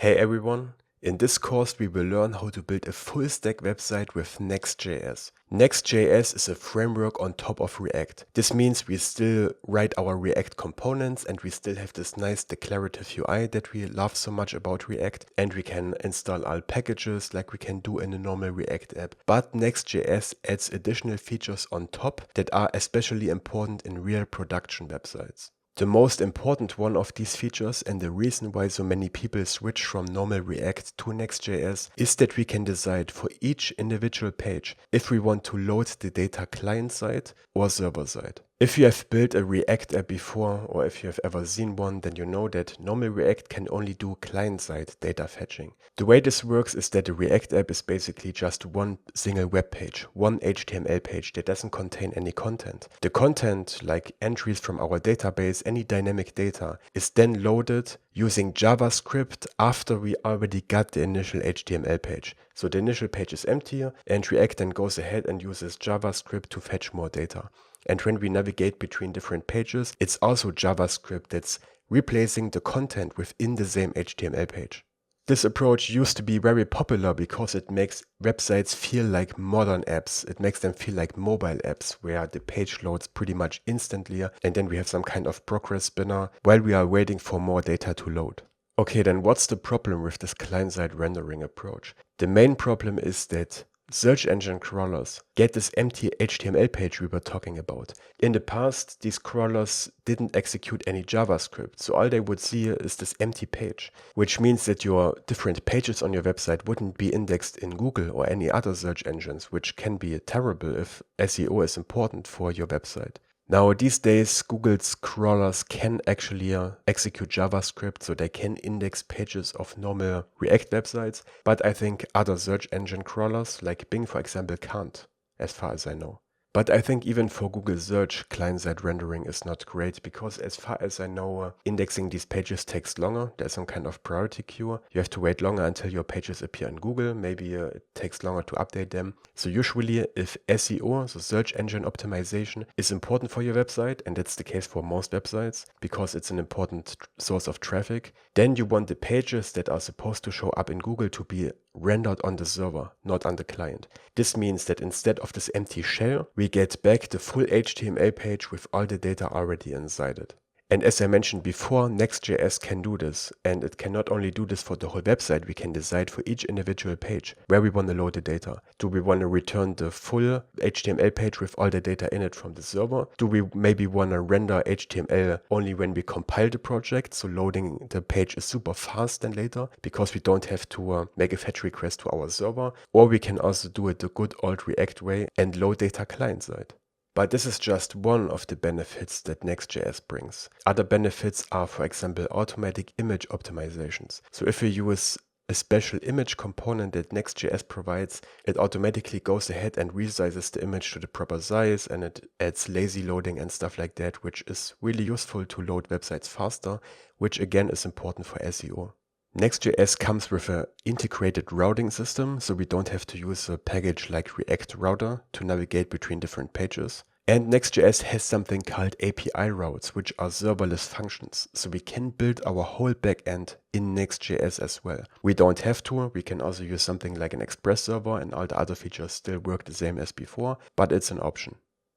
Hey everyone! In this course we will learn how to build a full stack website with Next.js. Next.js is a framework on top of React. This means we still write our React components and we still have this nice declarative UI that we love so much about React, and we can install all packages like we can do in a normal React app. But Next.js adds additional features on top that are especially important in real production websites. The most important one of these features, and the reason why so many people switch from normal React to Next.js, is that we can decide for each individual page if we want to load the data client-side or server-side. If you have built a React app before, or if you have ever seen one, then you know that normal React can only do client-side data fetching. The way this works is that a React app is basically just one single web page, one HTML page that doesn't contain any content. The content, like entries from our database, any dynamic data, is then loaded using JavaScript after we already got the initial HTML page. So the initial page is empty and React then goes ahead and uses JavaScript to fetch more data. And when we navigate between different pages, it's also JavaScript that's replacing the content within the same HTML page. This approach used to be very popular because it makes websites feel like modern apps. It makes them feel like mobile apps where the page loads pretty much instantly and then we have some kind of progress spinner while we are waiting for more data to load. Okay, then what's the problem with this client-side rendering approach? The main problem is that search engine crawlers get this empty HTML page we were talking about. In the past, these crawlers didn't execute any JavaScript, so all they would see is this empty page, which means that your different pages on your website wouldn't be indexed in Google or any other search engines, which can be terrible if SEO is important for your website. Now, these days, Google's crawlers can actually execute JavaScript, so they can index pages of normal React websites, but I think other search engine crawlers, like Bing for example, can't, as far as I know. But I think even for Google Search, client-side rendering is not great because as far as I know, indexing these pages takes longer. There's some kind of priority queue. You have to wait longer until your pages appear in Google. Maybe it takes longer to update them. So usually if SEO, so search engine optimization, is important for your website, and that's the case for most websites because it's an important source of traffic, then you want the pages that are supposed to show up in Google to be rendered on the server, not on the client. This means that instead of this empty shell, we get back the full HTML page with all the data already inside it. And as I mentioned before, Next.js can do this, and it can not only do this for the whole website, we can decide for each individual page where we want to load the data. Do we want to return the full HTML page with all the data in it from the server? Do we maybe want to render HTML only when we compile the project, so loading the page is super fast then later because we don't have to make a fetch request to our server? Or we can also do it the good old React way and load data client-side. But this is just one of the benefits that Next.js brings. Other benefits are, for example, automatic image optimizations. So if you use a special image component that Next.js provides, it automatically goes ahead and resizes the image to the proper size, and it adds lazy loading and stuff like that, which is really useful to load websites faster, which again is important for SEO. Next.js comes with an integrated routing system, so we don't have to use a package like React Router to navigate between different pages. And Next.js has something called API routes, which are serverless functions, so we can build our whole backend in Next.js as well. We don't have to, we can also use something like an Express server and all the other features still work the same as before, but it's an option.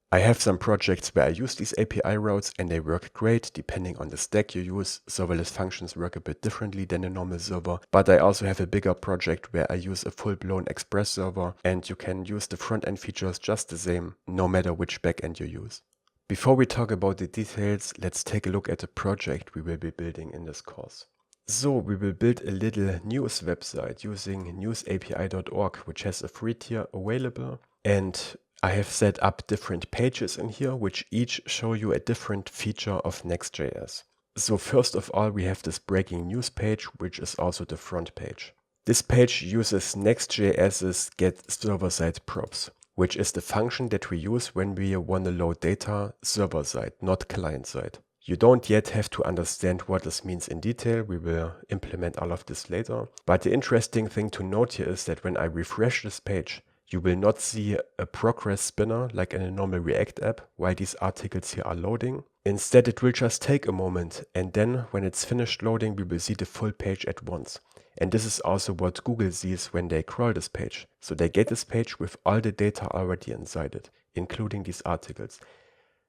I have some projects where I use these API routes and they work great. Depending on the stack you use, serverless functions work a bit differently than a normal server. But I also have a bigger project where I use a full-blown Express server, and you can use the front-end features just the same, no matter which backend you use. Before we talk about the details, let's take a look at the project we will be building in this course. So we will build a little news website using newsapi.org, which has a free tier available, and I have set up different pages in here, which each show you a different feature of Next.js. So first of all, we have this breaking news page, which is also the front page. This page uses Next.js's getServerSideProps, which is the function that we use when we want to load data server-side, not client-side. You don't yet have to understand what this means in detail. We will implement all of this later. But the interesting thing to note here is that when I refresh this page, you will not see a progress spinner like in a normal React app while these articles here are loading. Instead, it will just take a moment, and then when it's finished loading, we will see the full page at once. And this is also what Google sees when they crawl this page. So they get this page with all the data already inside it, including these articles.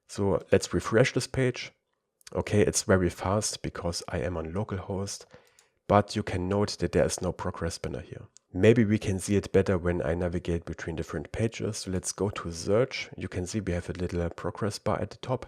So let's refresh this page. Okay, it's very fast because I am on localhost, but you can note that there is no progress banner here. Maybe we can see it better when I navigate between different pages. So let's go to search. You can see we have a little progress bar at the top.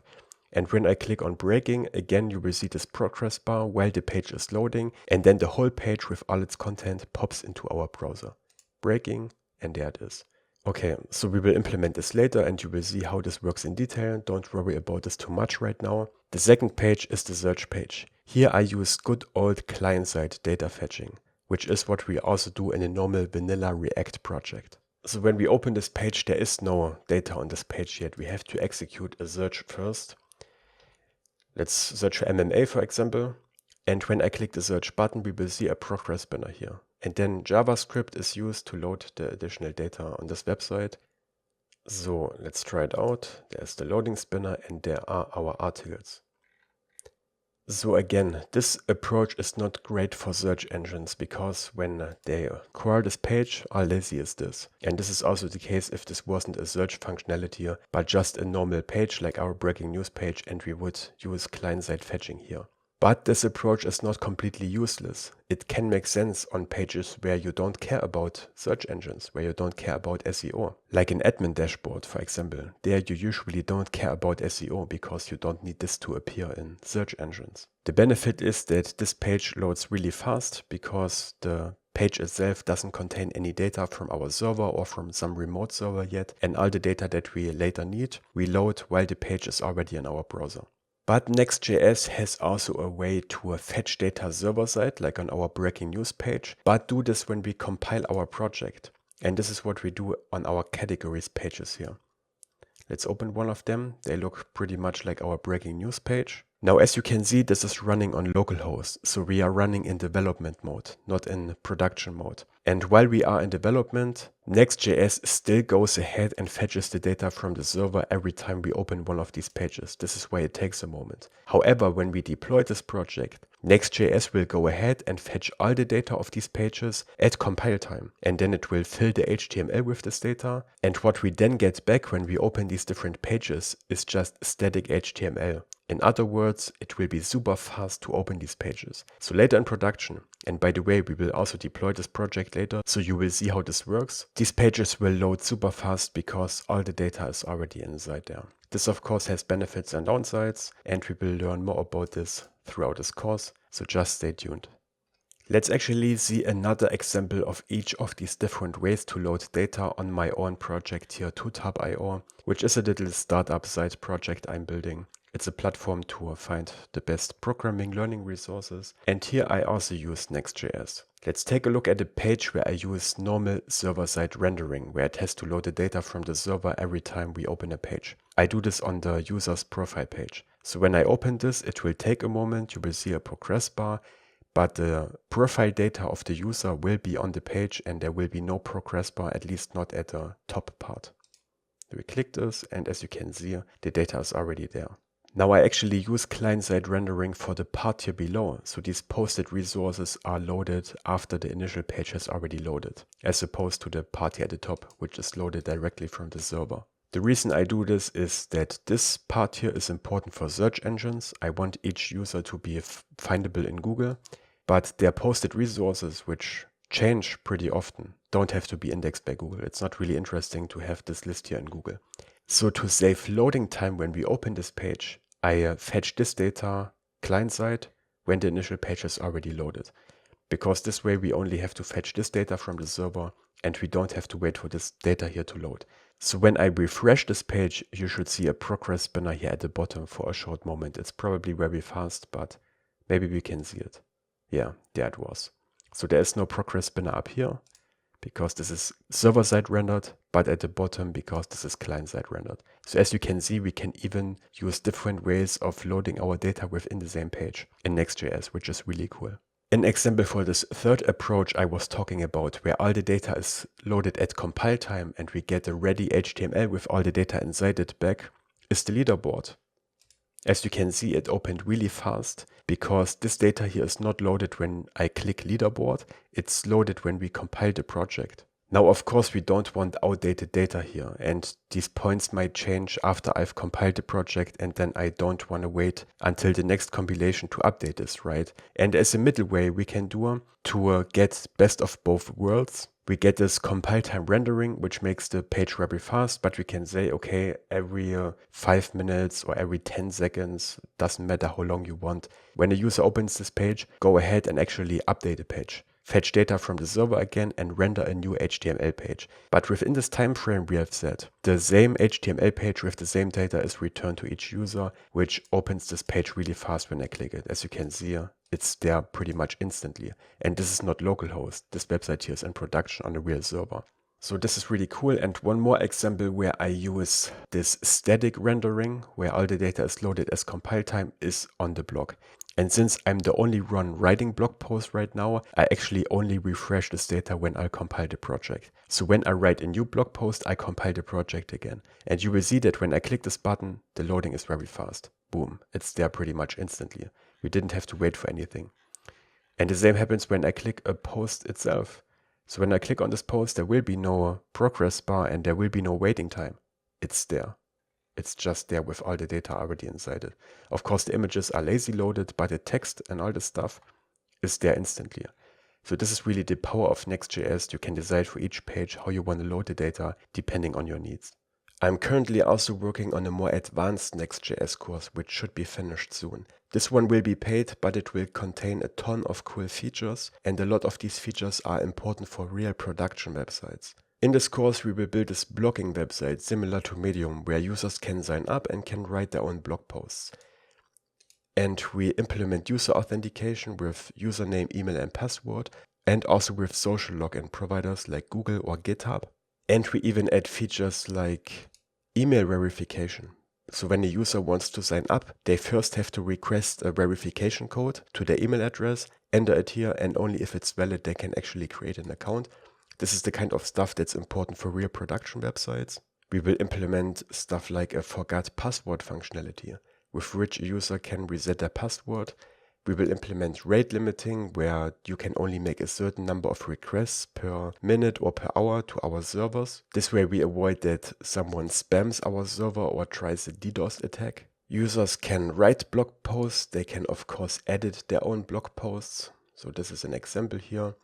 And when I click on breaking, again, you will see this progress bar while the page is loading, and then the whole page with all its content pops into our browser. Breaking, and there it is. Okay, so we will implement this later and you will see how this works in detail. Don't worry about this too much right now. The second page is the search page. Here I use good old client-side data fetching, which is what we also do in a normal vanilla React project. So when we open this page, there is no data on this page yet. We have to execute a search first. Let's search for MMA, for example. And when I click the search button, we will see a progress banner here. And then JavaScript is used to load the additional data on this website. So let's try it out. There's the loading spinner and there are our articles. So again, this approach is not great for search engines because when they crawl this page, all they see is this. And this is also the case if this wasn't a search functionality, but just a normal page like our breaking news page, and we would use client-side fetching here. But this approach is not completely useless. It can make sense on pages where you don't care about search engines, where you don't care about SEO. Like an admin dashboard, for example. There you usually don't care about SEO because you don't need this to appear in search engines. The benefit is that this page loads really fast because the page itself doesn't contain any data from our server or from some remote server yet, and all the data that we later need, we load while the page is already in our browser. But Next.js has also a way to fetch data server-side, like on our breaking news page, but do this when we compile our project. And this is what we do on our categories pages here. Let's open one of them. They look pretty much like our breaking news page. Now, as you can see, this is running on localhost. So we are running in development mode, not in production mode. And while we are in development, Next.js still goes ahead and fetches the data from the server every time we open one of these pages. This is why it takes a moment. However, when we deploy this project, Next.js will go ahead and fetch all the data of these pages at compile time. And then it will fill the HTML with this data. And what we then get back when we open these different pages is just static HTML. In other words, it will be super fast to open these pages. So later in production, and by the way, we will also deploy this project later, so you will see how this works. These pages will load super fast because all the data is already inside there. This of course has benefits and downsides, and we will learn more about this throughout this course, so just stay tuned. Let's actually see another example of each of these different ways to load data on my own project here, TuTab.io, which is a little startup side project I'm building. It's a platform to find the best programming learning resources. And here I also use Next.js. Let's take a look at a page where I use normal server-side rendering, where it has to load the data from the server every time we open a page. I do this on the user's profile page. So when I open this, it will take a moment. You will see a progress bar, but the profile data of the user will be on the page and there will be no progress bar, at least not at the top part. We click this and as you can see, the data is already there. Now I actually use client-side rendering for the part here below, so these posted resources are loaded after the initial page has already loaded, as opposed to the part here at the top, which is loaded directly from the server. The reason I do this is that this part here is important for search engines. I want each user to be findable in Google, but their posted resources, which change pretty often, don't have to be indexed by Google. It's not really interesting to have this list here in Google. So to save loading time when we open this page, I fetch this data client-side when the initial page is already loaded. Because this way we only have to fetch this data from the server and we don't have to wait for this data here to load. So when I refresh this page, you should see a progress banner here at the bottom for a short moment. It's probably very fast, but maybe we can see it. Yeah, there it was. So there is no progress banner up here, because this is server-side rendered, but at the bottom because this is client-side rendered. So as you can see, we can even use different ways of loading our data within the same page in Next.js, which is really cool. An example for this third approach I was talking about, where all the data is loaded at compile time and we get a ready HTML with all the data inside it back, is the leaderboard. As you can see, it opened really fast because this data here is not loaded when I click leaderboard. It's loaded when we compile the project. Now, of course, we don't want outdated data here, and these points might change after I've compiled the project, and then I don't want to wait until the next compilation to update this, right? And as a middle way we can do to get best of both worlds, we get this compile time rendering, which makes the page very fast, but we can say, okay, every 5 minutes or every 10 seconds, doesn't matter how long you want. When a user opens this page, go ahead and actually update the page. Fetch data from the server again and render a new HTML page. But within this time frame we have set, the same HTML page with the same data is returned to each user, which opens this page really fast when I click it. As you can see, it's there pretty much instantly. And this is not localhost. This website here is in production on a real server. So this is really cool. And one more example where I use this static rendering, where all the data is loaded as compile time, is on the blog. And since I'm the only one writing blog posts right now, I actually only refresh this data when I compile the project. So when I write a new blog post, I compile the project again. And you will see that when I click this button, the loading is very fast. Boom, it's there pretty much instantly. We didn't have to wait for anything. And the same happens when I click a post itself. So when I click on this post, there will be no progress bar and there will be no waiting time. It's there. It's just there with all the data already inside it. Of course, the images are lazy loaded, but the text and all the stuff is there instantly. So this is really the power of Next.js. You can decide for each page how you want to load the data depending on your needs. I'm currently also working on a more advanced Next.js course, which should be finished soon. This one will be paid, but it will contain a ton of cool features, and a lot of these features are important for real production websites. In this course, we will build this blogging website similar to Medium, where users can sign up and can write their own blog posts. And we implement user authentication with username, email, and password, and also with social login providers like Google or GitHub. And we even add features like email verification. So when a user wants to sign up, they first have to request a verification code to their email address, enter it here, and only if it's valid, they can actually create an account. This is the kind of stuff that's important for real production websites. We will implement stuff like a forgot password functionality, with which a user can reset their password. We will implement rate limiting, where you can only make a certain number of requests per minute or per hour to our servers. This way we avoid that someone spams our server or tries a DDoS attack. Users can write blog posts. They can of course edit their own blog posts. So this is an example here.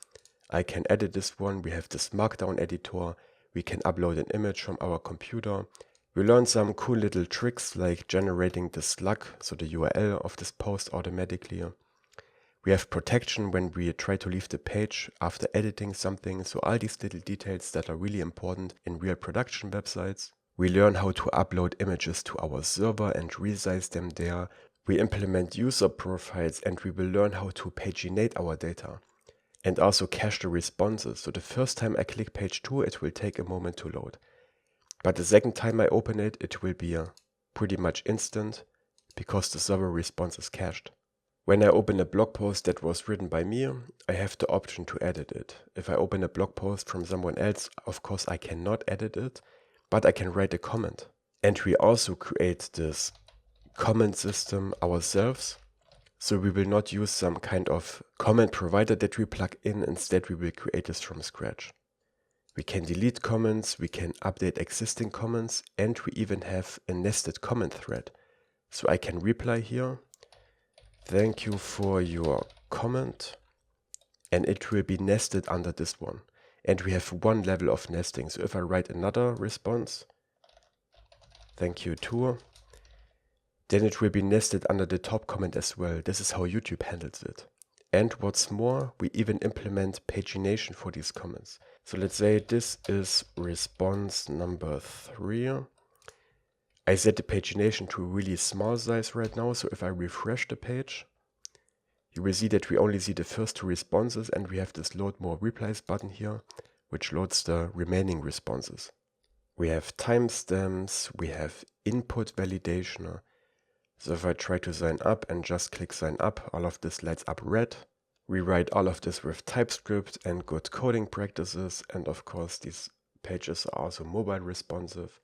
I can edit this one. We have this markdown editor. We can upload an image from our computer. We learned some cool little tricks like generating the slug, so the URL of this post automatically. We have protection when we try to leave the page after editing something, so all these little details that are really important in real production websites. We learn how to upload images to our server and resize them there. We implement user profiles and we will learn how to paginate our data. And also cache the responses. So the first time I click page 2, it will take a moment to load. But the second time I open it, it will be pretty much instant because the server response is cached. When I open a blog post that was written by me, I have the option to edit it. If I open a blog post from someone else, of course I cannot edit it, but I can write a comment. And we also create this comment system ourselves. So we will not use some kind of comment provider that we plug in. Instead, we will create this from scratch. We can delete comments, we can update existing comments, and we even have a nested comment thread. So I can reply here, thank you for your comment, and it will be nested under this one. And we have one level of nesting. So if I write another response, thank you too, then it will be nested under the top comment as well. This is how YouTube handles it. And what's more, we even implement pagination for these comments. So let's say this is response number 3. I set the pagination to a really small size right now. So if I refresh the page, you will see that we only see the first 2 responses and we have this load more replies button here, which loads the remaining responses. We have timestamps, we have input validation. So if I try to sign up and just click sign up, all of this lights up red. We write all of this with TypeScript and good coding practices. And of course, these pages are also mobile responsive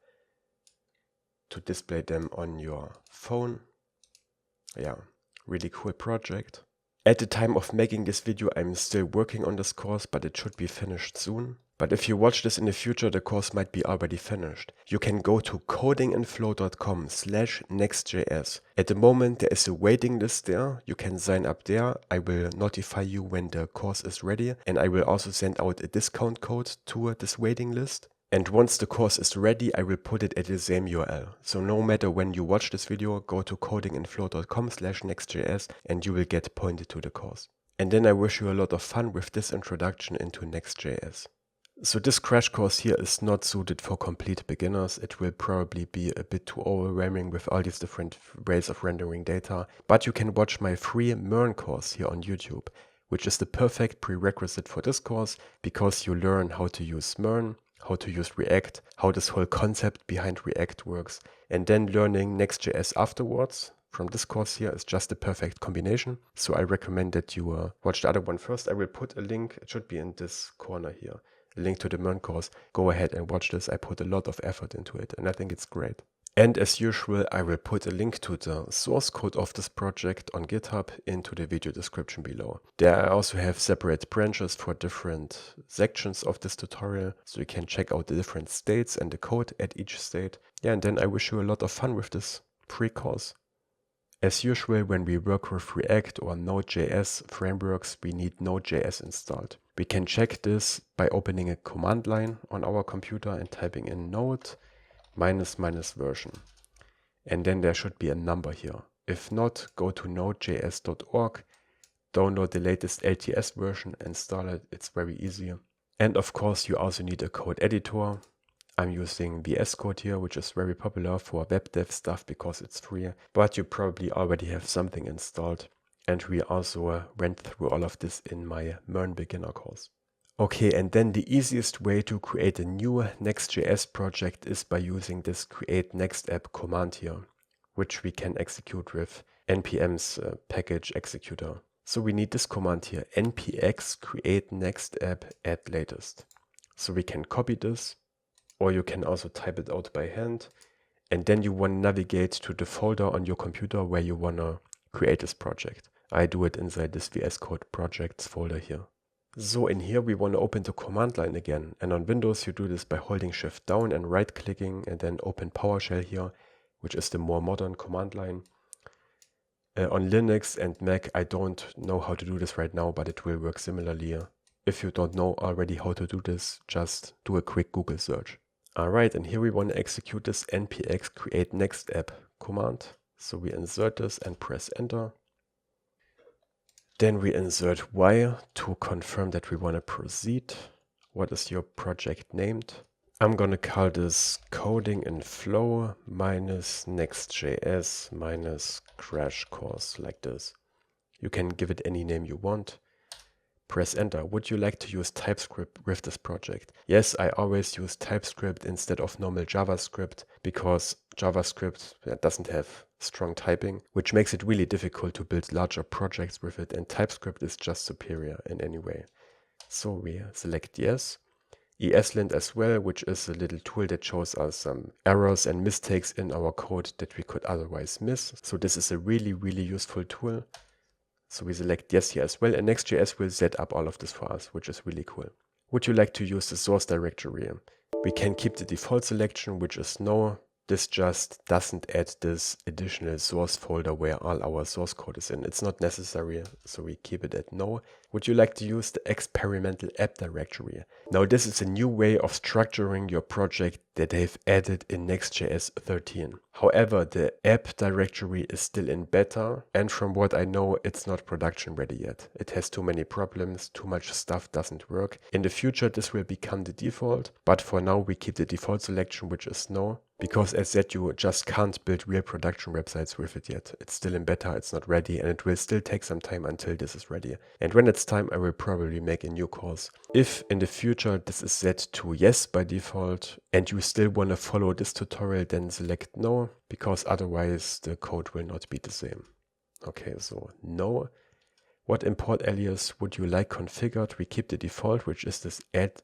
to display them on your phone. Yeah, really cool project. At the time of making this video, I'm still working on this course, but it should be finished soon. But if you watch this in the future, the course might be already finished. You can go to codingandflow.com/nextjs. At the moment, there is a waiting list there. You can sign up there. I will notify you when the course is ready, and I will also send out a discount code to this waiting list. And once the course is ready, I will put it at the same URL. So no matter when you watch this video, go to codingandflow.com/nextjs and you will get pointed to the course. And then I wish you a lot of fun with this introduction into Next.js. So this crash course here is not suited for complete beginners. It will probably be a bit too overwhelming with all these different ways of rendering data. But you can watch my free MERN course here on YouTube, which is the perfect prerequisite for this course because you learn how to use MERN, how to use React, how this whole concept behind React works, and then learning Next.js afterwards. From this course here is just the perfect combination. So I recommend that you watch the other one first. I will put a link, it should be in this corner here, a link to the MERN course. Go ahead and watch this. I put a lot of effort into it and I think it's great. And as usual, I will put a link to the source code of this project on GitHub into the video description below. There I also have separate branches for different sections of this tutorial, so you can check out the different states and the code at each state. Yeah, and then I wish you a lot of fun with this free course. As usual, when we work with React or Node.js frameworks, we need Node.js installed. We can check this by opening a command line on our computer and typing in node ---- version. And then there should be a number here. If not, go to nodejs.org, download the latest LTS version, install it. It's very easy. And of course, you also need a code editor. I'm using VS Code here, which is very popular for web dev stuff because it's free, but you probably already have something installed. And we also went through all of this in my MERN beginner course. Okay, and then the easiest way to create a new Next.js project is by using this create next app command here, which we can execute with npm's package executor. So we need this command here, npx create next app add latest. So we can copy this, or you can also type it out by hand, and then you want to navigate to the folder on your computer where you want to create this project. I do it inside this VS Code projects folder here. So in here we want to open the command line again, and on Windows you do this by holding Shift down and right clicking and then open PowerShell here, which is the more modern command line. On Linux and Mac I don't know how to do this right now, but it will work similarly. If you don't know already how to do this, just do a quick Google search. Alright, and here we want to execute this npx create next app command. So we insert this and press enter. Then we insert Y to confirm that we want to proceed. What is your project named? I'm going to call this coding in flow minus Next.js minus crash course, like this. You can give it any name you want. Press enter. Would you like to use TypeScript with this project? Yes, I always use TypeScript instead of normal JavaScript because JavaScript doesn't have strong typing, which makes it really difficult to build larger projects with it, and TypeScript is just superior in any way. So we select yes. ESLint as well, which is a little tool that shows us some errors and mistakes in our code that we could otherwise miss. So this is a really, really useful tool. So we select yes here as well, and Next.js will set up all of this for us, which is really cool. Would you like to use the source directory? We can keep the default selection, which is no. This just doesn't add this additional source folder where all our source code is in. It's not necessary, so we keep it at no. Would you like to use the experimental app directory? Now this is a new way of structuring your project that they've added in Next.js 13. However, the app directory is still in beta, and from what I know, it's not production ready yet. It has too many problems, too much stuff doesn't work. In the future, this will become the default, but for now we keep the default selection, which is no. Because as said, you just can't build real production websites with it yet. It's still in beta, it's not ready, and it will still take some time until this is ready. And when it's time, I will probably make a new course. If in the future this is set to yes by default, and you still want to follow this tutorial, then select no, because otherwise the code will not be the same. Okay, so no. What import alias would you like configured? We keep the default, which is this add/*.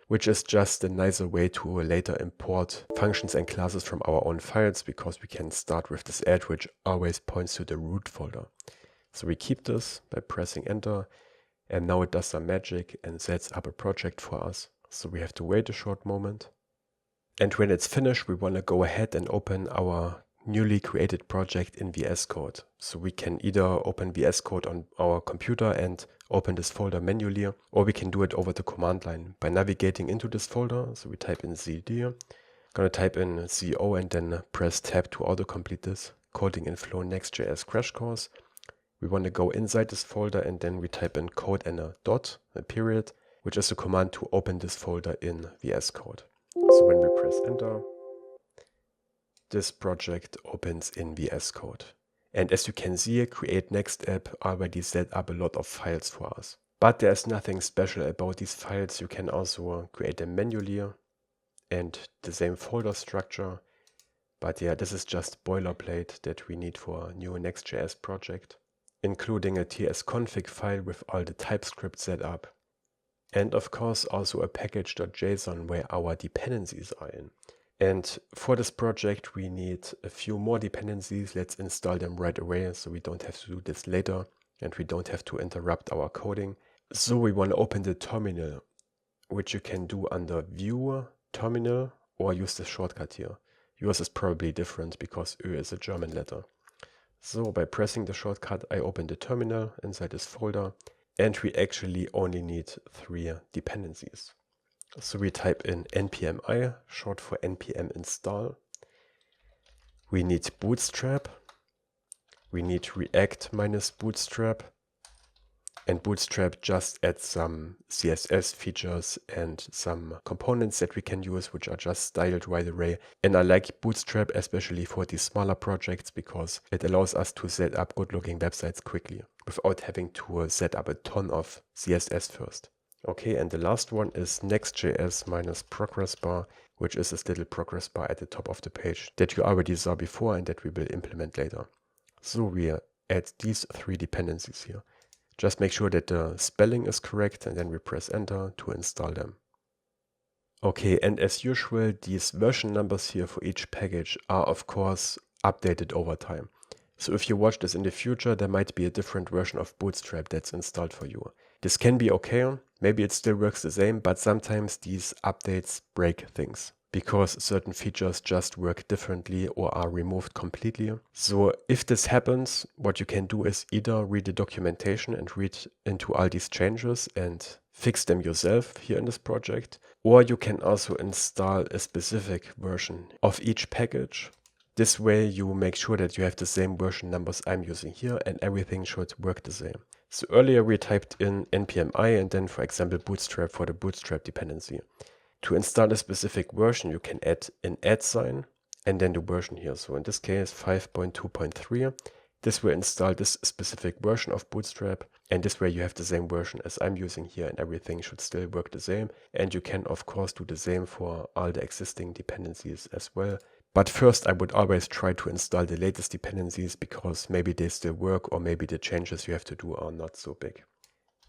which is just a nicer way to later import functions and classes from our own files, because we can start with this add, which always points to the root folder. So we keep this by pressing enter, and now it does some magic and sets up a project for us. So we have to wait a short moment. And when it's finished, we want to go ahead and open our newly created project in VS Code. So we can either open VS Code on our computer and open this folder manually, or we can do it over the command line by navigating into this folder. So we type in cd, gonna type in co and then press tab to autocomplete this. Coding in Flow Next.js crash course. We want to go inside this folder and then we type in code and a dot, a period, which is the command to open this folder in VS Code. So when we press enter, this project opens in VS Code. And as you can see, Create Next app already set up a lot of files for us. But there's nothing special about these files. You can also create them manually and the same folder structure. But yeah, this is just boilerplate that we need for a new Next.js project, including a tsconfig file with all the TypeScript set up. And of course also a package.json where our dependencies are in. And for this project we need a few more dependencies. Let's install them right away so we don't have to do this later and we don't have to interrupt our coding. So we want to open the terminal, which you can do under View, Terminal, or use the shortcut here. Yours is probably different because Ö is a German letter. So by pressing the shortcut I open the terminal inside this folder, and we actually only need 3 dependencies. So we type in npmi, short for npm install. We need bootstrap. We need react minus bootstrap. And bootstrap just adds some CSS features and some components that we can use, which are just styled right away. And I like bootstrap especially for these smaller projects because it allows us to set up good looking websites quickly without having to set up a ton of CSS first. Okay, and the last one is nextjs-progressbar, which is this little progress bar at the top of the page that you already saw before and that we will implement later. So we add these 3 dependencies here. Just make sure that the spelling is correct and then we press enter to install them. Okay, and as usual, these version numbers here for each package are of course updated over time. So if you watch this in the future, there might be a different version of Bootstrap that's installed for you. This can be okay, maybe it still works the same, but sometimes these updates break things, because certain features just work differently or are removed completely. So if this happens, what you can do is either read the documentation and read into all these changes and fix them yourself here in this project, or you can also install a specific version of each package. This way you make sure that you have the same version numbers I'm using here and everything should work the same. So earlier we typed in npmi and then for example bootstrap for the bootstrap dependency. To install a specific version you can add an @ sign and then the version here. So in this case 5.2.3. This will install this specific version of Bootstrap, and this way you have the same version as I'm using here and everything should still work the same. And you can of course do the same for all the existing dependencies as well. But first I would always try to install the latest dependencies because maybe they still work or maybe the changes you have to do are not so big.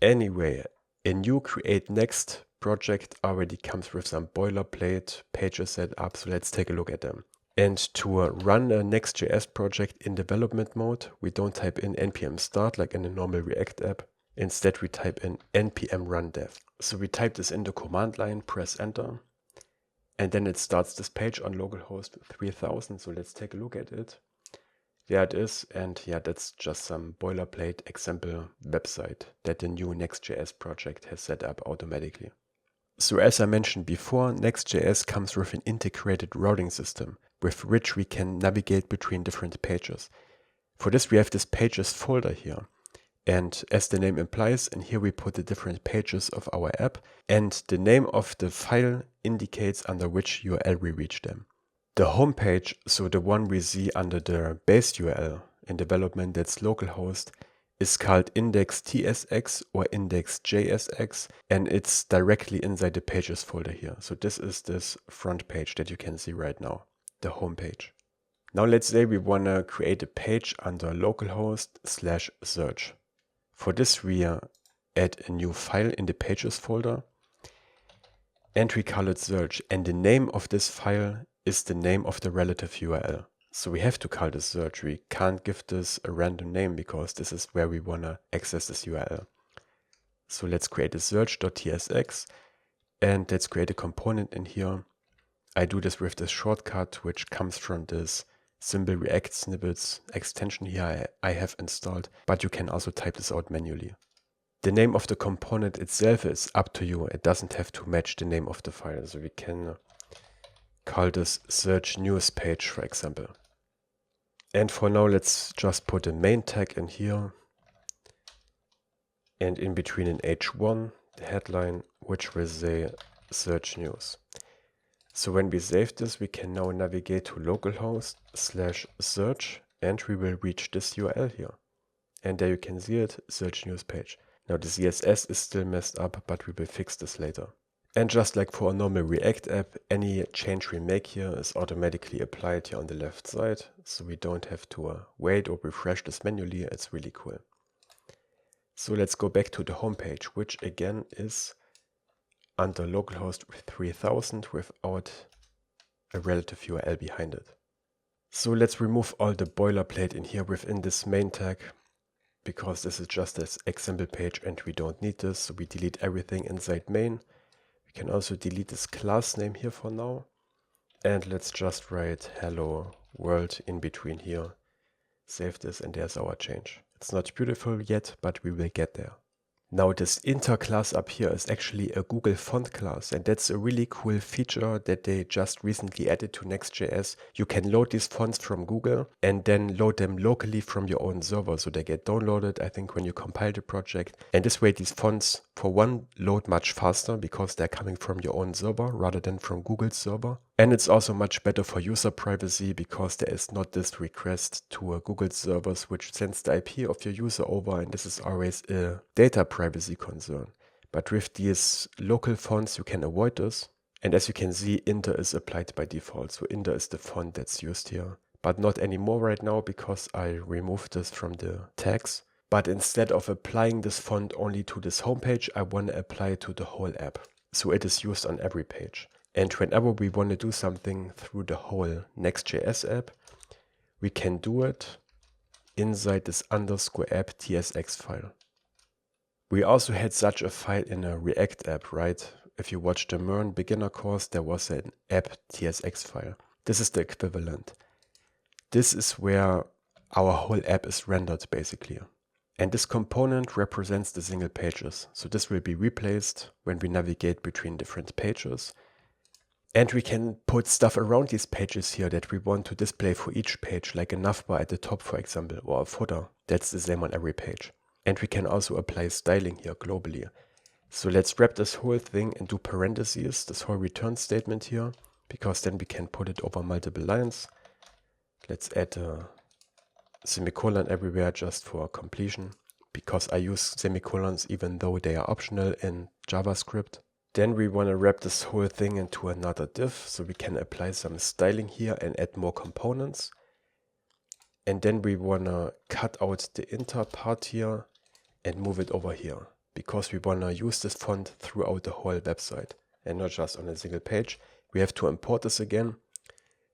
Anyway, a new Create Next project already comes with some boilerplate pages set up, so let's take a look at them. And to run a Next.js project in development mode, we don't type in npm start like in a normal React app. Instead we type in npm run dev. So we type this in the command line, press enter, and then it starts this page on localhost 3000. So let's take a look at it. There it is, and yeah, that's just some boilerplate example website that the new Next.js project has set up automatically. So as I mentioned before, Next.js comes with an integrated routing system with which we can navigate between different pages. For this we have this pages folder here, and as the name implies, in here we put the different pages of our app, and the name of the file indicates under which URL we reach them. The home page, so the one we see under the base URL in development, that's localhost, is called index.tsx or index.jsx, and it's directly inside the pages folder here. So this is this front page that you can see right now, the home page. Now let's say we want to create a page under localhost/search. For this we add a new file in the pages folder, and we call it search, and the name of this file is the name of the relative URL. So we have to call this search. We can't give this a random name because this is where we want to access this URL. So let's create a search.tsx and let's create a component in here. I do this with this shortcut, which comes from this simple React snippets extension here I have installed, but you can also type this out manually. The name of the component itself is up to you. It doesn't have to match the name of the file. So we can call this search news page, for example. And for now, let's just put a main tag in here. And in between an H1, the headline, which will say search news. So when we save this, we can now navigate to localhost/search and we will reach this URL here. And there you can see it, search news page. Now the CSS is still messed up, but we will fix this later. And just like for a normal React app, any change we make here is automatically applied here on the left side. So we don't have to wait or refresh this manually. It's really cool. So let's go back to the home page, which again is under localhost 3000 without a relative URL behind it. So let's remove all the boilerplate in here within this main tag, because this is just this example page and we don't need this. So we delete everything inside main. We can also delete this class name here for now. And let's just write hello world in between here. Save this and there's our change. It's not beautiful yet, but we will get there. Now this inter class up here is actually a Google font class, and that's a really cool feature that they just recently added to Next.js. You can load these fonts from Google and then load them locally from your own server. So they get downloaded, I think, when you compile the project. And this way these fonts, for one, load much faster because they're coming from your own server rather than from Google's server. And it's also much better for user privacy because there is not this request to Google servers which sends the IP of your user over, and this is always a data privacy concern. But with these local fonts you can avoid this. And as you can see, Inter is applied by default. So Inter is the font that's used here. But not anymore right now because I removed this from the tags. But instead of applying this font only to this homepage, I want to apply it to the whole app. So it is used on every page. And whenever we want to do something through the whole Next.js app, we can do it inside this _app tsx file. We also had such a file in a React app, right? If you watch the MERN beginner course, there was an app tsx file. This is the equivalent. This is where our whole app is rendered basically. And this component represents the single pages. So this will be replaced when we navigate between different pages. And we can put stuff around these pages here that we want to display for each page, like a navbar at the top, for example, or a footer. That's the same on every page. And we can also apply styling here globally. So let's wrap this whole thing into parentheses, this whole return statement here, because then we can put it over multiple lines. Let's add a semicolon everywhere just for completion, because I use semicolons even though they are optional in JavaScript. Then we want to wrap this whole thing into another div, so we can apply some styling here and add more components. And then we want to cut out the inter part here and move it over here, because we want to use this font throughout the whole website and not just on a single page. We have to import this again.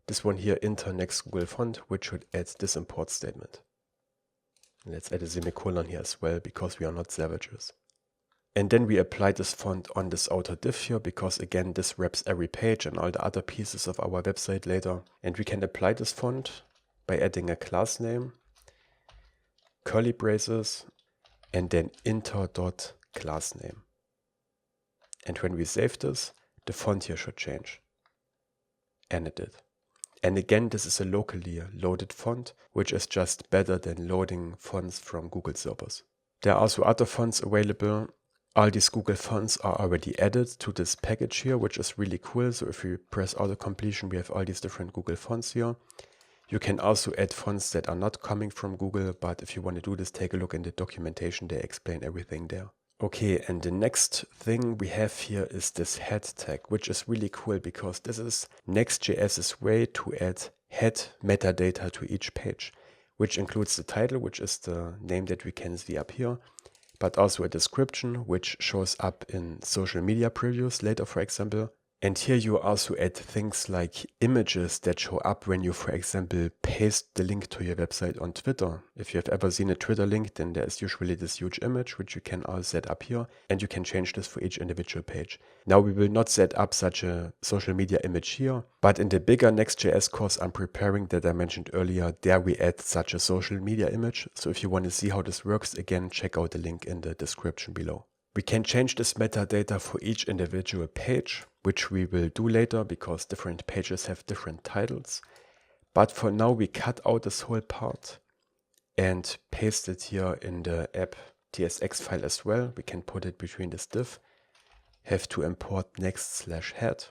This one here, inter next Google font, which should add this import statement. Let's add a semicolon here as well, because we are not savages. And then we apply this font on this outer div here, because again, this wraps every page and all the other pieces of our website later. And we can apply this font by adding a class name, curly braces, and then inter.className. And when we save this, the font here should change. And it did. And again, this is a locally loaded font, which is just better than loading fonts from Google servers. There are also other fonts available. All these Google fonts are already added to this package here, which is really cool. So if we press auto-completion, we have all these different Google fonts here. You can also add fonts that are not coming from Google, but if you want to do this, take a look in the documentation. They explain everything there. Okay, and the next thing we have here is this head tag, which is really cool because this is Next.js's way to add head metadata to each page, which includes the title, which is the name that we can see up here, but also a description which shows up in social media previews later, for example. And here you also add things like images that show up when you, for example, paste the link to your website on Twitter. If you have ever seen a Twitter link, then there's usually this huge image, which you can all set up here, and you can change this for each individual page. Now we will not set up such a social media image here, but in the bigger Next.js course I'm preparing that I mentioned earlier, there we add such a social media image. So if you want to see how this works, again, check out the link in the description below. We can change this metadata for each individual page, which we will do later because different pages have different titles. But for now, we cut out this whole part and paste it here in the app.tsx file as well. We can put it between this div, have to import next/head.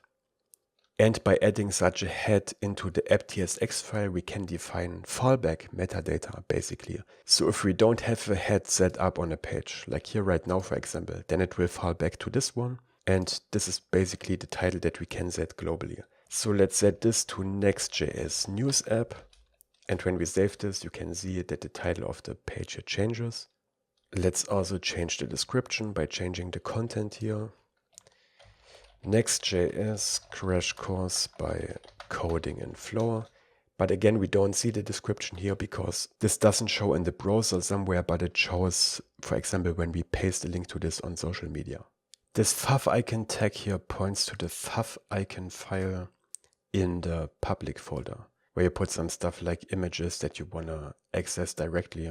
And by adding such a head into the app.tsx file, we can define fallback metadata, basically. So if we don't have a head set up on a page, like here right now, for example, then it will fall back to this one. And this is basically the title that we can set globally. So let's set this to Next.js news app. And when we save this, you can see that the title of the page here changes. Let's also change the description by changing the content here. Next.js crash course by coding in Flow. But again, we don't see the description here because this doesn't show in the browser somewhere, but it shows, for example, when we paste a link to this on social media. This favicon tag here points to the favicon file in the public folder, where you put some stuff like images that you want to access directly.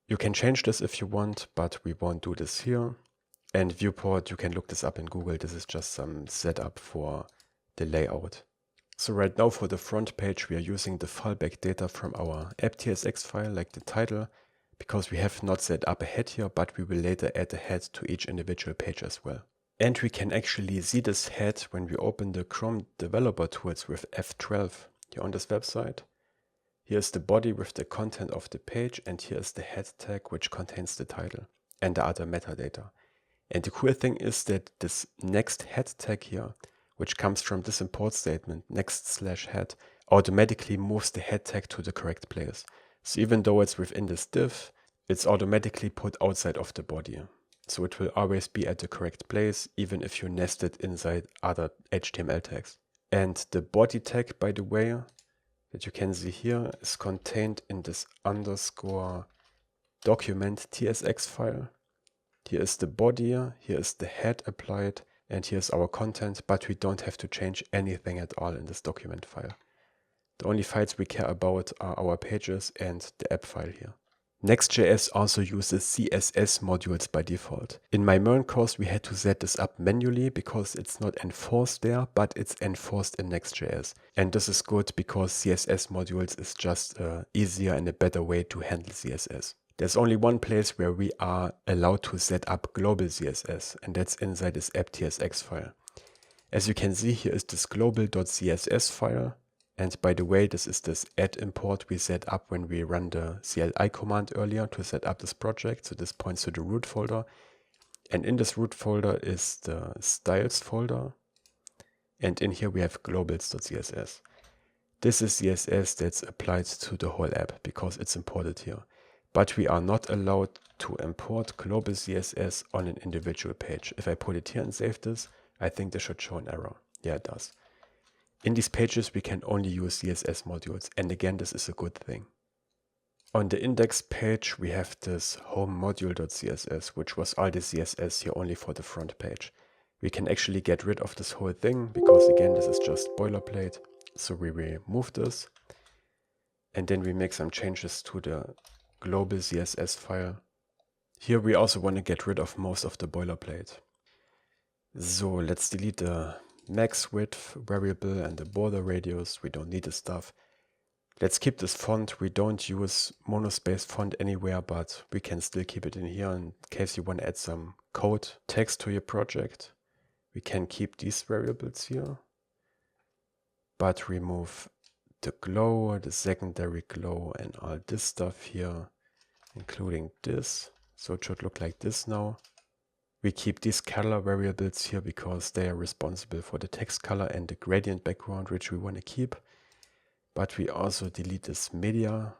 You can change this if you want, but we won't do this here. And viewport, you can look this up in Google. This is just some setup for the layout. So right now for the front page, we are using the fallback data from our app.tsx file, like the title, because we have not set up a head here, but we will later add a head to each individual page as well. And we can actually see this head when we open the Chrome developer tools with F12 here on this website. Here's the body with the content of the page, and here's the head tag, which contains the title and the other metadata. And the cool thing is that this next head tag here, which comes from this import statement, next/head, automatically moves the head tag to the correct place. So even though it's within this div, it's automatically put outside of the body. So it will always be at the correct place, even if you nest it inside other HTML tags. And the body tag, by the way, that you can see here, is contained in this underscore document tsx file. Here is the body, here is the head applied, and here's our content, but we don't have to change anything at all in this document file. The only files we care about are our pages and the app file here. Next.js also uses CSS modules by default. In my MERN course, we had to set this up manually because it's not enforced there, but it's enforced in Next.js. And this is good because CSS modules is just easier and a better way to handle CSS. There's only one place where we are allowed to set up global CSS, and that's inside this app.tsx file. As you can see, here is this global.css file. And by the way, this is this add import we set up when we run the CLI command earlier to set up this project. So this points to the root folder. And in this root folder is the styles folder. And in here we have globals.css. This is CSS that's applied to the whole app because it's imported here. But we are not allowed to import global CSS on an individual page. If I put it here and save this, I think this should show an error. Yeah, it does. In these pages, we can only use CSS modules. And again, this is a good thing. On the index page, we have this home module.css, which was all the CSS here only for the front page. We can actually get rid of this whole thing because again, this is just boilerplate. So we remove this. And then we make some changes to the global CSS file. Here we also want to get rid of most of the boilerplate. So let's delete the max width variable and the border radius. We don't need this stuff. Let's keep this font. We don't use monospace font anywhere, but we can still keep it in here in case you want to add some code text to your project. We can keep these variables here, but remove the glow, the secondary glow, and all this stuff here, including this. So it should look like this now. We keep these color variables here because they are responsible for the text color and the gradient background, which we want to keep. But we also delete this media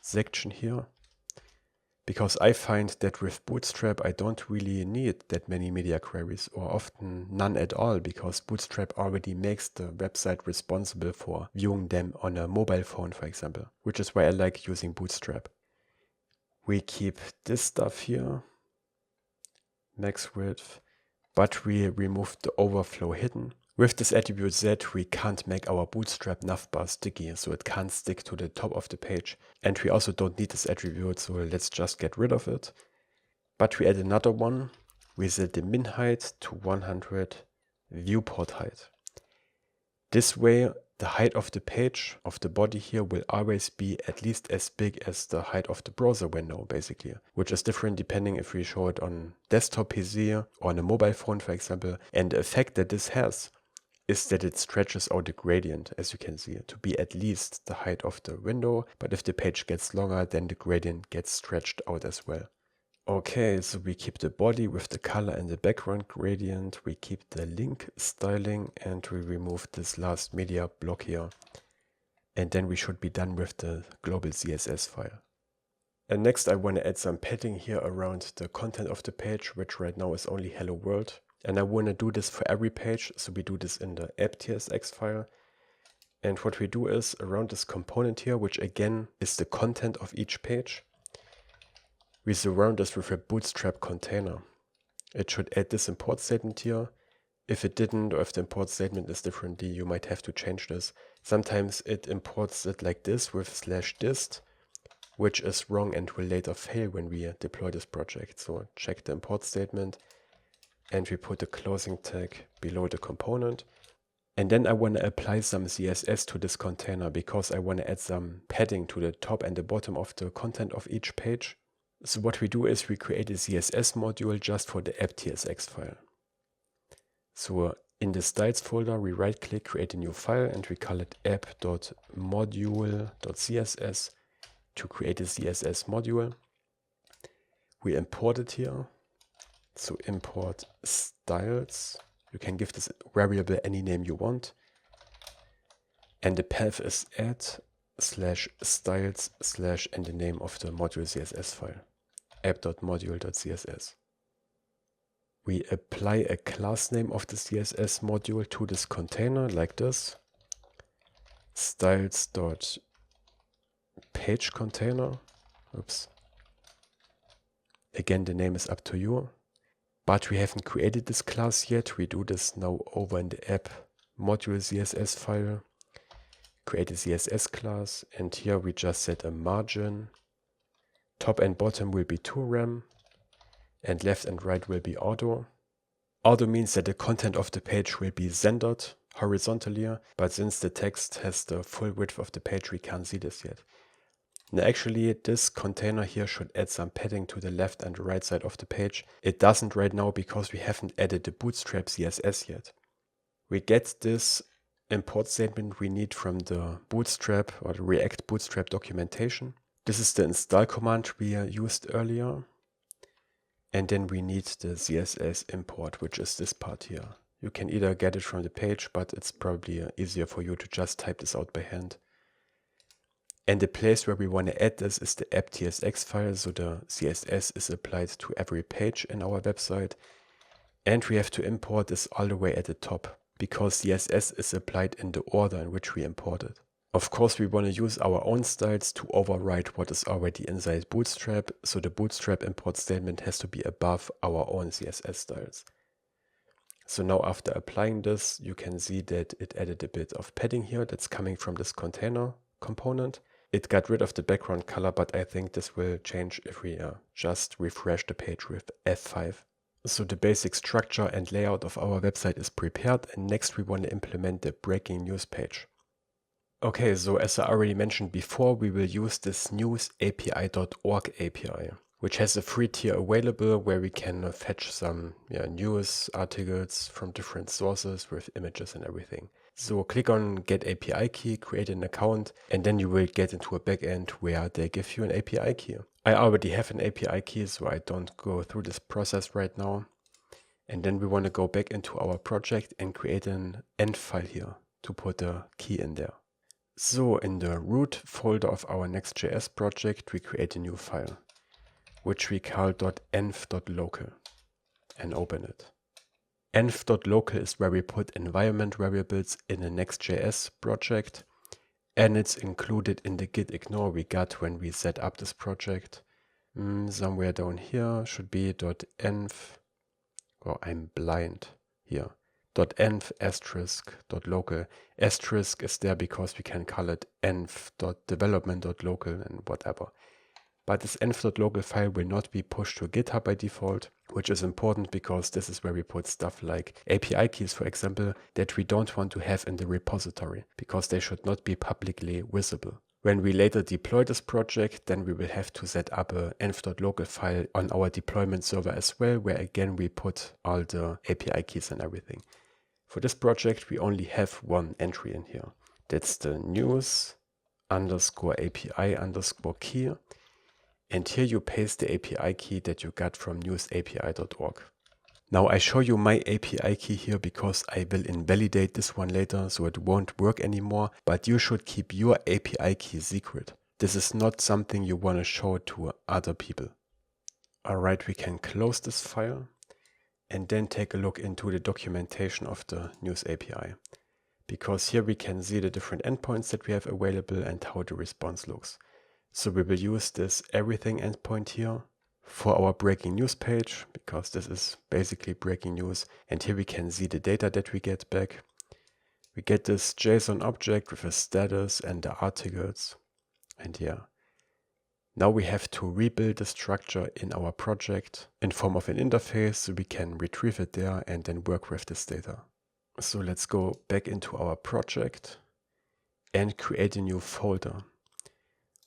section here. Because I find that with Bootstrap, I don't really need that many media queries, or often none at all, because Bootstrap already makes the website responsible for viewing them on a mobile phone, for example, which is why I like using Bootstrap. We keep this stuff here, max width, but we remove the overflow hidden. With this attribute Z, we can't make our Bootstrap navbar sticky, so it can't stick to the top of the page. And we also don't need this attribute, so let's just get rid of it. But we add another one. We set the min height to 100 viewport height. This way, the height of the page, of the body here, will always be at least as big as the height of the browser window, basically, which is different depending if we show it on desktop PC or on a mobile phone, for example. And the effect that this has is that it stretches out the gradient, as you can see, to be at least the height of the window. But if the page gets longer, then the gradient gets stretched out as well. Okay, so we keep the body with the color and the background gradient. We keep the link styling and we remove this last media block here. And then we should be done with the global CSS file. And next I want to add some padding here around the content of the page, which right now is only hello world. And I want to do this for every page, so we do this in the app.tsx file. And what we do is around this component here, which again is the content of each page, we surround this with a Bootstrap container. It should add this import statement here. If it didn't, or if the import statement is differently, you might have to change this. Sometimes it imports it like this with /dist, which is wrong and will later fail when we deploy this project. So check the import statement and we put a closing tag below the component. And then I want to apply some CSS to this container because I want to add some padding to the top and the bottom of the content of each page. So what we do is we create a CSS module just for the app.tsx file. So in the styles folder, we right click, create a new file, and we call it app.module.css to create a CSS module. We import it here. So import styles. You can give this variable any name you want. And the path is add/styles/ and the name of the module CSS file, app.module.css. We apply a class name of the CSS module to this container like this. Styles.pageContainer. Oops. Again, the name is up to you. But we haven't created this class yet. We do this now over in the app module CSS file. Create a CSS class, and here we just set a margin. Top and bottom will be 2rem, and left and right will be auto. Auto means that the content of the page will be centered horizontally, but since the text has the full width of the page, we can't see this yet. Now actually, this container here should add some padding to the left and right side of the page. It doesn't right now because we haven't added the Bootstrap CSS yet. We get this import statement we need from the Bootstrap or the React Bootstrap documentation. This is the install command we used earlier. And then we need the CSS import, which is this part here. You can either get it from the page, but it's probably easier for you to just type this out by hand. And the place where we want to add this is the app.tsx file, so the CSS is applied to every page in our website. And we have to import this all the way at the top, because CSS is applied in the order in which we import it. Of course, we want to use our own styles to override what is already inside Bootstrap, so the Bootstrap import statement has to be above our own CSS styles. So now after applying this, you can see that it added a bit of padding here that's coming from this container component. It got rid of the background color, but I think this will change if we just refresh the page with F5. So the basic structure and layout of our website is prepared, and next we want to implement the breaking news page. Okay, so as I already mentioned before, we will use this newsapi.org API, which has a free tier available where we can fetch some news articles from different sources with images and everything. So click on Get API Key, create an account, and then you will get into a backend where they give you an API key. I already have an API key, so I don't go through this process right now. And then we want to go back into our project and create an end file here to put the key in there. So in the root folder of our Next.js project, we create a new file. which we call .env.local, and open it. Env.local is where we put environment variables in a Next.js project, and it's included in the git ignore we got when we set up this project. Somewhere down here should be .env, oh, I'm blind here, .env*.local. Asterisk is there because we can call it env.development.local and whatever. But this env.local file will not be pushed to GitHub by default, which is important because this is where we put stuff like API keys, for example, that we don't want to have in the repository because they should not be publicly visible. When we later deploy this project, then we will have to set up a env.local file on our deployment server as well, where again we put all the API keys and everything. For this project, we only have one entry in here. That's the news_API_key. And here you paste the API key that you got from newsapi.org. Now I show you my API key here because I will invalidate this one later, so it won't work anymore, but you should keep your API key secret. This is not something you want to show to other people. Alright, we can close this file and then take a look into the documentation of the News API. Because here we can see the different endpoints that we have available and how the response looks. So we will use this everything endpoint here for our breaking news page, because this is basically breaking news. And here we can see the data that we get back. We get this JSON object with a status and the articles. And yeah, now we have to rebuild the structure in our project in form of an interface so we can retrieve it there and then work with this data. So let's go back into our project and create a new folder.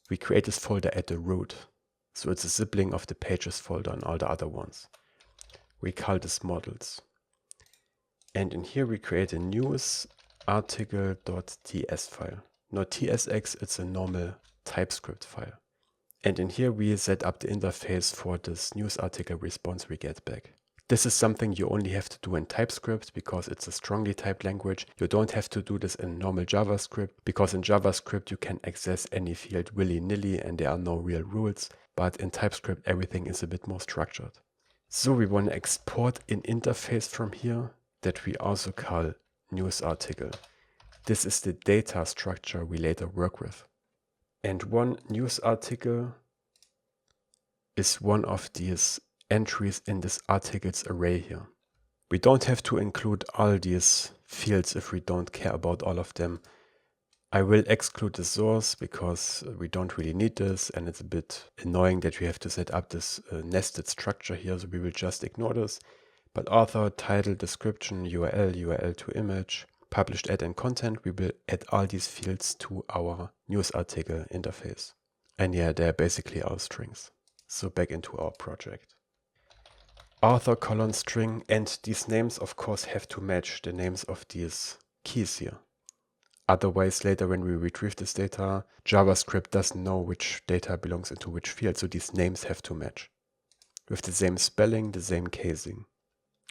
We create this folder at the root, so it's a sibling of the pages folder and all the other ones. We call this models. And in here we create a news article.ts file. Not tsx, it's a normal TypeScript file. And in here we set up the interface for this news article response we get back. This is something you only have to do in TypeScript because it's a strongly typed language. You don't have to do this in normal JavaScript because in JavaScript you can access any field willy-nilly and there are no real rules. But in TypeScript everything is a bit more structured. So we want to export an interface from here that we also call news article. This is the data structure we later work with. And one news article is one of these entries in this articles array here. We don't have to include all these fields if we don't care about all of them. I will exclude the source because we don't really need this and it's a bit annoying that we have to set up this nested structure here, so we will just ignore this. But author, title, description, URL, URL to image, published ad and content, we will add all these fields to our news article interface. And yeah, they're basically our strings. So back into our project. Author colon string, and these names of course have to match the names of these keys here. Otherwise later when we retrieve this data, JavaScript doesn't know which data belongs into which field, so these names have to match. With the same spelling, the same casing.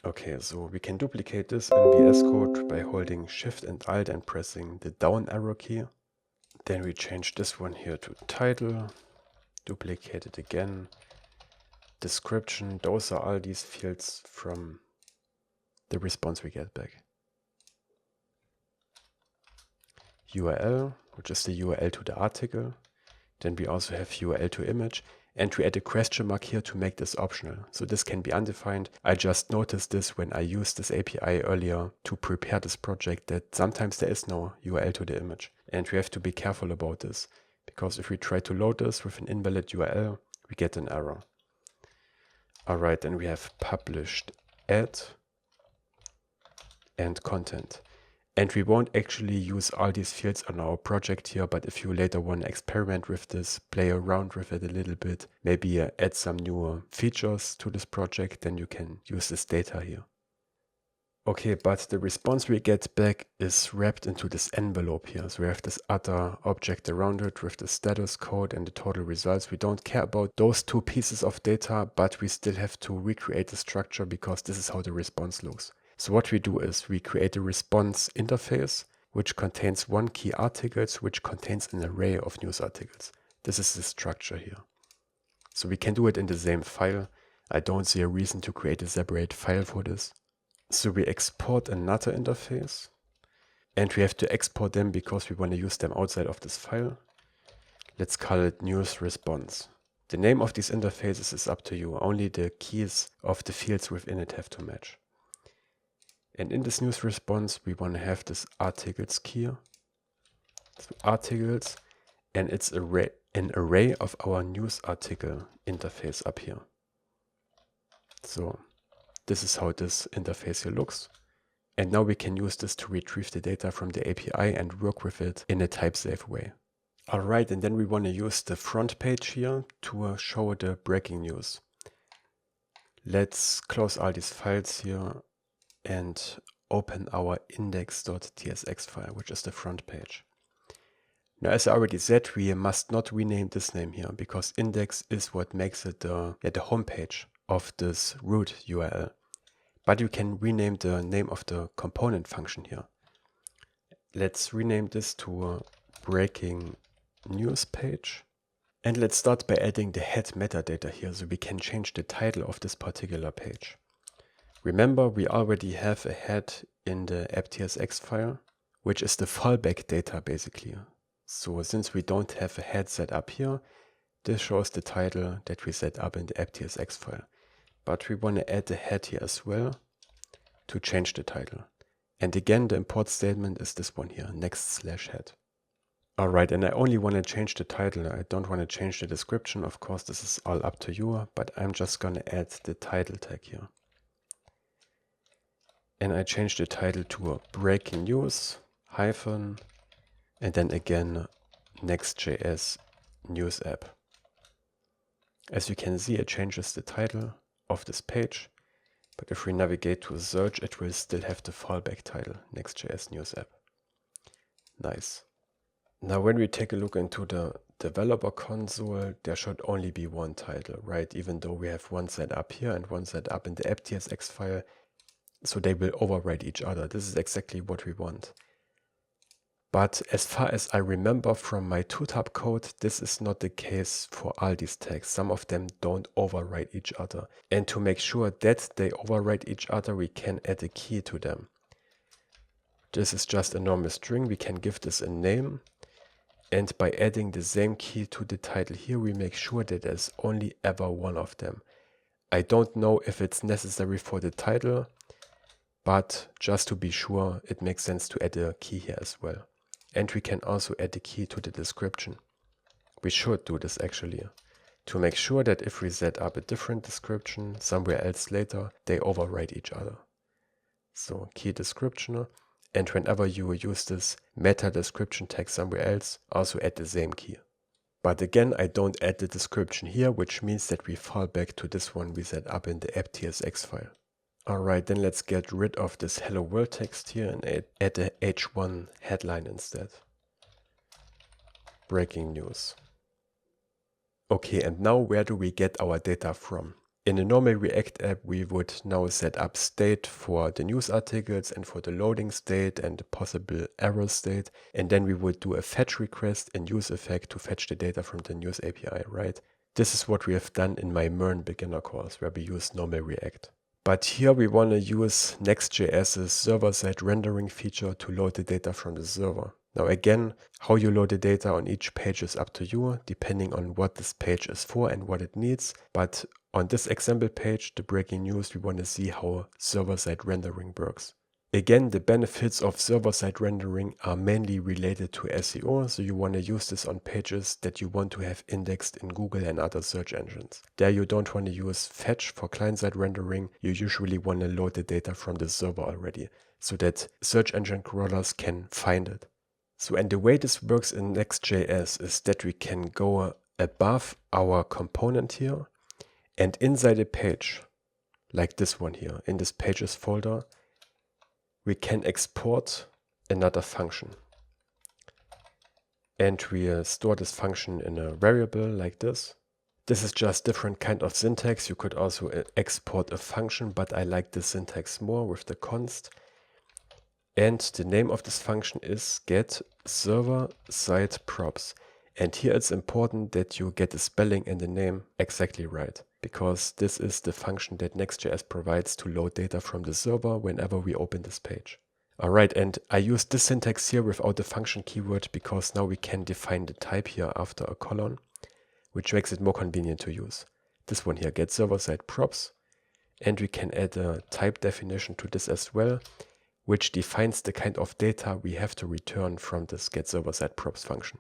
Okay, so we can duplicate this in VS Code by holding Shift and Alt and pressing the down arrow key. Then we change this one here to title, duplicate it again. Description, those are all these fields from the response we get back. URL, which is the URL to the article. Then we also have URL to image, and we add a question mark here to make this optional. So this can be undefined. I just noticed this when I used this API earlier to prepare this project, that sometimes there is no URL to the image. And we have to be careful about this, because if we try to load this with an invalid URL, we get an error. Alright, then we have published ad and content. And we won't actually use all these fields on our project here, but if you later want to experiment with this, play around with it a little bit, maybe add some new features to this project, then you can use this data here. Okay, but the response we get back is wrapped into this envelope here. So we have this other object around it with the status code and the total results. We don't care about those two pieces of data, but we still have to recreate the structure because this is how the response looks. So what we do is we create a response interface, which contains one key articles, which contains an array of news articles. This is the structure here. So we can do it in the same file. I don't see a reason to create a separate file for this. So we export another interface, and we have to export them because we want to use them outside of this file. Let's call it news response. The name of these interfaces is up to you. Only the keys of the fields within it have to match. And in this news response, we want to have this articles key. So articles, and it's an array of our news article interface up here. So this is how this interface here looks. And now we can use this to retrieve the data from the API and work with it in a type-safe way. Alright, and then we want to use the front page here to show the breaking news. Let's close all these files here and open our index.tsx file, which is the front page. Now, as I already said, we must not rename this name here because index is what makes it the home page of this root URL. But you can rename the name of the component function here. Let's rename this to breaking news page. And let's start by adding the head metadata here so we can change the title of this particular page. Remember, we already have a head in the app.tsx file, which is the fallback data basically. So since we don't have a head set up here, this shows the title that we set up in the app.tsx file. But we want to add the head here as well to change the title. And again, the import statement is this one here, next/head. Alright, and I only want to change the title. I don't want to change the description. Of course, this is all up to you, but I'm just going to add the title tag here. And I change the title to a breaking news hyphen, and then again, Next.js news app. As you can see, it changes the title of this page, but if we navigate to search, it will still have the fallback title, Next.js news app. Nice. Now, when we take a look into the developer console, there should only be one title, right? Even though we have one set up here and one set up in the app.tsx file, so they will override each other. This is exactly what we want. But as far as I remember from my two-tab code, this is not the case for all these tags. Some of them don't override each other. And to make sure that they override each other, we can add a key to them. This is just a normal string. We can give this a name. And by adding the same key to the title here, we make sure that there's only ever one of them. I don't know if it's necessary for the title, but just to be sure, it makes sense to add a key here as well. And we can also add a key to the description. We should do this actually, to make sure that if we set up a different description somewhere else later, they override each other. So key description. And whenever you use this meta description tag somewhere else, also add the same key. But again, I don't add the description here, which means that we fall back to this one we set up in the app.tsx file. Alright, then let's get rid of this hello world text here and add the h1 headline instead. Breaking news. Okay, and now where do we get our data from? In a normal React app, we would now set up state for the news articles and for the loading state and the possible error state. And then we would do a fetch request and use effect to fetch the data from the news API, right? This is what we have done in my MERN beginner course where we use normal React. But here we want to use Next.js's server-side rendering feature to load the data from the server. Now again, how you load the data on each page is up to you, depending on what this page is for and what it needs. But on this example page, the breaking news, we want to see how server-side rendering works. Again, the benefits of server-side rendering are mainly related to SEO, so you want to use this on pages that you want to have indexed in Google and other search engines. There you don't want to use fetch for client-side rendering, you usually want to load the data from the server already, so that search engine crawlers can find it. So, and the way this works in Next.js is that we can go above our component here, and inside a page, like this one here, in this pages folder, we can export another function. And we store this function in a variable like this. This is just different kind of syntax. You could also export a function, but I like the syntax more with the const. And the name of this function is getServerSideProps. And here it's important that you get the spelling and the name exactly right, because this is the function that Next.js provides to load data from the server whenever we open this page. Alright, and I used this syntax here without the function keyword because now we can define the type here after a colon, which makes it more convenient to use. This one here, getServerSideProps, and we can add a type definition to this as well, which defines the kind of data we have to return from this getServerSideProps function.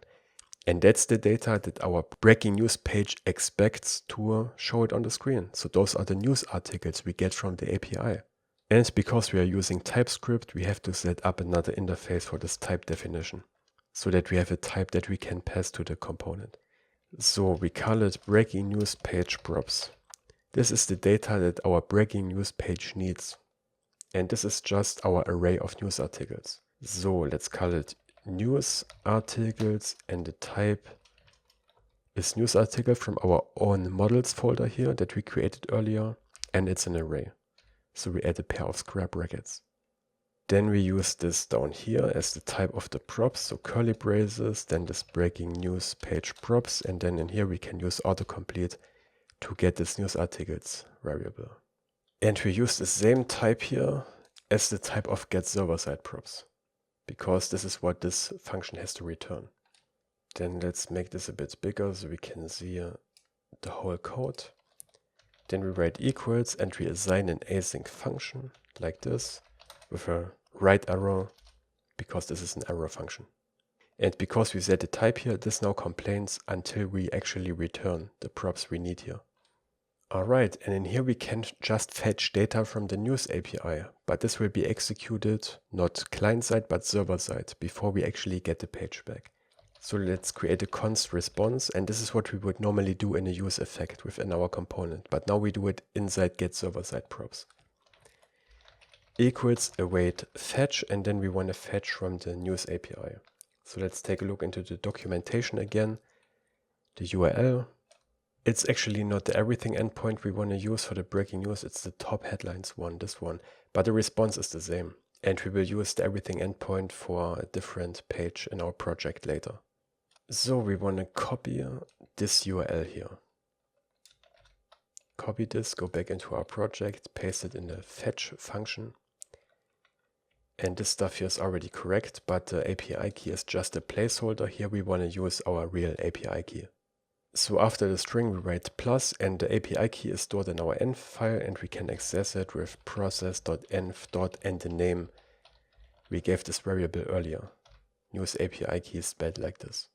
And that's the data that our breaking news page expects to show it on the screen. So those are the news articles we get from the API. And because we are using TypeScript, we have to set up another interface for this type definition, so that we have a type that we can pass to the component. So we call it breaking news page props. This is the data that our breaking news page needs. And this is just our array of news articles. So let's call it news articles, and the type is news article from our own models folder here that we created earlier, and it's an array. So we add a pair of square brackets. Then we use this down here as the type of the props, so curly braces, then this breaking news page props, and then in here we can use autocomplete to get this news articles variable. And we use the same type here as the type of getServerSideProps, because this is what this function has to return. Then let's make this a bit bigger so we can see the whole code. Then we write equals and we assign an async function like this with a right arrow, because this is an arrow function. And because we set the type here, this now complains until we actually return the props we need here. Alright, and in here we can just fetch data from the news API, but this will be executed not client-side but server-side before we actually get the page back. So let's create a const response, and this is what we would normally do in a use effect within our component, but now we do it inside getServerSideProps. Equals await fetch, and then we want to fetch from the news API. So let's take a look into the documentation again. The URL. It's actually not the everything endpoint we want to use for the breaking news, it's the top headlines one, this one. But the response is the same. And we will use the everything endpoint for a different page in our project later. So we want to copy this URL here. Copy this, go back into our project, paste it in the fetch function. And this stuff here is already correct, but the API key is just a placeholder. Here we want to use our real API key. So after the string we write plus, and the API key is stored in our env file, and we can access it with process.env. and the name we gave this variable earlier. News API key is spelled like this.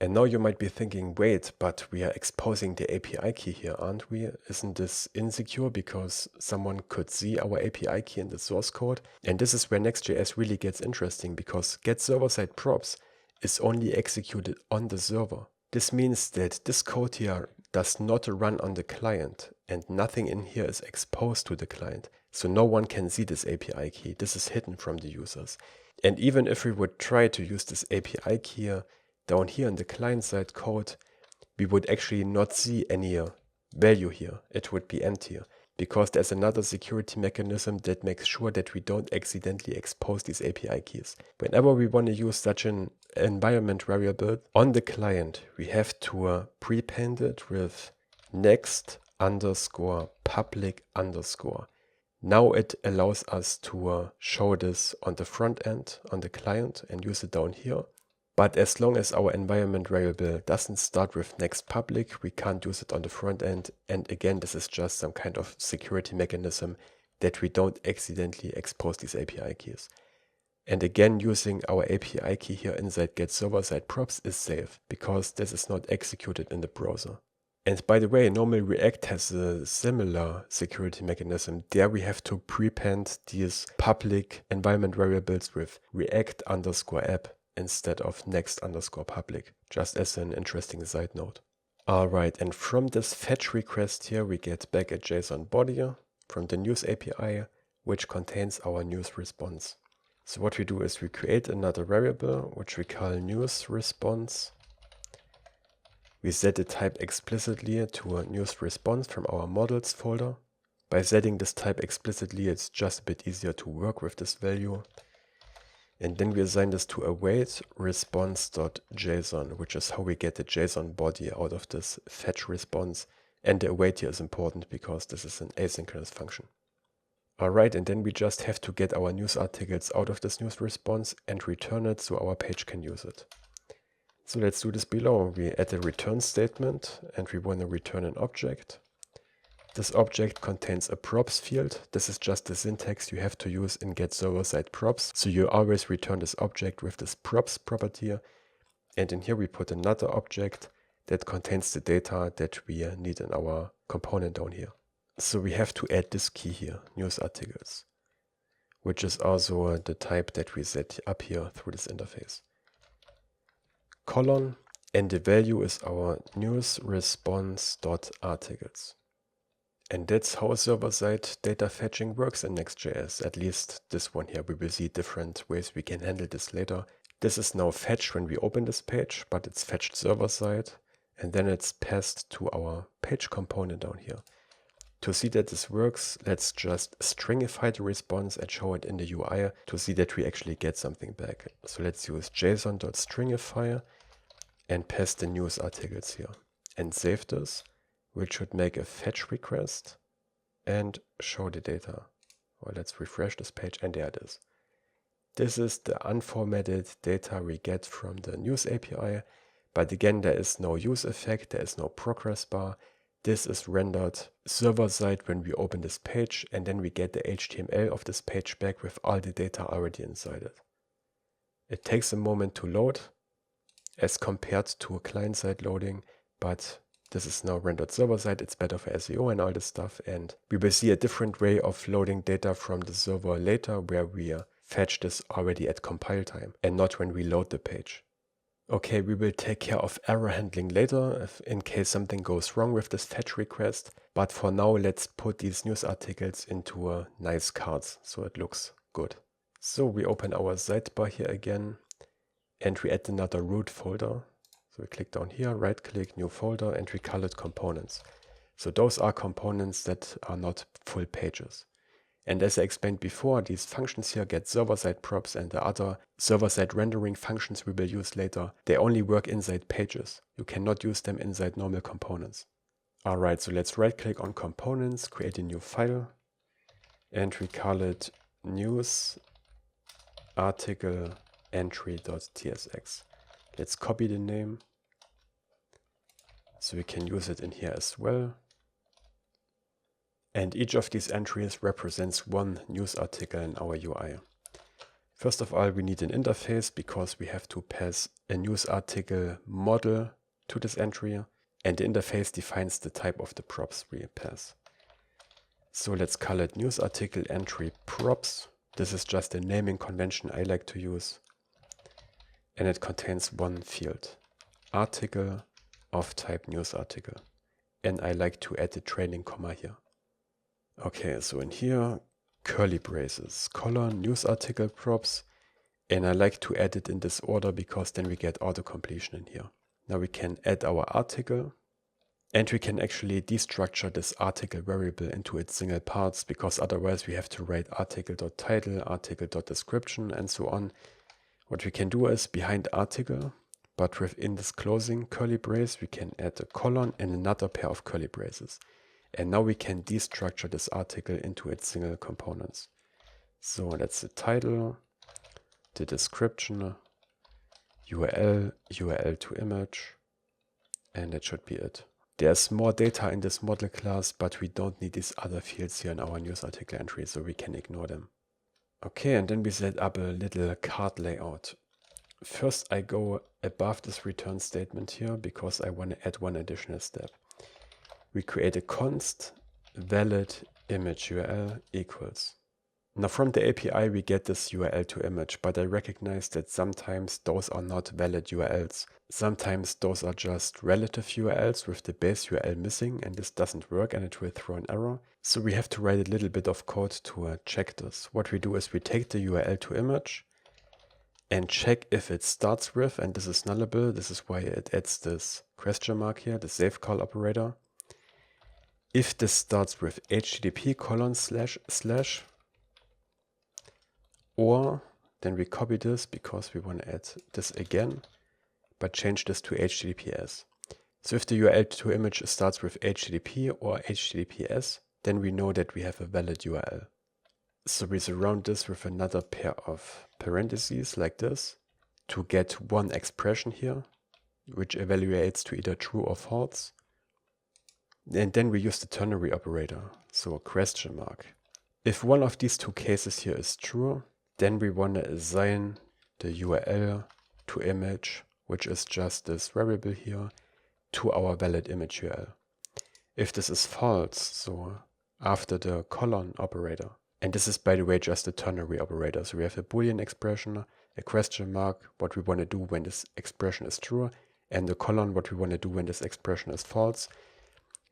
And now you might be thinking, wait, but we are exposing the API key here, aren't we? Isn't this insecure because someone could see our API key in the source code? And this is where Next.js really gets interesting, because getServerSideProps is only executed on the server. This means that this code here does not run on the client, and nothing in here is exposed to the client. So no one can see this API key. This is hidden from the users. And even if we would try to use this API key here, down here in the client-side code, we would actually not see any value here. It would be empty, because there's another security mechanism that makes sure that we don't accidentally expose these API keys. Whenever we want to use such an environment variable on the client, we have to prepend it with next_public_. Now it allows us to show this on the front end, on the client, and use it down here. But as long as our environment variable doesn't start with next public, we can't use it on the front end. And again, this is just some kind of security mechanism that we don't accidentally expose these API keys. And again, using our API key here inside getServerSideProps is safe, because this is not executed in the browser. And by the way, normal React has a similar security mechanism. There we have to prepend these public environment variables with React_app. Instead of next_public, just as an interesting side note. Alright, and from this fetch request here, we get back a JSON body from the news API, which contains our news response. So what we do is we create another variable, which we call news response. We set the type explicitly to a news response from our models folder. By setting this type explicitly, it's just a bit easier to work with this value. And then we assign this to await response.json, which is how we get the JSON body out of this fetch response. And the await here is important because this is an asynchronous function. Alright, and then we just have to get our news articles out of this news response and return it so our page can use it. So let's do this below. We add a return statement and we want to return an object. This object contains a props field. This is just the syntax you have to use in getServerSideProps. So you always return this object with this props property. And in here we put another object that contains the data that we need in our component down here. So we have to add this key here, news articles, which is also the type that we set up here through this interface. Colon, and the value is our news response.articles. And that's how server-side data fetching works in Next.js, at least this one here. We will see different ways we can handle this later. This is now fetched when we open this page, but it's fetched server-side, and then it's passed to our page component down here. To see that this works, let's just stringify the response and show it in the UI to see that we actually get something back. So let's use json.stringify and paste the news articles here and save this, which should make a fetch request and show the data. Well, let's refresh this page and there it is. This is the unformatted data we get from the news API, but again, there is no use effect, there is no progress bar. This is rendered server-side when we open this page, and then we get the HTML of this page back with all the data already inside it. It takes a moment to load as compared to a client-side loading, but this is now rendered server-side. It's better for SEO and all this stuff, and we will see a different way of loading data from the server later where we fetch this already at compile time and not when we load the page. Okay, we will take care of error handling later in case something goes wrong with this fetch request. But for now, let's put these news articles into nice cards so it looks good. So we open our sidebar here again and we add another root folder. So we click down here, right click, new folder, and we call it components. So those are components that are not full pages. And as I explained before, these functions here, getServerSideProps and the other server-side rendering functions we will use later, they only work inside pages. You cannot use them inside normal components. Alright, so let's right click on components, create a new file, and we call it news article entry.tsx. Let's copy the name so we can use it in here as well. And each of these entries represents one news article in our UI. First of all, we need an interface because we have to pass a news article model to this entry, and the interface defines the type of the props we pass. So let's call it news article entry props. This is just a naming convention I like to use. And it contains one field, article of type news article. And I like to add the trailing comma here. Okay, so in here, curly braces, colon, news article props, and I like to add it in this order because then we get auto-completion in here. Now we can add our article, and we can actually destructure this article variable into its single parts because otherwise we have to write article.title, article.description, and so on. What we can do is behind article, but within this closing curly brace, we can add a colon and another pair of curly braces. And now we can destructure this article into its single components. So that's the title, the description, URL, URL to image, and that should be it. There's more data in this model class, but we don't need these other fields here in our news article entry, so we can ignore them. Okay, and then we set up a little card layout. First, I go above this return statement here because I want to add one additional step. We create a const valid image URL equals. Now from the API we get this URL to image, but I recognize that sometimes those are not valid URLs. Sometimes those are just relative URLs with the base URL missing, and this doesn't work and it will throw an error. So we have to write a little bit of code to check this. What we do is we take the URL to image and check if it starts with, and this is nullable, this is why it adds this question mark here, the save call operator. If this starts with http:// or Then we copy this because we want to add this again, but change this to HTTPS. So if the URL to image starts with HTTP or HTTPS, then we know that we have a valid URL. So we surround this with another pair of parentheses like this to get one expression here, which evaluates to either true or false. And then we use the ternary operator, so a question mark. If one of these two cases here is true, then we want to assign the URL to image, which is just this variable here, to our valid image URL. If this is false, so after the colon operator, and this is, by the way, just a ternary operator. So we have a Boolean expression, a question mark, what we want to do when this expression is true, and the colon, what we want to do when this expression is false.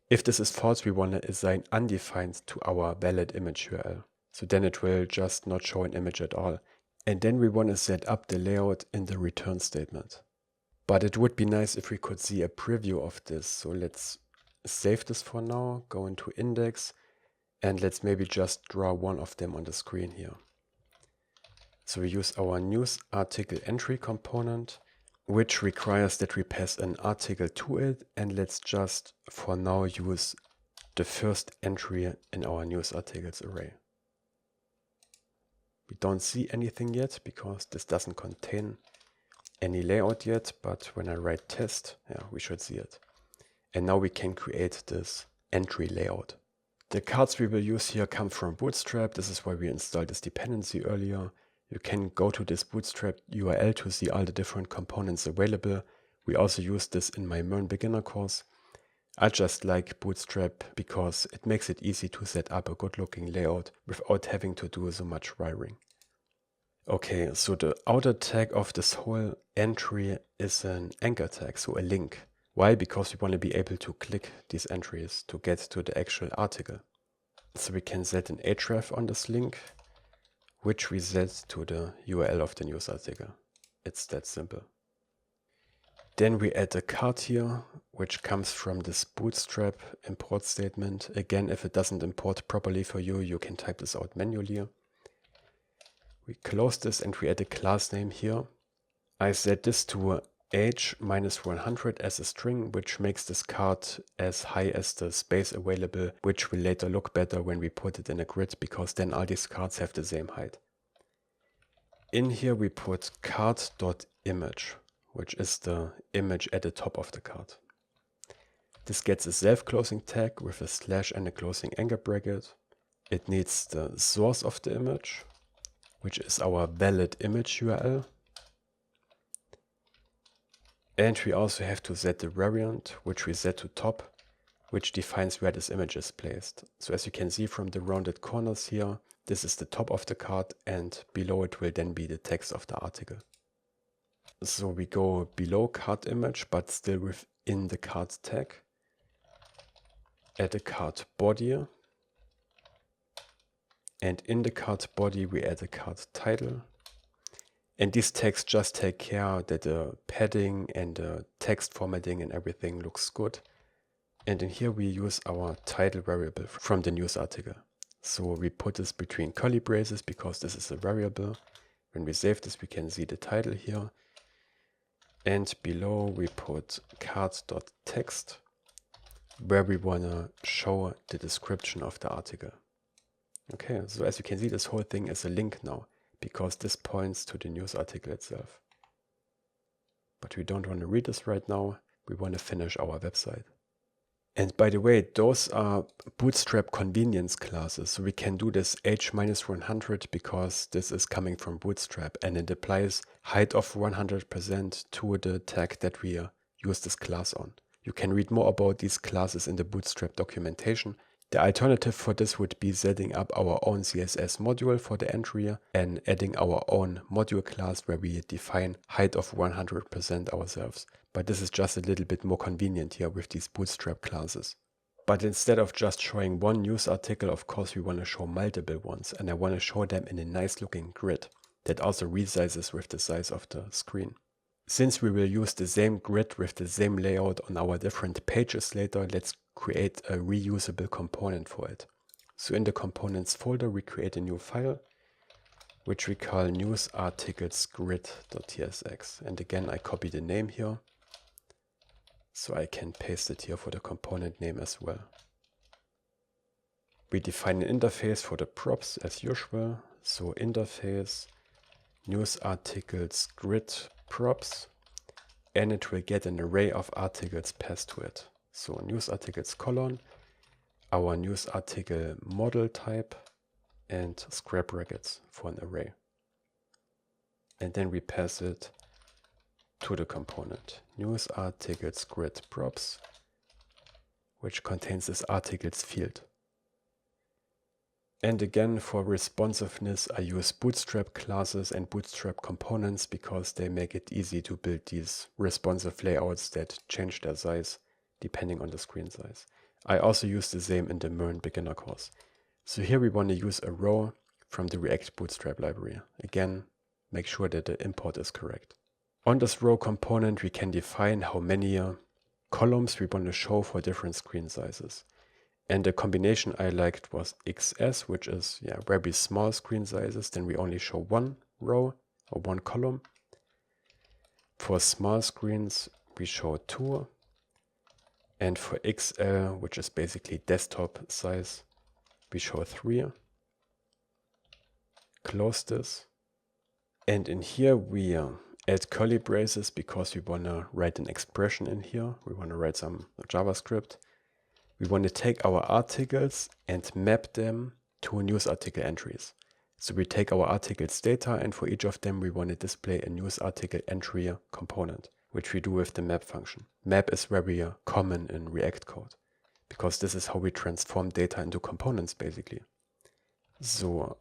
If this is false, we want to assign undefined to our valid image URL. So then it will just not show an image at all. And then we want to set up the layout in the return statement. But it would be nice if we could see a preview of this. So let's save this for now, go into index, and let's maybe just draw one of them on the screen here. So we use our news article entry component, which requires that we pass an article to it. And let's just for now use the first entry in our news articles array. We don't see anything yet because this doesn't contain any layout yet, but when I write test, yeah, we should see it. And now we can create this entry layout. The cards we will use here come from Bootstrap. This is why we installed this dependency earlier. You can go to this Bootstrap URL to see all the different components available. We also use this in my Mern beginner course. I just like Bootstrap because it makes it easy to set up a good looking layout without having to do so much wiring. Okay, so the outer tag of this whole entry is an anchor tag, so a link. Why? Because we want to be able to click these entries to get to the actual article. So we can set an href on this link, which we set to the URL of the news article. It's that simple. Then we add a card here, which comes from this Bootstrap import statement. Again, if it doesn't import properly for you, you can type this out manually. We close this and we add a class name here. I set this to age-100 as a string, which makes this card as high as the space available, which will later look better when we put it in a grid, because then all these cards have the same height. In here we put card.image, which is the image at the top of the card. This gets a self-closing tag with a slash and a closing anchor bracket. It needs the source of the image, which is our valid image URL. And we also have to set the variant, which we set to top, which defines where this image is placed. So as you can see from the rounded corners here, this is the top of the card, and below it will then be the text of the article. So we go below card image, but still within the card tag. Add a card body. And in the card body, we add a card title. And these tags just take care that the padding and the text formatting and everything looks good. And in here, we use our title variable from the news article. So we put this between curly braces because this is a variable. When we save this, we can see the title here. And below, we put card.text, where we want to show the description of the article. Okay, so as you can see, this whole thing is a link now, because this points to the news article itself. But we don't want to read this right now. We want to finish our website. And by the way, those are Bootstrap convenience classes. So we can do this age-100 because this is coming from Bootstrap, and it applies height of 100% to the tag that we use this class on. You can read more about these classes in the Bootstrap documentation. The alternative for this would be setting up our own CSS module for the entry and adding our own module class where we define height of 100% ourselves. But this is just a little bit more convenient here with these Bootstrap classes. But instead of just showing one news article, of course we want to show multiple ones, and I want to show them in a nice looking grid that also resizes with the size of the screen. Since we will use the same grid with the same layout on our different pages later, let's create a reusable component for it. So in the components folder, we create a new file which we call newsarticle_grid.tsx. And again, I copy the name here, so I can paste it here for the component name as well. We define an interface for the props as usual. So interface newsarticles_grid_props, and it will get an array of articles passed to it. So newsarticles colon, our news article model type, and square brackets for an array. And then we pass it to the component newsarticles_grid_props, which contains this articles field. And again, for responsiveness, I use Bootstrap classes and Bootstrap components because they make it easy to build these responsive layouts that change their size depending on the screen size. I also use the same in the MERN beginner course. So here we want to use a row from the React Bootstrap library. Again, make sure that the import is correct. On this row component, we can define how many columns we want to show for different screen sizes. And the combination I liked was XS, which is very small screen sizes. Then we only show one row or one column. For small screens, we show 2. And for XL, which is basically desktop size, we show 3. Close this. And in here, we add curly braces because we want to write an expression in here. We want to write some JavaScript. We want to take our articles and map them to news article entries. So we take our articles data, and for each of them, we want to display a news article entry component, which we do with the map function. Map is very common in React code because this is how we transform data into components, basically. So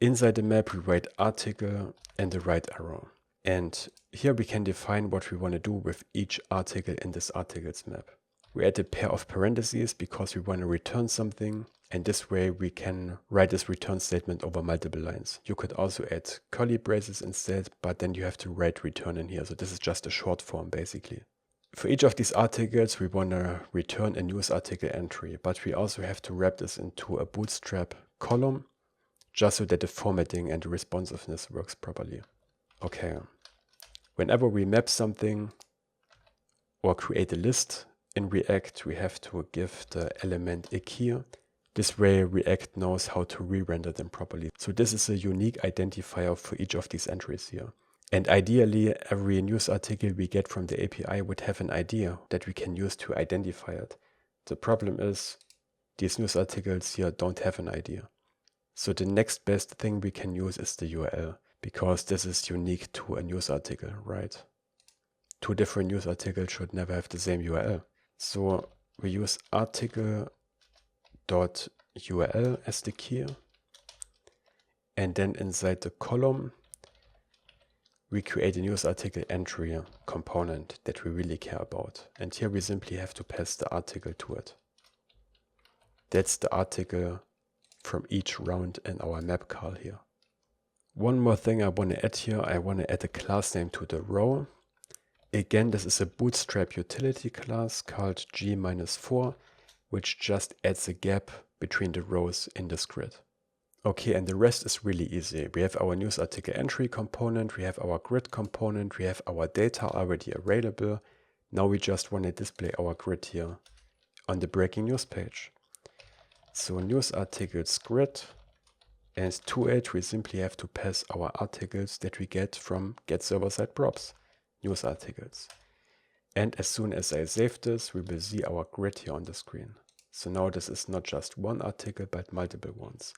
inside the map, we write article and the right arrow. And here we can define what we want to do with each article in this articles map. We add a pair of parentheses because we want to return something, and this way we can write this return statement over multiple lines. You could also add curly braces instead, but then you have to write return in here. So this is just a short form basically. For each of these articles, we want to return a news article entry, but we also have to wrap this into a Bootstrap column just so that the formatting and the responsiveness works properly. Okay, whenever we map something or create a list in React, we have to give the element a key. This way React knows how to re-render them properly. So this is a unique identifier for each of these entries here. And ideally, every news article we get from the API would have an ID that we can use to identify it. The problem is these news articles here don't have an ID. So the next best thing we can use is the URL, because this is unique to a news article, right? 2 different news articles should never have the same URL. So we use article.url as the key. And then inside the column, we create a news article entry component that we really care about. And here we simply have to pass the article to it. That's the article from each round in our map call here. One more thing I want to add here, I want to add a class name to the row. Again, this is a Bootstrap utility class called G-4, which just adds a gap between the rows in this grid. Okay, and the rest is really easy. We have our news article entry component, we have our grid component, we have our data already available. Now we just want to display our grid here on the breaking news page. So news articles grid, and to it we simply have to pass our articles that we get from getServerSideProps. News articles. And as soon as I save this, we will see our grid here on the screen. So now this is not just one article, but multiple ones.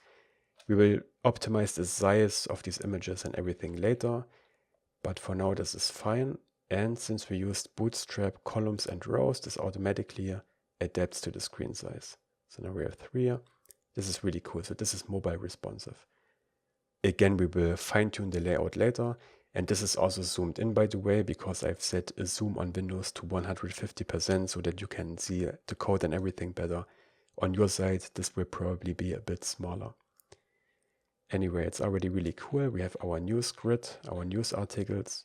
We will optimize the size of these images and everything later, but for now this is fine. And since we used Bootstrap columns and rows, this automatically adapts to the screen size. So now we have 3. This is really cool. So this is mobile responsive. Again, we will fine-tune the layout later. And this is also zoomed in, by the way, because I've set a zoom on Windows to 150% so that you can see the code and everything better. On your side, this will probably be a bit smaller. Anyway, it's already really cool. We have our news grid, our news articles.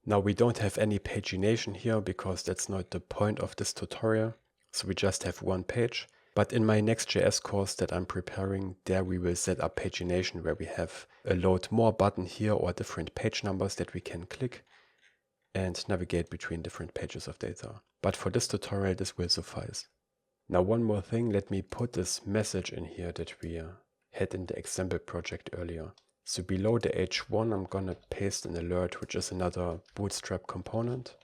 Now we don't have any pagination here because that's not the point of this tutorial. So we just have one page. But in my Next.js course that I'm preparing, there we will set up pagination, where we have a load more button here or different page numbers that we can click and navigate between different pages of data. But for this tutorial, this will suffice. Now one more thing, let me put this message in here that we had in the example project earlier. So below the h1, I'm gonna paste an alert, which is another Bootstrap component.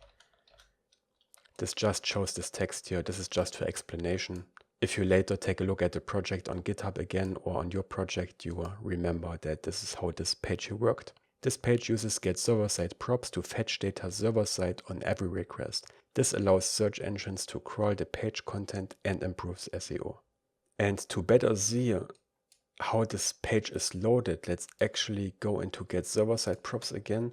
This just shows this text here. This is just for explanation. If you later take a look at the project on GitHub again or on your project, you remember that this is how this page here worked. This page uses getServerSideProps to fetch data server-side on every request. This allows search engines to crawl the page content and improves SEO. And to better see how this page is loaded, let's actually go into getServerSideProps again,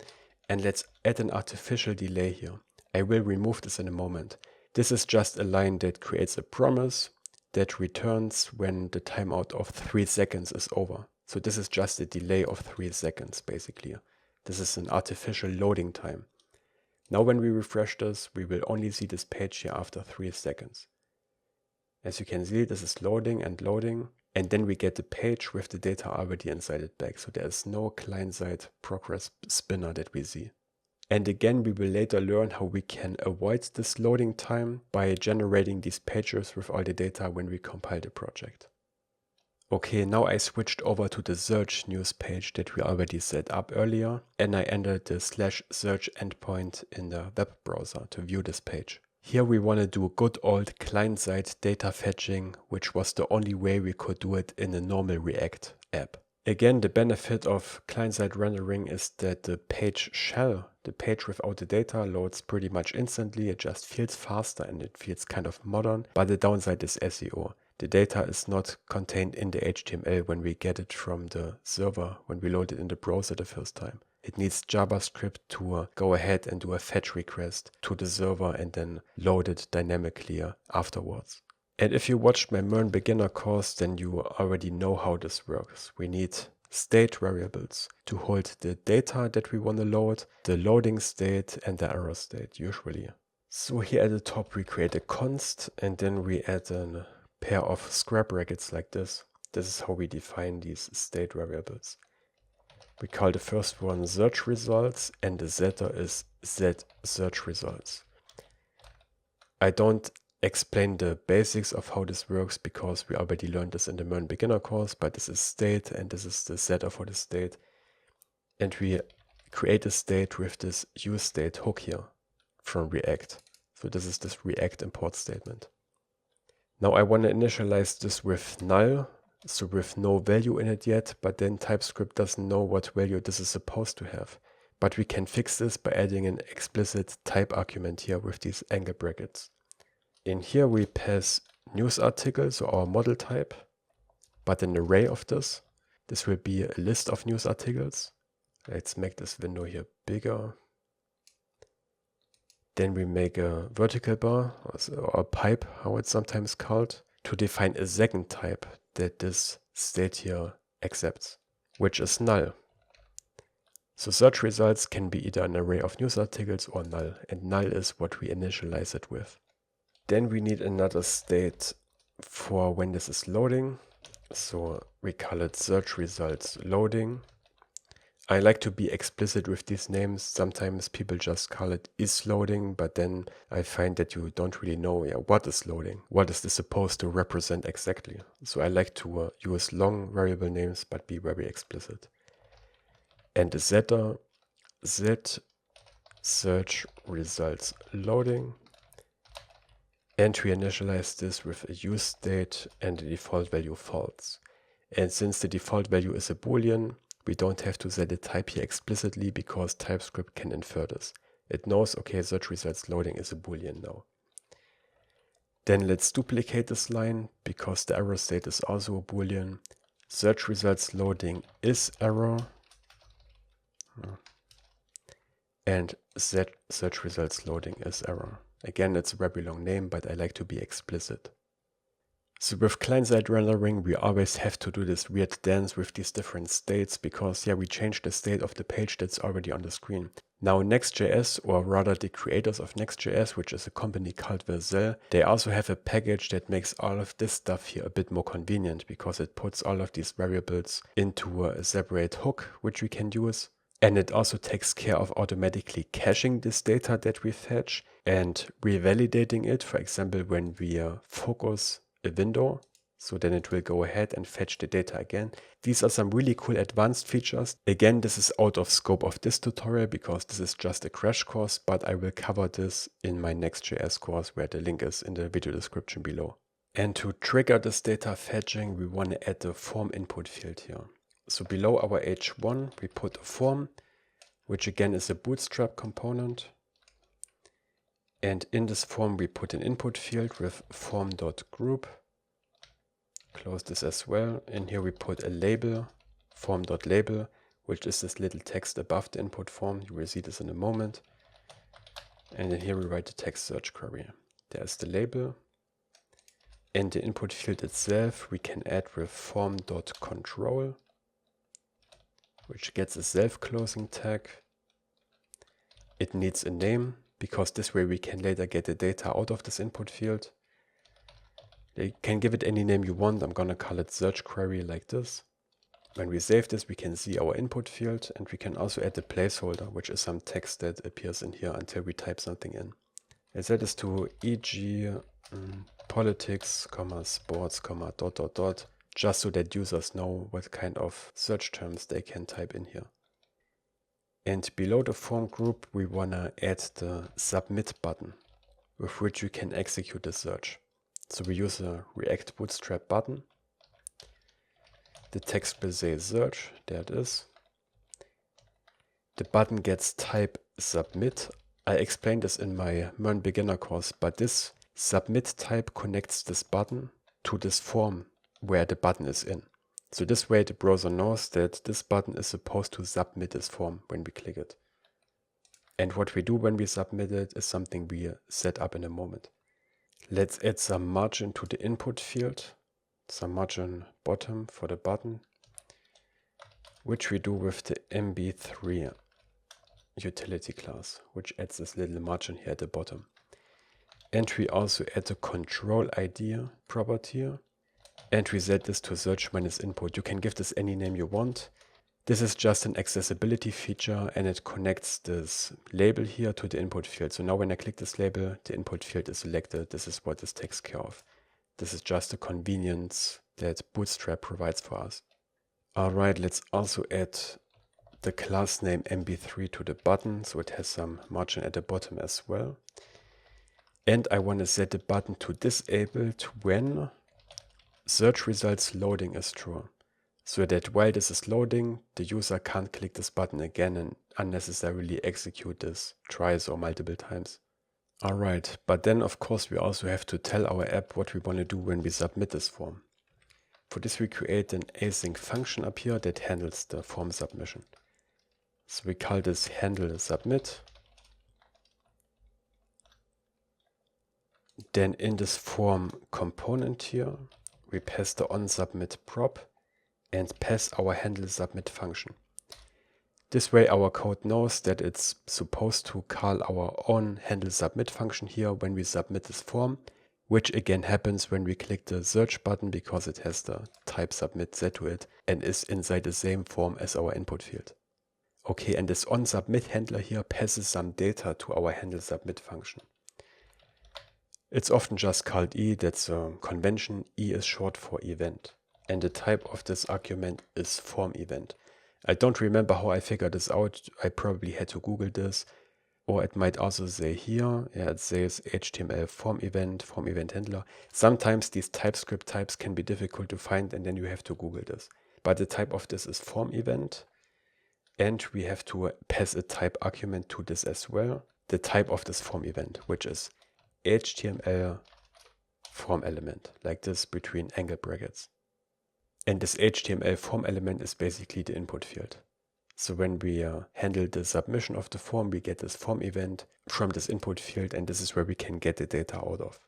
and let's add an artificial delay here. I will remove this in a moment. This is just a line that creates a promise that returns when the timeout of 3 seconds is over. So this is just a delay of 3 seconds, basically. This is an artificial loading time. Now when we refresh this, we will only see this page here after 3 seconds. As you can see, this is loading, and then we get the page with the data already inside it back. So there is no client-side progress spinner that we see. And again, we will later learn how we can avoid this loading time by generating these pages with all the data when we compile the project. Okay, now I switched over to the search news page that we already set up earlier, and I entered the /search endpoint in the web browser to view this page. Here we want to do good old client-side data fetching, which was the only way we could do it in a normal React app. Again, the benefit of client-side rendering is that the page shell, the page without the data, loads pretty much instantly. It just feels faster and it feels kind of modern, but the downside is SEO. The data is not contained in the HTML when we get it from the server, when we load it in the browser the first time. It needs JavaScript to go ahead and do a fetch request to the server and then load it dynamically afterwards. And if you watched my Learn Beginner course, then you already know how this works. We need state variables to hold the data that we want to load, the loading state and the error state usually. So here at the top we create a const and then we add a pair of square brackets like this. This is how we define these state variables. We call the first one search results and the setter is set search results. I don't explain the basics of how this works because we already learned this in the Learn Beginner course, but this is state and this is the setter for the state. And we create a state with this useState hook here from React. So this is this React import statement. Now I want to initialize this with null, so with no value in it yet, but then TypeScript doesn't know what value this is supposed to have. But we can fix this by adding an explicit type argument here with these angle brackets. In here we pass news article, so our model type, but an array of this. This will be a list of news articles. Let's make this window here bigger. Then we make a vertical bar, or a pipe, how it's sometimes called, to define a second type that this state here accepts, which is null. So search results can be either an array of news articles or null, and null is what we initialize it with. Then we need another state for when this is loading. So we call it search results loading. I like to be explicit with these names. Sometimes people just call it is loading, but then I find that you don't really know what is loading. What is this supposed to represent exactly? So I like to use long variable names, but be very explicit. And the setter, set search results loading. And we initialize this with a useState and the default value false. And since the default value is a Boolean, we don't have to set a type here explicitly because TypeScript can infer this. It knows, okay, search results loading is a Boolean now. Then let's duplicate this line because the error state is also a Boolean. Search results loading is error. And set search results loading is error. Again, it's a very long name, but I like to be explicit. So with client-side rendering, we always have to do this weird dance with these different states because we change the state of the page that's already on the screen. Now Next.js, or rather the creators of Next.js, which is a company called Vercel, they also have a package that makes all of this stuff here a bit more convenient because it puts all of these variables into a separate hook, which we can use. And it also takes care of automatically caching this data that we fetch and revalidating it, for example, when we focus a window. So then it will go ahead and fetch the data again. These are some really cool advanced features. Again, this is out of scope of this tutorial because this is just a crash course, but I will cover this in my Next.js course where the link is in the video description below. And to trigger this data fetching, we want to add the form input field here. So below our h1, we put a form, which again is a bootstrap component. And in this form, we put an input field with form.group. Close this as well. And here we put a label, form.label, which is this little text above the input form. You will see this in a moment. And then here we write the text search query. There's the label. And the input field itself, we can add with form.control, which gets a self-closing tag. It needs a name, because this way we can later get the data out of this input field. You can give it any name you want. I'm going to call it search query like this. When we save this, we can see our input field, and we can also add a placeholder, which is some text that appears in here until we type something in. And set this to e.g. Politics, sports, dot, just so that users know what kind of search terms they can type in here. And below the form group, we want to add the submit button, with which you can execute the search. So we use a React Bootstrap button. The text will say search, there it is. The button gets type submit. I explained this in my Learn Beginner course, but this submit type connects this button to this form where the button is in. So this way the browser knows that this button is supposed to submit this form when we click it. And what we do when we submit it is something we set up in a moment. Let's add some margin to the input field, some margin bottom for the button, which we do with the MB3 utility class, which adds this little margin here at the bottom. And we also add a control ID property, and we set this to search minus input. You can give this any name you want. This is just an accessibility feature, and it connects this label here to the input field. So now when I click this label, the input field is selected. This is what this takes care of. This is just a convenience that Bootstrap provides for us. All right, let's also add the class name MB3 to the button, so it has some margin at the bottom as well. And I want to set the button to disabled when search results loading is true, so that while this is loading, the user can't click this button again and unnecessarily execute this twice or multiple times. Alright, but then of course we also have to tell our app what we want to do when we submit this form. For this we create an async function up here that handles the form submission. So we call this handle submit. Then in this form component here, we pass the onSubmitProp and pass our handle submit function. This way our code knows that it's supposed to call our own handle submit function here when we submit this form, which again happens when we click the search button because it has the type submit set to it and is inside the same form as our input field. Okay, and this onSubmit handler here passes some data to our handle submit function. It's often just called E, that's a convention. E is short for event. And the type of this argument is form event. I don't remember how I figured this out. I probably had to Google this. Or it might also say here, yeah, it says HTML form event handler. Sometimes these TypeScript types can be difficult to find and then you have to Google this. But the type of this is form event. And we have to pass a type argument to this as well. The type of this form event, which is HTML form element, like this between angle brackets. And this HTML form element is basically the input field. So when we handle the submission of the form, we get this form event from this input field, and this is where we can get the data out of.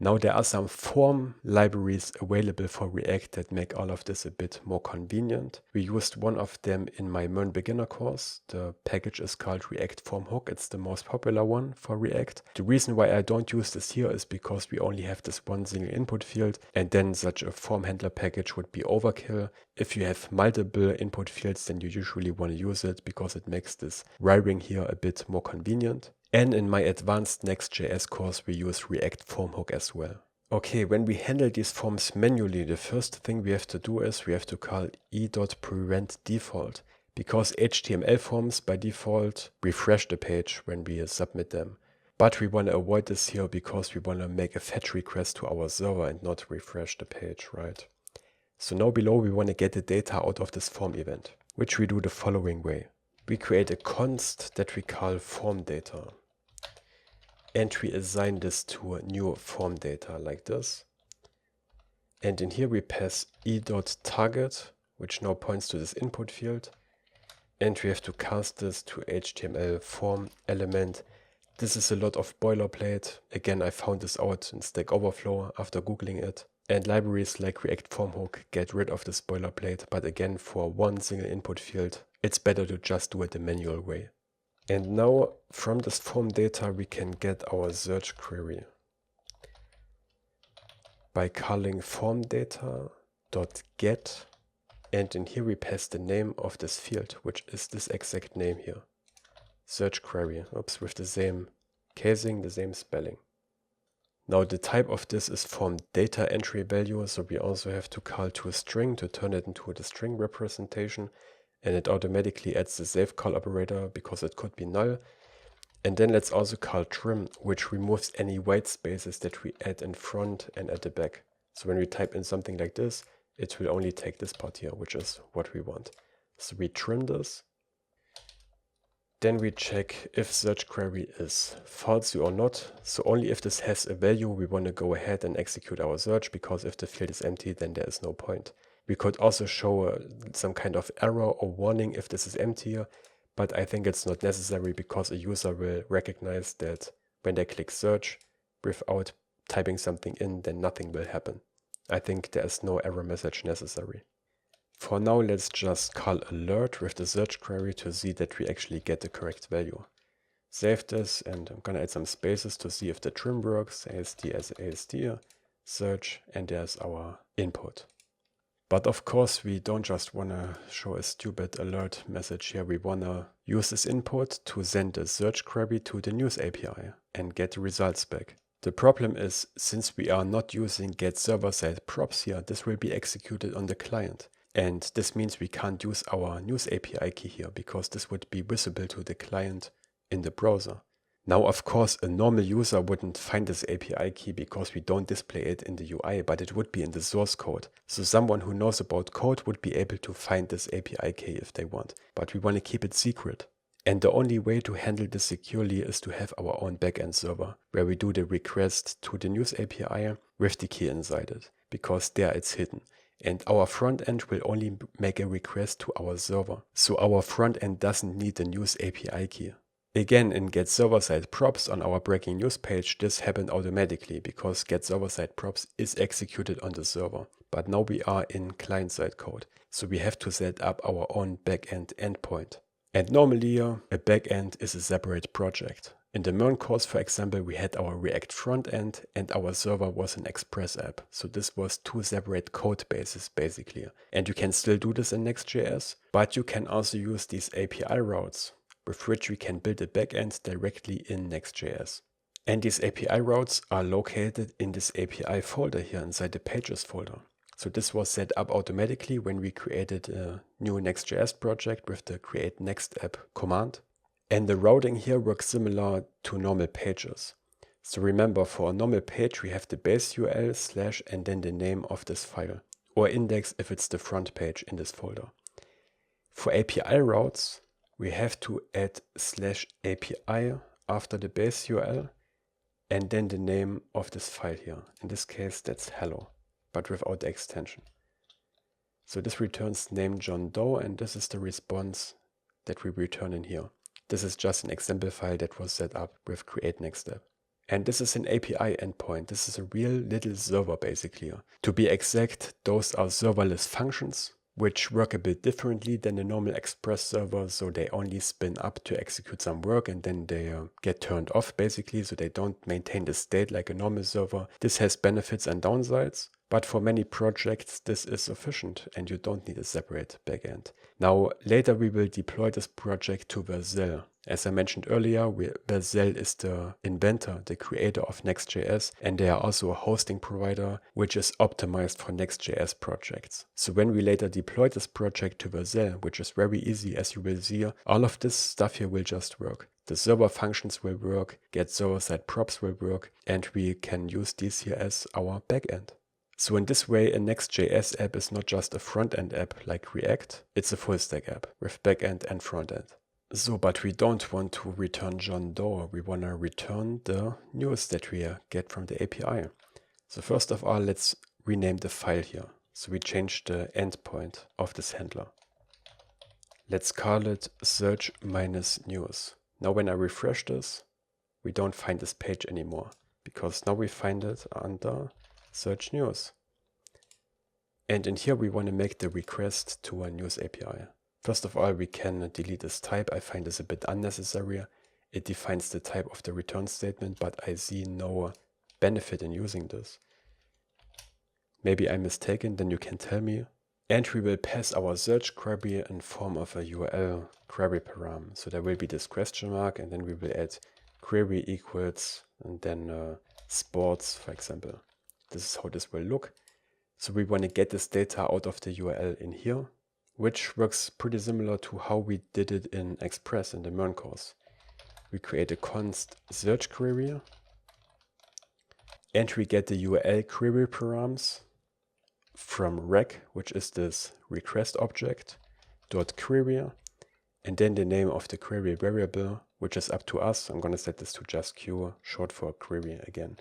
Now there are some form libraries available for React that make all of this a bit more convenient. We used one of them in my Learn Beginner course. The package is called React Form Hook. It's the most popular one for React. The reason why I don't use this here is because we only have this one single input field, and then such a form handler package would be overkill. If you have multiple input fields, then you usually want to use it because it makes this wiring here a bit more convenient. And in my advanced Next.js course, we use React Form Hook as well. Okay, when we handle these forms manually, the first thing we have to do is we have to call e.preventDefault, because HTML forms by default refresh the page when we submit them. But we want to avoid this here because we want to make a fetch request to our server and not refresh the page, right? So now below we want to get the data out of this form event, which we do the following way. We create a const that we call form data. And we assign this to a new form data like this. And in here we pass e.target, which now points to this input field. And we have to cast this to HTML form element. This is a lot of boilerplate. Again, I found this out in Stack Overflow after Googling it. And libraries like React Form Hook get rid of this boilerplate. But again, for one single input field, it's better to just do it the manual way. And now from this form data we can get our search query by calling form data.get, and in here we pass the name of this field, which is this exact name here, search query, with the same casing, the same spelling. Now the type of this is form data entry value, so we also have to call to a string to turn it into the string representation. And it automatically adds the save call operator because it could be null. And then let's also call trim, which removes any white spaces that we add in front and at the back. So when we type in something like this, it will only take this part here, which is what we want. So we trim this. Then we check if search query is false or not. So only if this has a value, we want to go ahead and execute our search, because if the field is empty, then there is no point. We could also show some kind of error or warning if this is empty, but I think it's not necessary because a user will recognize that when they click search without typing something in, then nothing will happen. I think there's no error message necessary. For now, let's just call alert with the search query to see that we actually get the correct value. Save this, and I'm gonna add some spaces to see if the trim works. ASD as ASD, search, and there's our input. But of course, we don't just want to show a stupid alert message here. We want to use this input to send a search query to the news API and get the results back. The problem is, since we are not using getServerSideProps here, this will be executed on the client. And this means we can't use our news API key here because this would be visible to the client in the browser. Now, of course, a normal user wouldn't find this API key because we don't display it in the UI, but it would be in the source code. So someone who knows about code would be able to find this API key if they want, but we want to keep it secret. And the only way to handle this securely is to have our own backend server, where we do the request to the news API with the key inside it, because there it's hidden. And our front end will only make a request to our server. So our front end doesn't need the news API key. Again, in getServerSideProps on our breaking news page, this happened automatically because getServerSideProps is executed on the server. But now we are in client-side code, so we have to set up our own backend endpoint. And normally, a backend is a separate project. In the Learn course, for example, we had our React front end and our server was an Express app. So this was two separate code bases basically. And you can still do this in Next.js, but you can also use these API routes, with which we can build a backend directly in Next.js. And these API routes are located in this API folder here inside the pages folder. So this was set up automatically when we created a new Next.js project with the create next app command. And the routing here works similar to normal pages. So remember, for a normal page, we have the base URL / and then the name of this file, or index if it's the front page in this folder. For API routes, we have to add /API after the base URL and then the name of this file here. In this case, that's hello, but without the extension. So this returns name John Doe, and this is the response that we return in here. This is just an example file that was set up with create next step. And this is an API endpoint. This is a real little server basically. To be exact, those are serverless functions, which work a bit differently than a normal Express server. So they only spin up to execute some work and then they get turned off basically. So they don't maintain the state like a normal server. This has benefits and downsides. But for many projects, this is sufficient and you don't need a separate backend. Now, later we will deploy this project to Vercel. As I mentioned earlier, Vercel is the inventor, the creator of Next.js, and they are also a hosting provider, which is optimized for Next.js projects. So when we later deploy this project to Vercel, which is very easy, as you will see, all of this stuff here will just work. The server functions will work, getServerSideProps will work, and we can use these here as our backend. So in this way, a Next.js app is not just a front-end app like React, it's a full-stack app with backend and front-end. So, but we don't want to return John Doe, we want to return the news that we get from the API. So first of all, let's rename the file here. So we change the endpoint of this handler. Let's call it search-news. Now when I refresh this, we don't find this page anymore, because now we find it under search news. And in here we want to make the request to a news API. First of all, we can delete this type. I find this a bit unnecessary. It defines the type of the return statement, but I see no benefit in using this. Maybe I'm mistaken, then you can tell me. And we will pass our search query in form of a URL query param. So there will be this question mark, and then we will add query equals, and then sports, for example. This is how this will look. So we want to get this data out of the URL in here, which works pretty similar to how we did it in Express in the MERN course. We create a const search query, and we get the URL query params from rec, which is this request object, dot query, and then the name of the query variable, which is up to us. I'm going to set this to just q, short for query again.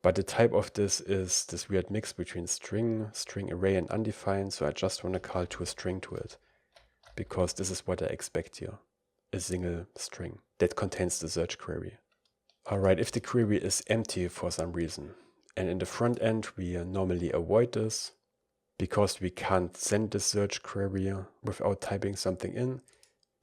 But the type of this is this weird mix between string array, and undefined. So I just want to call to a string to it, because this is what I expect here, a single string that contains the search query. Alright, if the query is empty for some reason, and in the front end we normally avoid this, because we can't send the search query without typing something in.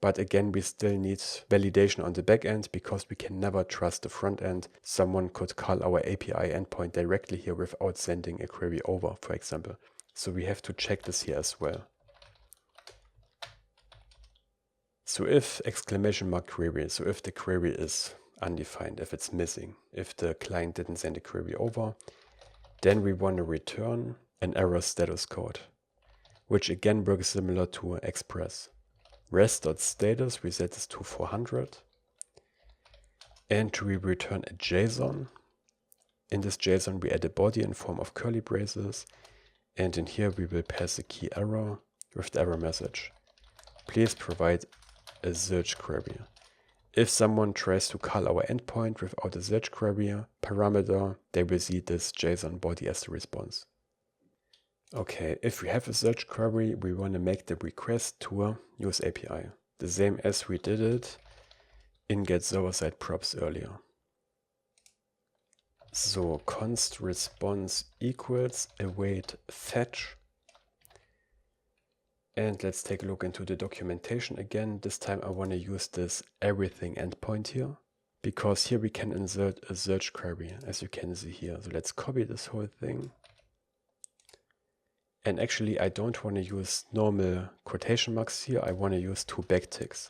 But again, we still need validation on the back end, because we can never trust the front end. Someone could call our API endpoint directly here without sending a query over, for example. So we have to check this here as well. So if exclamation mark query, so if the query is undefined, if it's missing, if the client didn't send a query over, then we want to return an error status code, which again works similar to Express. Rest.status, we set this to 400, and we return a JSON. In this JSON we add a body in form of curly braces, and in here we will pass a key error with the error message. Please provide a search query. If someone tries to call our endpoint without a search query parameter, they will see this JSON body as the response. Okay, if we have a search query, we want to make the request to a news API, the same as we did it in getServerSideProps earlier. So const response equals await fetch. And let's take a look into the documentation again. This time I want to use this everything endpoint here, because here we can insert a search query, as you can see here. So let's copy this whole thing. And actually I don't want to use normal quotation marks here, I want to use two backticks,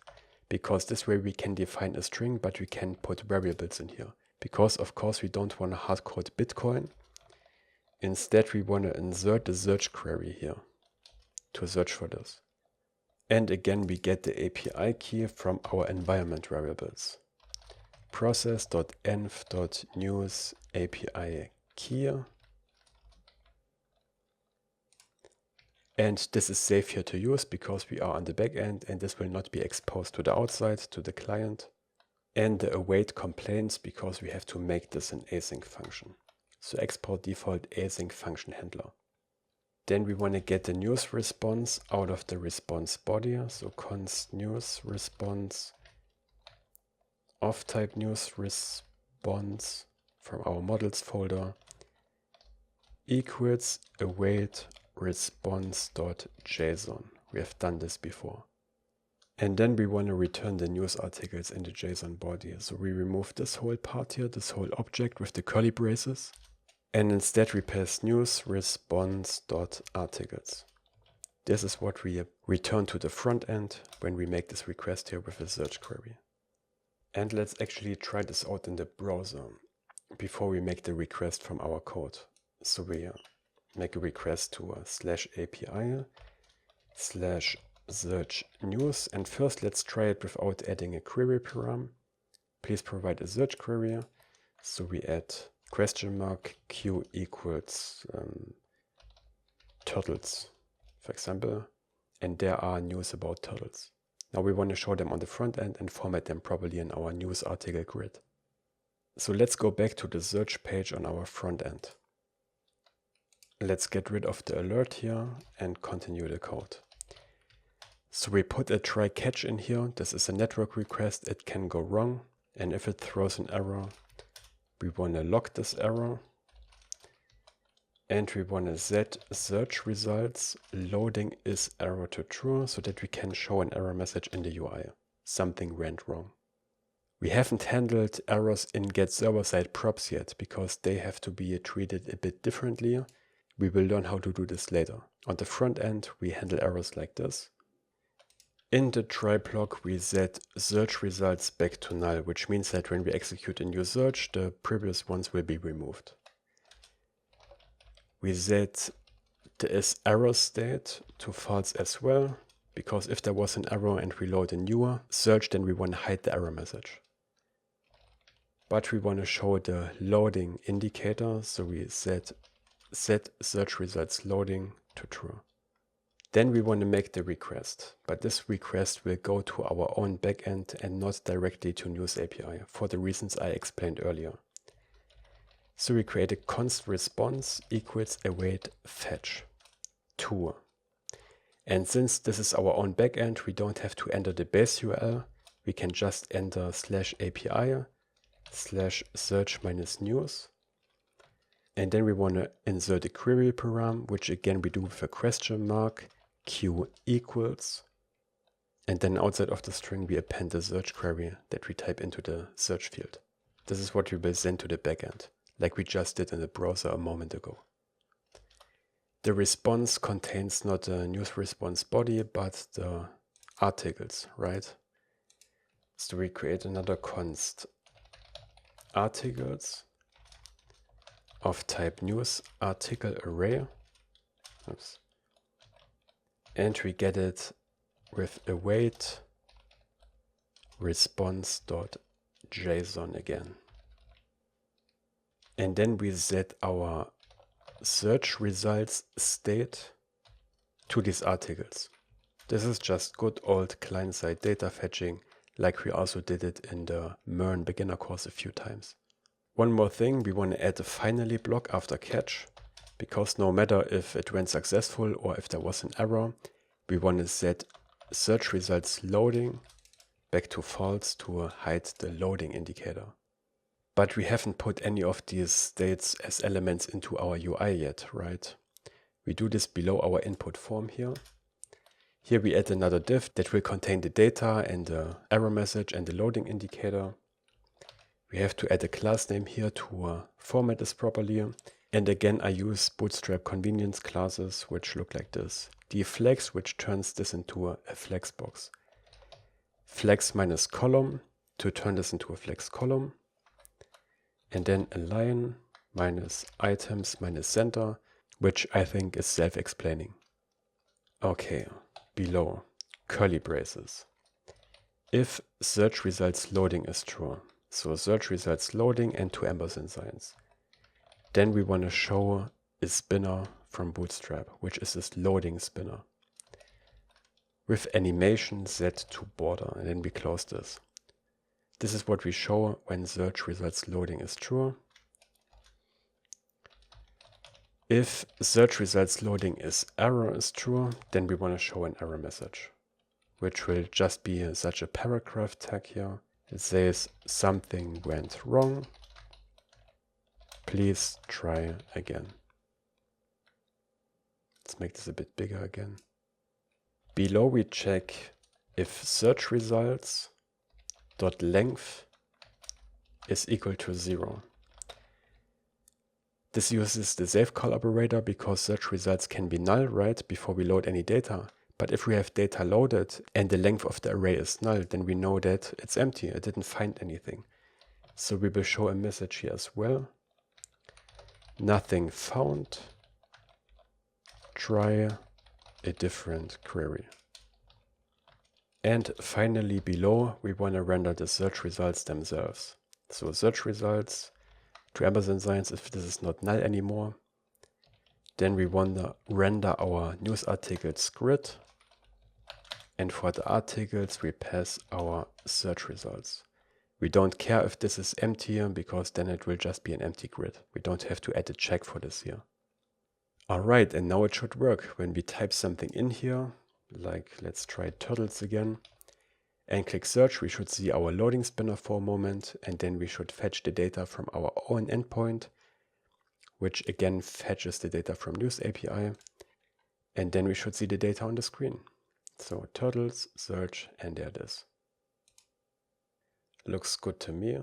because this way we can define a string, but we can put variables in here. Because of course we don't want to hardcode Bitcoin. Instead we want to insert the search query here to search for this. And again we get the API key from our environment variables. Process.env.news API key. And this is safe here to use because we are on the back end, and this will not be exposed to the outside, to the client. And the await complaints, because we have to make this an async function. So export default async function handler. Then we want to get the news response out of the response body. So const news response of type news response. response from our models folder equals await response.json. We have done this before. And then we want to return the news articles in the JSON body. So we remove this whole part here, this whole object with the curly braces. And instead we pass news response.articles. This is what we return to the front end when we make this request here with a search query. And let's actually try this out in the browser before we make the request from our code. So we make a request to /API/search news. And first let's try it without adding a query param. Please provide a search query. So we add $q equals turtles, for example, and there are news about turtles. Now we want to show them on the front end and format them properly in our news article grid. So let's go back to the search page on our front end. Let's get rid of the alert here and continue the code. So we put a try catch in here. This is a network request. It can go wrong. And if it throws an error, we want to log this error. And we want to set search results loading is error to true so that we can show an error message in the UI. Something went wrong. We haven't handled errors in getServerSideProps yet because they have to be treated a bit differently. We will learn how to do this later. On the front end, we handle errors like this. In the try block, we set search results back to null, which means that when we execute a new search, the previous ones will be removed. We set the error state to false as well, because if there was an error and we load a newer search, then we want to hide the error message. But we want to show the loading indicator, so we set search results loading to true. Then we want to make the request, but this request will go to our own backend and not directly to News API for the reasons I explained earlier. So we create a const response equals await fetch to. And since this is our own backend, we don't have to enter the base URL. We can just enter /API/search-news. And then we want to insert a query param, which again we do with a question mark, q equals. And then outside of the string, we append the search query that we type into the search field. This is what we will send to the backend, like we just did in the browser a moment ago. The response contains not a news response body, but the articles, right? So we create another const articles of type news article array. Oops. And we get it with await response.json again. And then we set our search results state to these articles. This is just good old client-side data fetching, like we also did it in the MERN beginner course a few times. One more thing, we want to add a finally block after catch, because no matter if it went successful or if there was an error, we want to set search results loading back to false to hide the loading indicator. But we haven't put any of these states as elements into our UI yet, right? We do this below our input form here. Here we add another div that will contain the data and the error message and the loading indicator. We have to add a class name here to format this properly. And again, I use Bootstrap convenience classes, which look like this. dflex, which turns this into a flex box. Flex minus column to turn this into a flex column. And then align minus items minus center, which I think is self-explaining. Okay, below, curly braces. If search results loading is true, so search results loading and 2 ampersand signs, then we want to show a spinner from Bootstrap, which is this loading spinner, with animation set to border, and then we close this. This is what we show when search results loading is true. If search results loading is error is true, then we want to show an error message, which will just be such a paragraph tag here. It says something went wrong, Please try again. Let's make this a bit bigger again. Below we check if search results dot length is equal to 0. This uses the save call operator because search results can be null right before we load any data. But if we have data loaded and the length of the array is null, then we know that it's empty. It didn't find anything. So we will show a message here as well. Nothing found. Try a different query. And finally below, we want to render the search results themselves. So search results to ampersand signs if this is not null anymore. Then we want to render our news articles grid. And for the articles, we pass our search results. We don't care if this is empty here, because then it will just be an empty grid. We don't have to add a check for this here. Alright, and now it should work. When we type something in here, like let's try turtles again, and click search, we should see our loading spinner for a moment, and then we should fetch the data from our own endpoint, which again fetches the data from news API, and then we should see the data on the screen. So turtles, search, and there it is. Looks good to me.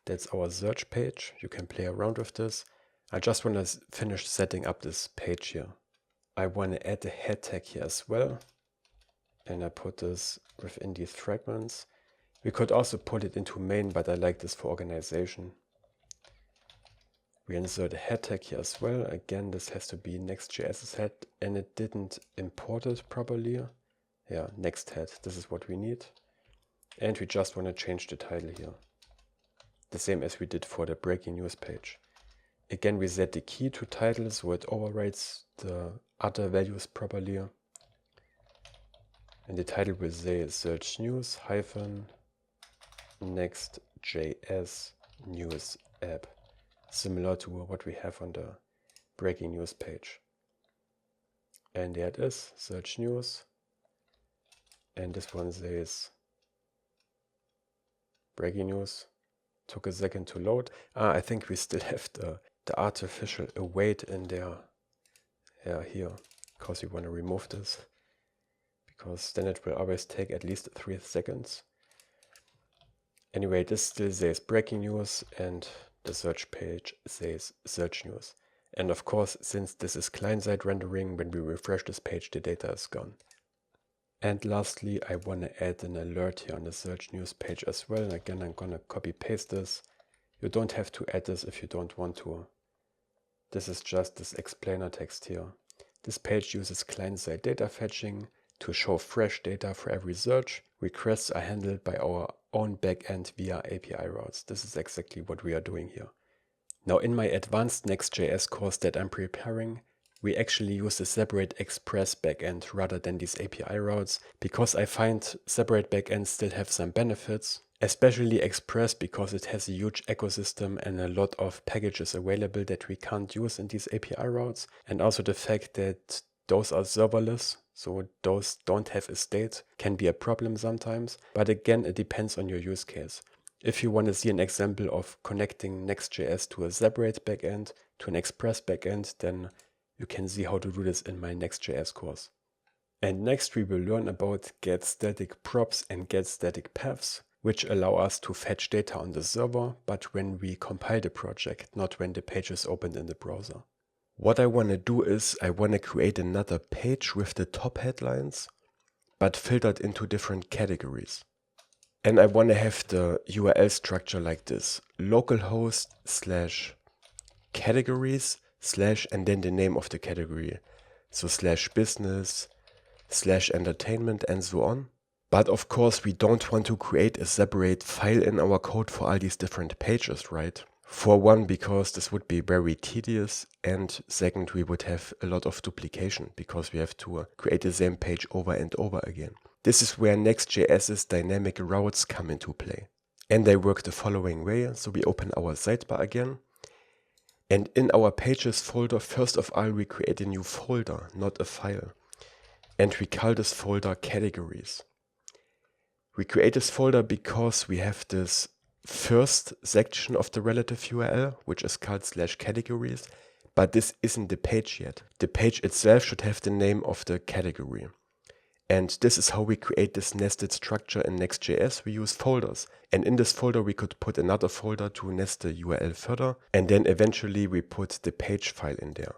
That's our search page. You can play around with this. I just want to finish setting up this page here. I want to add a head tag here as well. And I put this within these fragments. We could also put it into main, but I like this for organization. We insert a head tag here as well. Again, this has to be Next.js's head, and it didn't import it properly. Yeah, next head. This is what we need. And we just want to change the title here. The same as we did for the breaking news page. Again, we set the key to title so it overrides the other values properly. And the title will say search news hyphen Next.js news app. Similar to what we have on the breaking news page. And there it is, search news. And this one says breaking news. Took a second to load. I think we still have the artificial await in there. Yeah, here. Because we want to remove this. Because then it will always take at least 3 seconds. Anyway, this still says breaking news and the search page says search news. And of course, since this is client-side rendering, when we refresh this page, the data is gone. And lastly, I want to add an alert here on the search news page as well. And again, I'm going to copy paste this. You don't have to add this if you don't want to. This is just this explainer text here. This page uses client-side data fetching to show fresh data for every search. Requests are handled by our own backend via API routes. This is exactly what we are doing here. Now in my advanced Next.js course that I'm preparing, we actually use a separate Express backend rather than these API routes, because I find separate backends still have some benefits, especially Express because it has a huge ecosystem and a lot of packages available that we can't use in these API routes, and also the fact that those are serverless, so those don't have a state, can be a problem sometimes, but again it depends on your use case. If you want to see an example of connecting Next.js to a separate backend, to an Express backend, then you can see how to do this in my Next.js course. And next we will learn about getStaticProps and getStaticPaths, which allow us to fetch data on the server, but when we compile the project, not when the page is opened in the browser. What I want to do is I want to create another page with the top headlines, but filtered into different categories. And I want to have the URL structure like this: localhost / categories / and then the name of the category. So /business / entertainment and so on. But of course we don't want to create a separate file in our code for all these different pages, right? For one, because this would be very tedious, and second, we would have a lot of duplication because we have to create the same page over and over again. This is where Next.js's dynamic routes come into play. And they work the following way. So we open our sidebar again. And in our pages folder, first of all, we create a new folder, not a file. And we call this folder categories. We create this folder because we have this first section of the relative URL, which is called /categories, but this isn't the page yet. The page itself should have the name of the category. And this is how we create this nested structure in Next.js. We use folders. And in this folder, we could put another folder to nest the URL further. And then eventually we put the page file in there.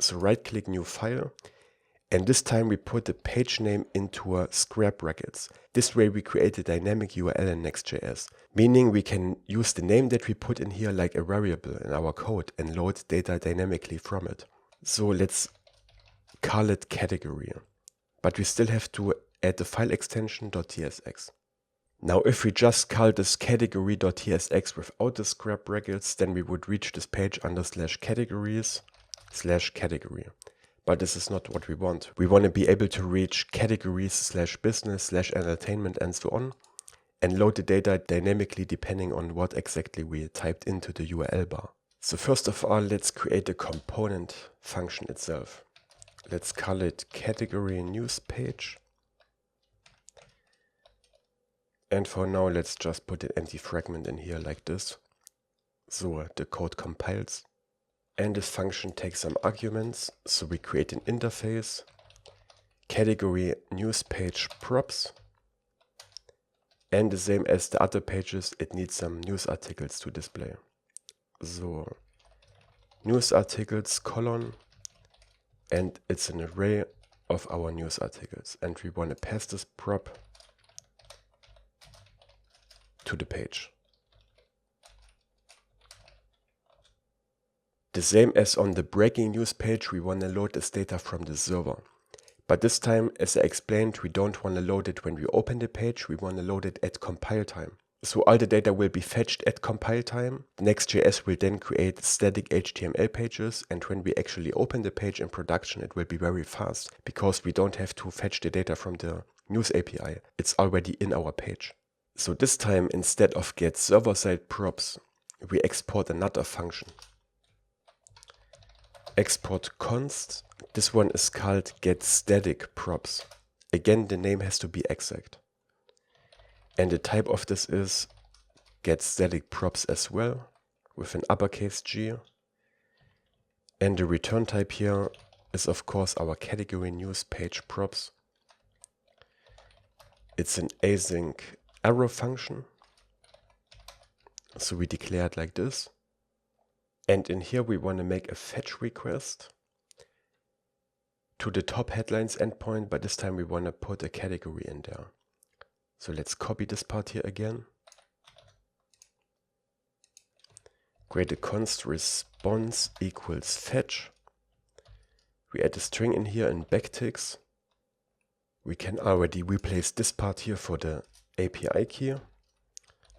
So right click new file. And this time we put the page name into a square brackets. This way we create a dynamic URL in Next.js. Meaning we can use the name that we put in here like a variable in our code and load data dynamically from it. So let's call it category. But we still have to add the file extension .tsx. Now if we just call this category.tsx without the square brackets, then we would reach this page under /categories/category. But this is not what we want. We want to be able to reach categories/business/entertainment and so on, and load the data dynamically depending on what exactly we typed into the URL bar. So first of all, let's create a component function itself. Let's call it category news page. And for now, let's just put an empty fragment in here like this. So the code compiles. And this function takes some arguments. So we create an interface, category news page props. And the same as the other pages, it needs some news articles to display. So news articles colon. And it's an array of our news articles. And we want to pass this prop to the page. The same as on the breaking news page, we want to load this data from the server. But this time, as I explained, we don't want to load it when we open the page, we want to load it at compile time. So all the data will be fetched at compile time. Next.js will then create static HTML pages, and when we actually open the page in production, it will be very fast because we don't have to fetch the data from the news API. It's already in our page. So this time, instead of getServerSideProps, we export another function. Export const. This one is called getStaticProps. Again, the name has to be exact. And the type of this is getStaticProps as well, with an uppercase G. And the return type here is of course our category news page props. It's an async arrow function. So we declare it like this. And in here we want to make a fetch request to the top headlines endpoint, but this time we want to put a category in there. So let's copy this part here again. Create a const response equals fetch. We add a string in here in backticks. We can already replace this part here for the API key.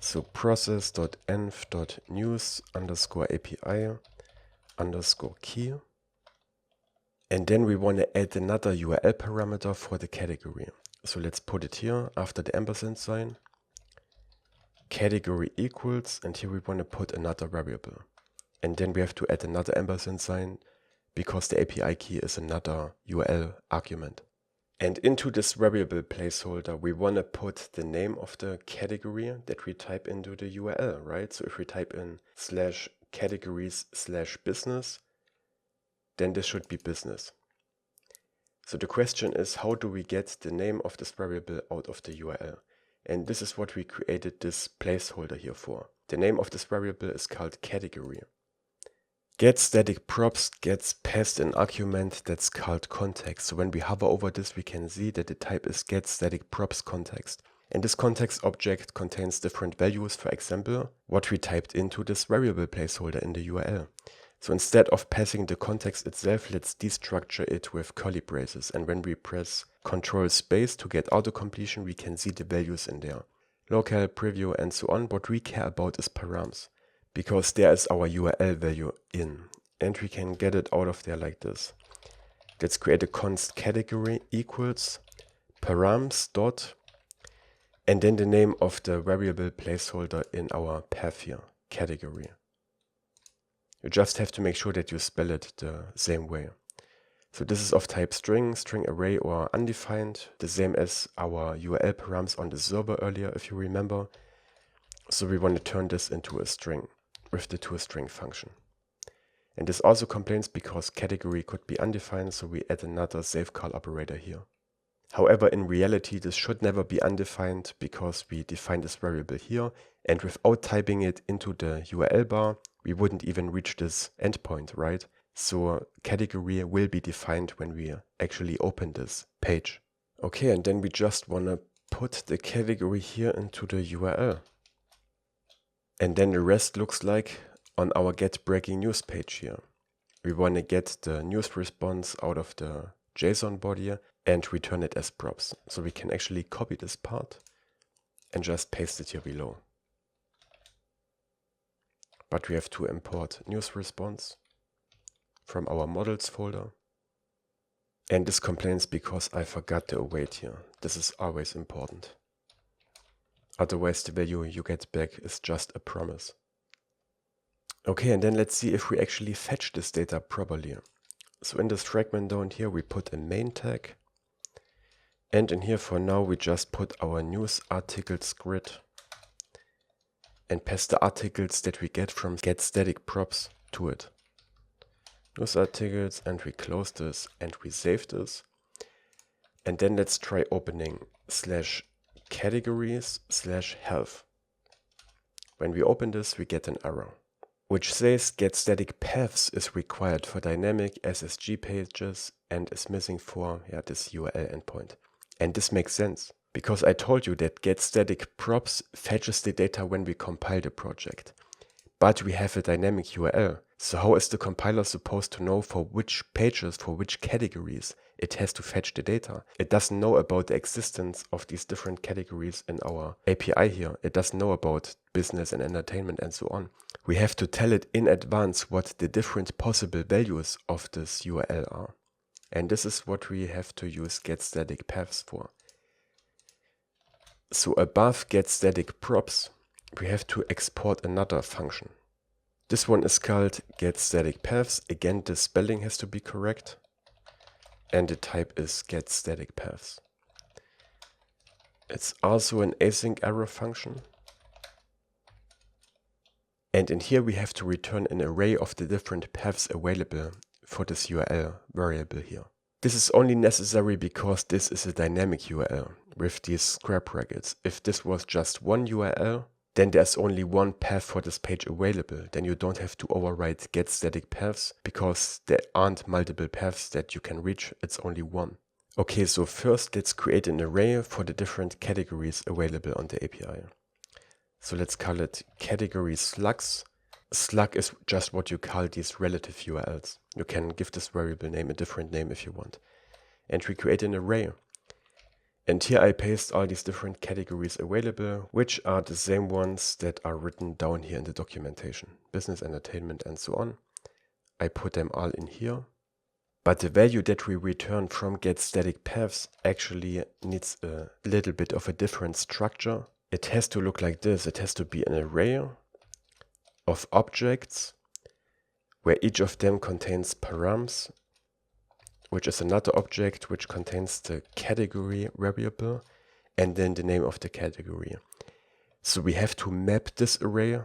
So process.env.news_API_key. And then we want to add another URL parameter for the category. So let's put it here after the ampersand sign. Category equals, and here we want to put another variable. And then we have to add another ampersand sign because the API key is another URL argument. And into this variable placeholder, we want to put the name of the category that we type into the URL, right? So if we type in /categories/business, then this should be business. So the question is, how do we get the name of this variable out of the URL? And this is what we created this placeholder here for. The name of this variable is called category. getStaticProps gets passed an argument that's called context. So when we hover over this, we can see that the type is getStaticProps context. And this context object contains different values, for example, what we typed into this variable placeholder in the URL. So instead of passing the context itself, let's destructure it with curly braces. And when we press Ctrl space to get auto-completion, we can see the values in there. Local, preview, and so on. What we care about is params, because there is our URL value in. And we can get it out of there like this. Let's create a const category equals params dot, and then the name of the variable placeholder in our path here, category. You just have to make sure that you spell it the same way. So this is of type string, string array, or undefined, the same as our URL params on the server earlier, if you remember. So we want to turn this into a string with the toString function. And this also complains because category could be undefined, so we add another safeCall operator here. However, in reality, this should never be undefined because we define this variable here, and without typing it into the URL bar, we wouldn't even reach this endpoint, right? So category will be defined when we actually open this page. Okay, and then we just want to put the category here into the URL. And then the rest looks like on our get breaking news page here. We want to get the news response out of the JSON body and return it as props. So we can actually copy this part and just paste it here below. But we have to import news response from our models folder. And this complains because I forgot the await here. This is always important. Otherwise the value you get back is just a promise. Okay, and then let's see if we actually fetch this data properly. So in this fragment down here we put a main tag. And in here for now we just put our news articles grid and pass the articles that we get from getStaticProps to it. News articles, and we close this and we save this. And then let's try opening /categories/health. When we open this we get an error, which says getStaticPaths is required for dynamic SSG pages and is missing for this URL endpoint. And this makes sense, because I told you that getStaticProps fetches the data when we compile the project. But we have a dynamic URL, so how is the compiler supposed to know for which pages, for which categories it has to fetch the data? It doesn't know about the existence of these different categories in our API here. It doesn't know about business and entertainment and so on. We have to tell it in advance what the different possible values of this URL are. And this is what we have to use getStaticPaths for. So above getStaticProps, we have to export another function. This one is called getStaticPaths. Again, the spelling has to be correct. And the type is getStaticPaths. It's also an async error function. And in here we have to return an array of the different paths available for this URL variable here. This is only necessary because this is a dynamic URL with these square brackets. If this was just one URL, then there's only one path for this page available. Then you don't have to override getStaticPaths because there aren't multiple paths that you can reach. It's only one. Okay, so first let's create an array for the different categories available on the API. So let's call it category slugs. Slug is just what you call these relative URLs. You can give this variable name a different name if you want. And we create an array. And here I paste all these different categories available, which are the same ones that are written down here in the documentation. Business, entertainment, and so on. I put them all in here. But the value that we return from getStaticPaths actually needs a little bit of a different structure. It has to look like this. It has to be an array of objects where each of them contains params, which is another object which contains the category variable and then the name of the category. So we have to map this array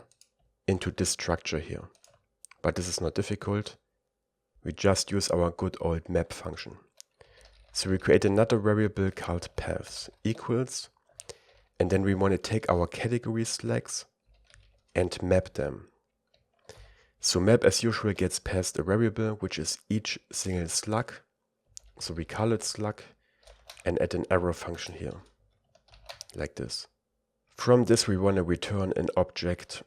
into this structure here. But this is not difficult. We just use our good old map function. So we create another variable called paths equals, and then we want to take our category slugs and map them. So map as usual gets passed a variable which is each single slug. So we call it slug and add an arrow function here, like this. From this we want to return an object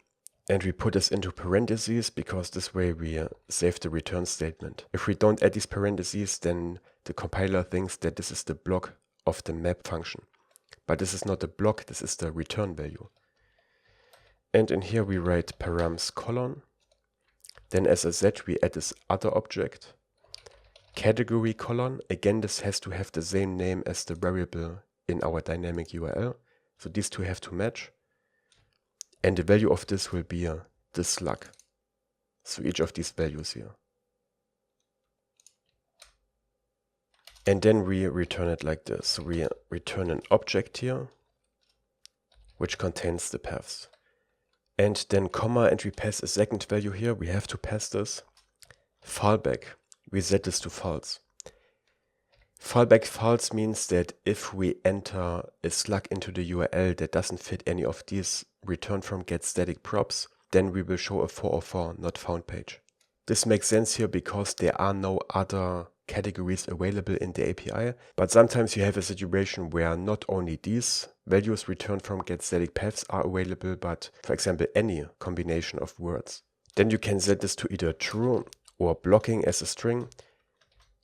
and we put this into parentheses because this way we save the return statement. If we don't add these parentheses, then the compiler thinks that this is the block of the map function. But this is not the block, this is the return value. And in here we write params colon. Then as a z we add this other object, category colon. Again, this has to have the same name as the variable in our dynamic URL. So these two have to match. And the value of this will be the slug. So each of these values here. And then we return it like this. So we return an object here, which contains the paths. and then comma, and we pass a second value here. We have to pass this. Fallback, we set this to false. Fallback false means that if we enter a slug into the URL that doesn't fit any of these return from getStaticProps, then we will show a 404 not found page. This makes sense here because there are no other categories available in the API, but sometimes you have a situation where not only these values returned from getStaticPaths are available, but for example any combination of words. Then you can set this to either true or blocking as a string.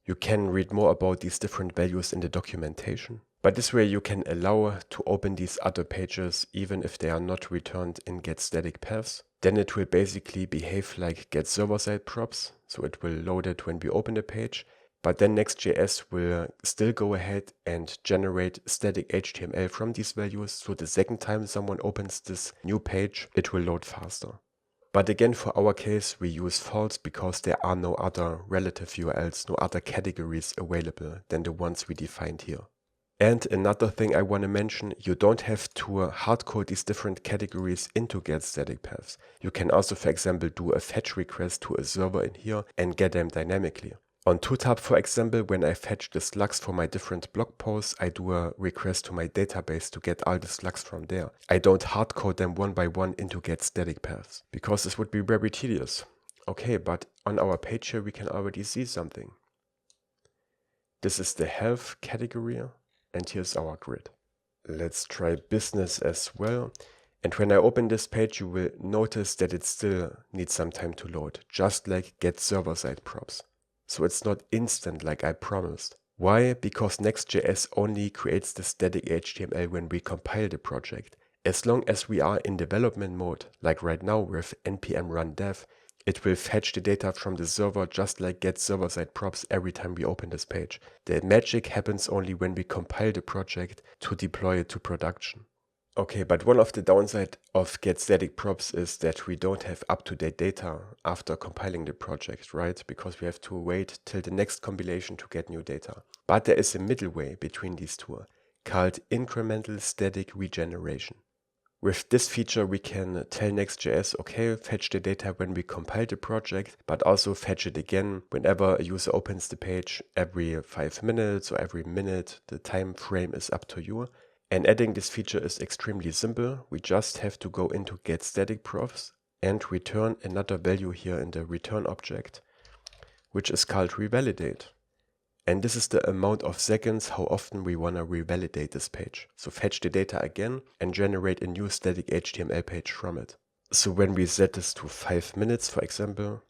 You can read more about these different values in the documentation. But this way you can allow to open these other pages even if they are not returned in getStaticPaths. Then it will basically behave like getServerSideProps, so it will load it when we open the page. But then Next.js will still go ahead and generate static HTML from these values, so the second time someone opens this new page, it will load faster. But again, for our case, we use false because there are no other relative URLs, no other categories available than the ones we defined here. And another thing I want to mention, you don't have to hardcode these different categories into getStaticPaths. You can also, for example, do a fetch request to a server in here and get them dynamically. On TwoTab, for example, when I fetch the slugs for my different blog posts, I do a request to my database to get all the slugs from there. I don't hardcode them one by one into getStaticPaths, because this would be very tedious. Okay, but on our page here, we can already see something. This is the health category, and here's our grid. Let's try business as well. And when I open this page, you will notice that it still needs some time to load, just like getServerSideProps. So it's not instant like I promised. Why? Because Next.js only creates the static HTML when we compile the project. As long as we are in development mode, like right now with npm run dev, it will fetch the data from the server just like getServerSideProps every time we open this page. The magic happens only when we compile the project to deploy it to production. Okay, but one of the downside of getStaticProps is that we don't have up-to-date data after compiling the project, right? Because we have to wait till the next compilation to get new data. But there is a middle way between these two, called incremental static regeneration. With this feature, we can tell Next.js, okay, fetch the data when we compile the project, but also fetch it again whenever a user opens the page every 5 minutes or every minute. The time frame is up to you. And adding this feature is extremely simple. We just have to go into getStaticProps and return another value here in the return object, which is called revalidate. And this is the amount of seconds how often we want to revalidate this page. So fetch the data again and generate a new static HTML page from it. So when we set this to 5 minutes, for example,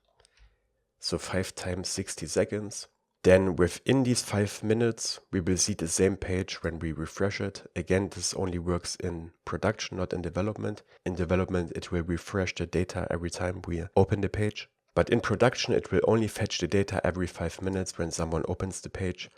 so 5 times 60 seconds, then within these 5 minutes, we will see the same page when we refresh it. Again, this only works in production, not in development. In development, it will refresh the data every time we open the page. But in production, it will only fetch the data every 5 minutes when someone opens the page.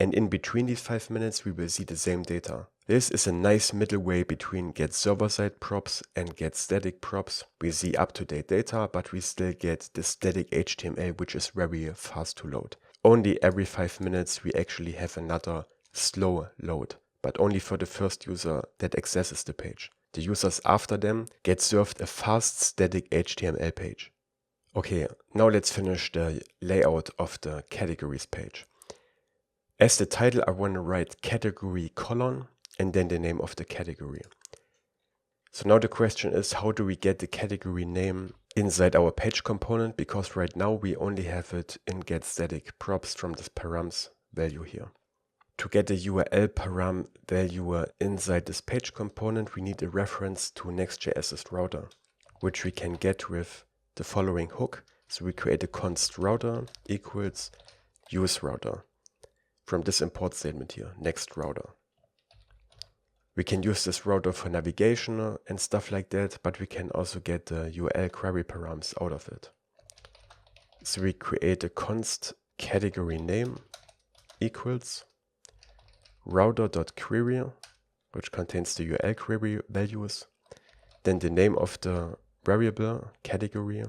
And in between these 5 minutes, we will see the same data. This is a nice middle way between getServerSideProps and getStaticProps. We see up-to-date data, but we still get the static HTML, which is very fast to load. Only every 5 minutes we actually have another slow load, but only for the first user that accesses the page. The users after them get served a fast static HTML page. Okay, now let's finish the layout of the categories page. As the title, I want to write category : and then the name of the category. So now the question is, how do we get the category name inside our page component? Because right now we only have it in getStaticProps from this params value here. To get the URL param value inside this page component, we need a reference to Next.js's router, which we can get with the following hook. So we create a const router equals use router from this import statement here, next router. We can use this router for navigation and stuff like that, but we can also get the URL query params out of it. So we create a const category name equals router.query, which contains the URL query values, then the name of the variable category,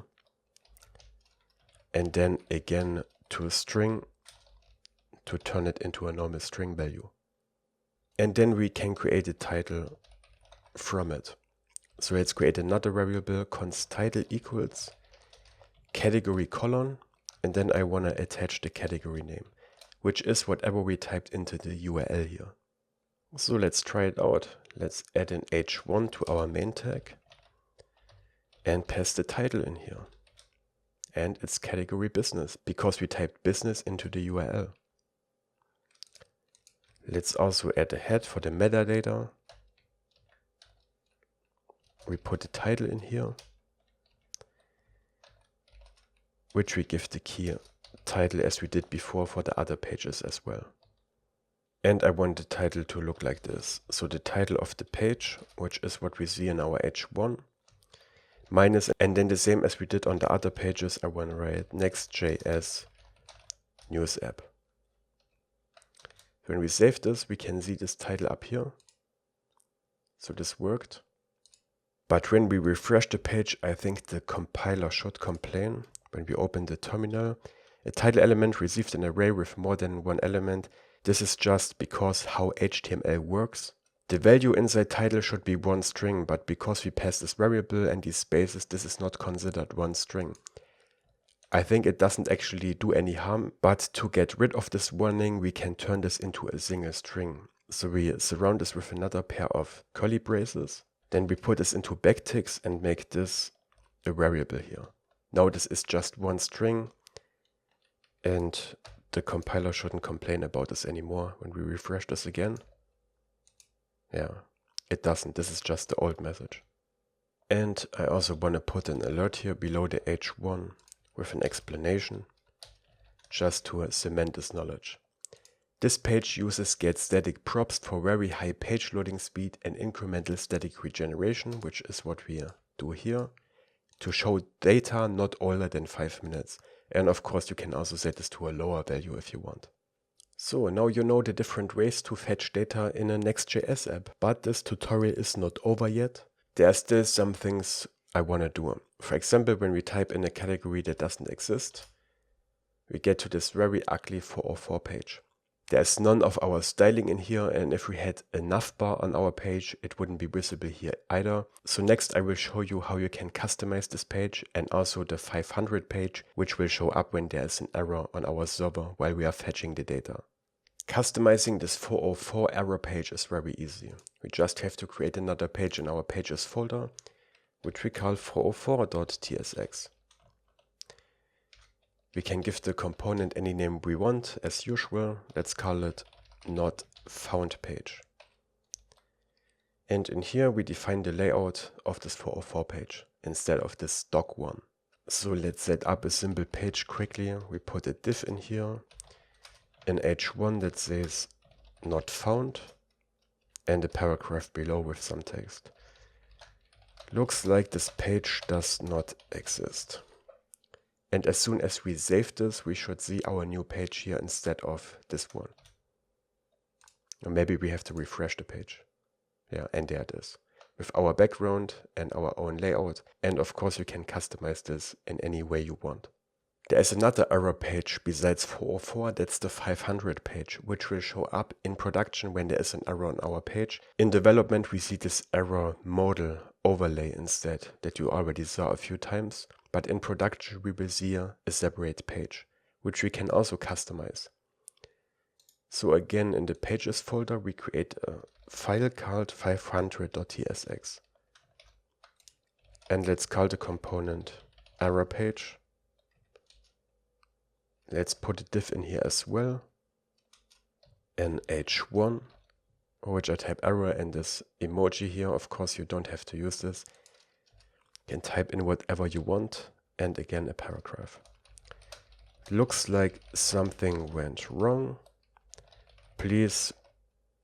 and then again to a string to turn it into a normal string value. And then we can create a title from it. So let's create another variable, const title equals category colon, and then I want to attach the category name, which is whatever we typed into the URL here. So let's try it out. Let's add an h1 to our main tag and pass the title in here. And it's category business because we typed business into the URL. Let's also add a head for the metadata. We put the title in here, which we give the key title as we did before for the other pages as well. And I want the title to look like this. So the title of the page, which is what we see in our h1, minus, and then the same as we did on the other pages, I want to write Next.js news app. When we save this, we can see this title up here. So this worked. But when we refresh the page, I think the compiler should complain. When we open the terminal, a title element received an array with more than one element. This is just because how HTML works. The value inside title should be one string, but because we pass this variable and these spaces, this is not considered one string. I think it doesn't actually do any harm, but to get rid of this warning, we can turn this into a single string. So we surround this with another pair of curly braces. Then we put this into backticks and make this a variable here. Now this is just one string, and the compiler shouldn't complain about this anymore when we refresh this again. Yeah, it doesn't. This is just the old message. And I also want to put an alert here below the h1 with an explanation, just to cement this knowledge. This page uses getStaticProps for very high page loading speed and incremental static regeneration, which is what we do here, to show data not older than 5 minutes. And of course you can also set this to a lower value if you want. So now you know the different ways to fetch data in a Next.js app, but this tutorial is not over yet. There are still some things I want to do. For example, when we type in a category that doesn't exist, we get to this very ugly 404 page. There's none of our styling in here, and if we had a navbar on our page, it wouldn't be visible here either. So next I will show you how you can customize this page and also the 500 page, which will show up when there is an error on our server while we are fetching the data. Customizing this 404 error page is very easy. We just have to create another page in our pages folder, which we call 404.tsx. We can give the component any name we want, as usual. Let's call it not found page. And in here we define the layout of this 404 page instead of this doc one. So let's set up a simple page quickly. We put a div in here, an h1 that says not found, and a paragraph below with some text. Looks like this page does not exist. And as soon as we save this, we should see our new page here instead of this one. Or maybe we have to refresh the page. Yeah, and there it is. With our background and our own layout. And of course you can customize this in any way you want. There is another error page besides 404, that's the 500 page, which will show up in production when there is an error on our page. In development we see this error modal overlay instead, that you already saw a few times. But in production we will see a separate page, which we can also customize. So again, in the pages folder we create a file called 500.tsx. And let's call the component error page. Let's put a div in here as well, an h1, which I type error, and this emoji here. Of course you don't have to use this. You can type in whatever you want, and again a paragraph. Looks like something went wrong. Please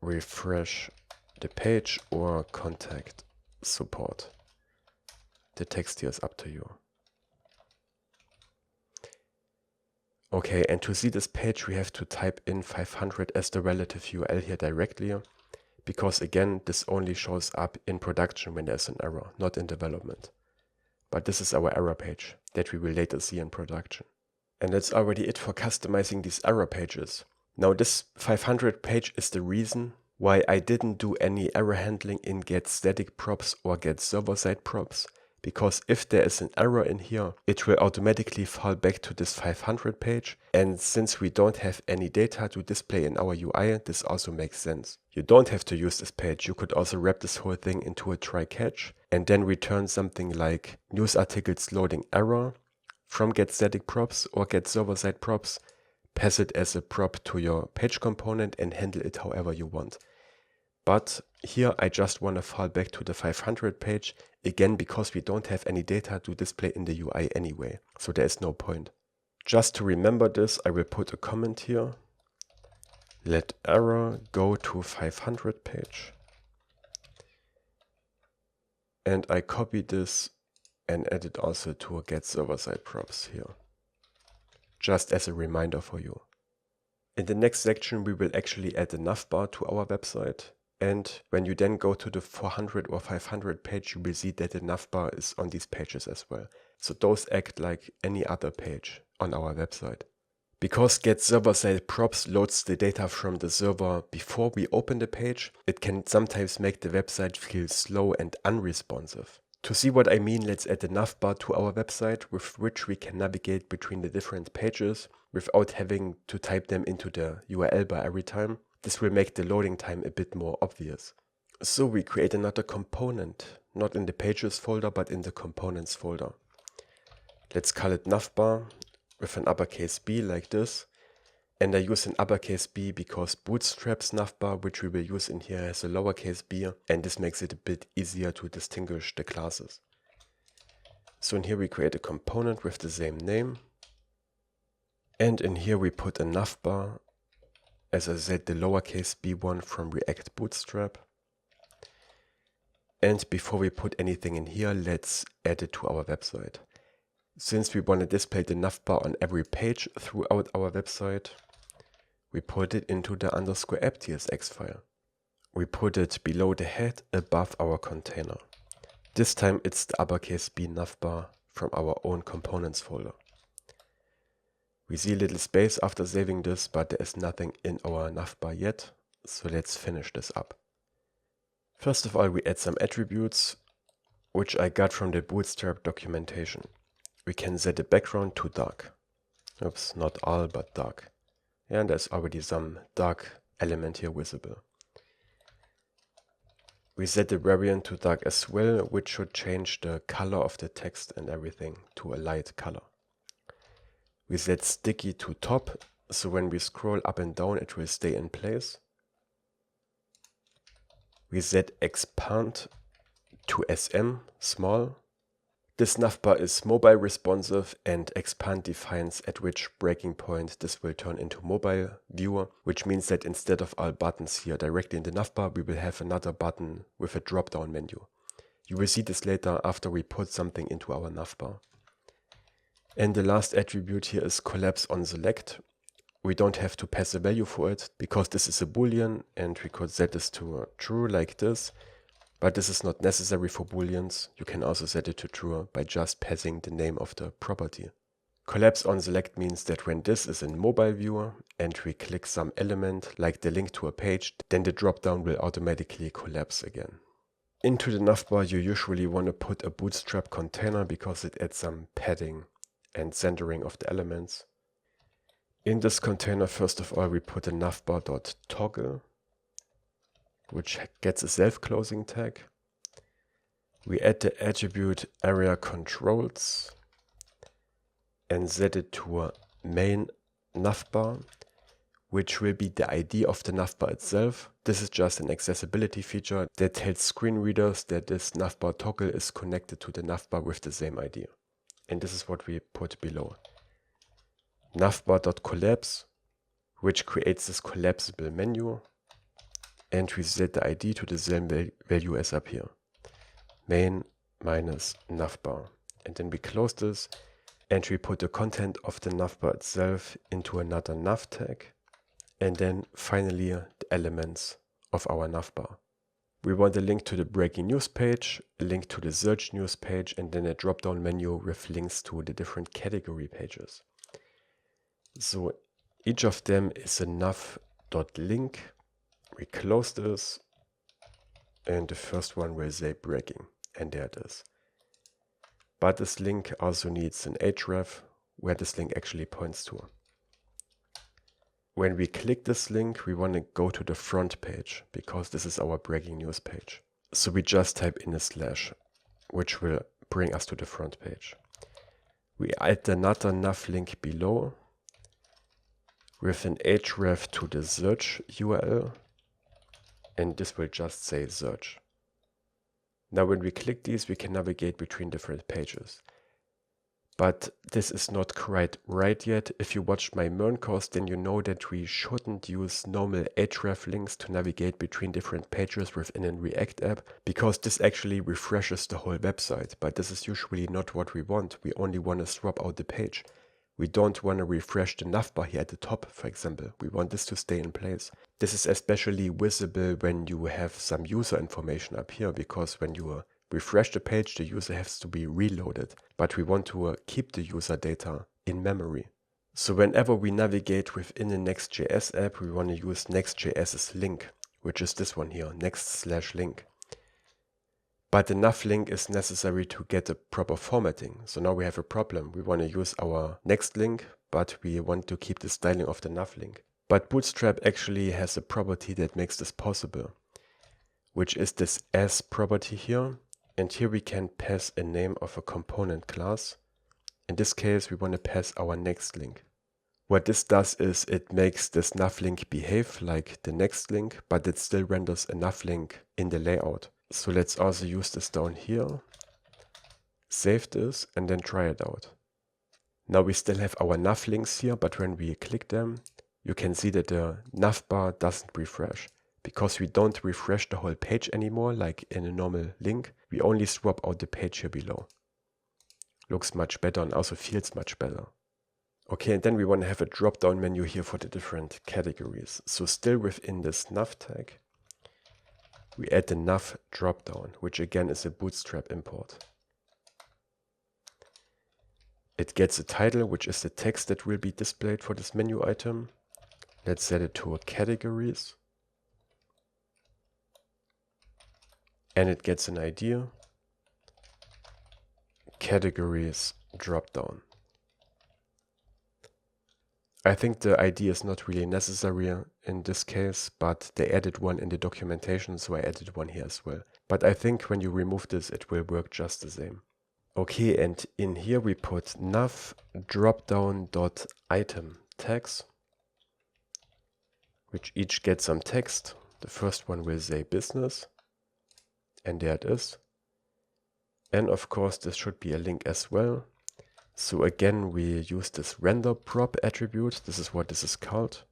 refresh the page or contact support. The text here is up to you. Okay, and to see this page we have to type in 500 as the relative URL here directly, because again this only shows up in production when there's an error, not in development. But this is our error page that we will later see in production. And that's already it for customizing these error pages. Now this 500 page is the reason Why I didn't do any error handling in getStaticProps or getServerSideProps, because if there is an error in here, it will automatically fall back to this 500 page, and since we don't have any data to display in our UI, this also makes sense. You don't have to use this page. You could also wrap this whole thing into a try-catch and then return something like news articles loading error from getStaticProps or getServerSideProps, pass it as a prop to your page component and handle it however you want. But here I just want to fall back to the 500 page, again because we don't have any data to display in the UI anyway, so there is no point. Just to remember this, I will put a comment here. Let error go to 500 page. And I copy this and add it also to a getServerSideProps here, just as a reminder for you. In the next section, we will actually add a navbar to our website. And when you then go to the 400 or 500 page, you will see that the navbar is on these pages as well. So those act like any other page on our website. Because getServerSideProps loads the data from the server before we open the page, it can sometimes make the website feel slow and unresponsive. To see what I mean, let's add a navbar to our website with which we can navigate between the different pages without having to type them into the URL bar every time. This will make the loading time a bit more obvious. So we create another component, not in the pages folder, but in the components folder. Let's call it navbar with an uppercase B like this. And I use an uppercase B because Bootstrap's navbar, which we will use in here, has a lowercase b, and this makes it a bit easier to distinguish the classes. So in here we create a component with the same name. And in here we put a navbar, as I said, the lowercase b one from React Bootstrap. And before we put anything in here, let's add it to our website. Since we want to display the navbar on every page throughout our website, we put it into the _app.tsx file. We put it below the head above our container. This time it's the uppercase B navbar from our own components folder. We see a little space after saving this, but there is nothing in our navbar yet, so let's finish this up. First of all, we add some attributes, which I got from the Bootstrap documentation. We can set the background to dark. Oops, not all, but dark. And there's already some dark element here visible. We set the variant to dark as well, which should change the color of the text and everything to a light color. We set sticky to top, so when we scroll up and down it will stay in place. We set expand to SM, small. This navbar is mobile responsive, and expand defines at which breaking point this will turn into mobile viewer, which means that instead of all buttons here directly in the navbar, we will have another button with a drop-down menu. You will see this later after we put something into our navbar. And the last attribute here is collapse on select. We don't have to pass a value for it because this is a boolean, and we could set this to true like this. But this is not necessary for booleans. You can also set it to true by just passing the name of the property. Collapse on select means that when this is in mobile viewer and we click some element like the link to a page, then the dropdown will automatically collapse again. Into the navbar you usually want to put a Bootstrap container because it adds some padding and centering of the elements. In this container, first of all, we put a navbar.toggle, which gets a self-closing tag. We add the attribute area controls and set it to a main navbar, which will be the ID of the navbar itself. This is just an accessibility feature that tells screen readers that this navbar toggle is connected to the navbar with the same ID. And this is what we put below. Navbar.collapse, which creates this collapsible menu. And we set the ID to the same value as up here. Main minus navbar. And then we close this and we put the content of the navbar itself into another nav tag. And then finally the elements of our navbar. We want a link to the breaking news page, a link to the search news page, and then a drop-down menu with links to the different category pages. So each of them is a nav.link We close this, and the first one will say breaking, and there it is. But this link also needs an href where this link actually points to. When we click this link, we want to go to the front page because this is our breaking news page. So we just type in a slash, which will bring us to the front page. We add another nav link below with an href to the search URL, and this will just say search. Now when we click these, we can navigate between different pages. But this is not quite right yet. If you watched my MERN course, then you know that we shouldn't use normal href links to navigate between different pages within a React app, because this actually refreshes the whole website. But this is usually not what we want. We only want to swap out the page. We don't want to refresh the navbar here at the top, for example. We want this to stay in place. This is especially visible when you have some user information up here, because when you refresh the page, the user has to be reloaded, but we want to keep the user data in memory. So whenever we navigate within a Next.js app, we want to use Next.js's link, which is this one here, next/link. But the nav link is necessary to get a proper formatting. So now we have a problem. We want to use our next link, but we want to keep the styling of the nav link. But Bootstrap actually has a property that makes this possible, which is this as property here. And here we can pass a name of a component class. In this case, we want to pass our next link. What this does is it makes this nav link behave like the next link, but it still renders a nav link in the layout. So let's also use this down here, save this, and then try it out. Now we still have our nav links here, but when we click them, you can see that the navbar doesn't refresh. Because we don't refresh the whole page anymore, like in a normal link, we only swap out the page here below. Looks much better and also feels much better. Okay, and then we want to have a drop-down menu here for the different categories. So still within this nav tag, we add the nav drop-down, which again is a Bootstrap import. It gets a title, which is the text that will be displayed for this menu item. Let's set it to categories. And it gets an ID, categories dropdown. I think the ID is not really necessary in this case, but they added one in the documentation, so I added one here as well. But I think when you remove this, it will work just the same. Okay, and in here we put nav dropdown.item tags, which each get some text. The first one will say business. And there it is. And of course, this should be a link as well. So again, we use this render prop attribute. This is what this is called.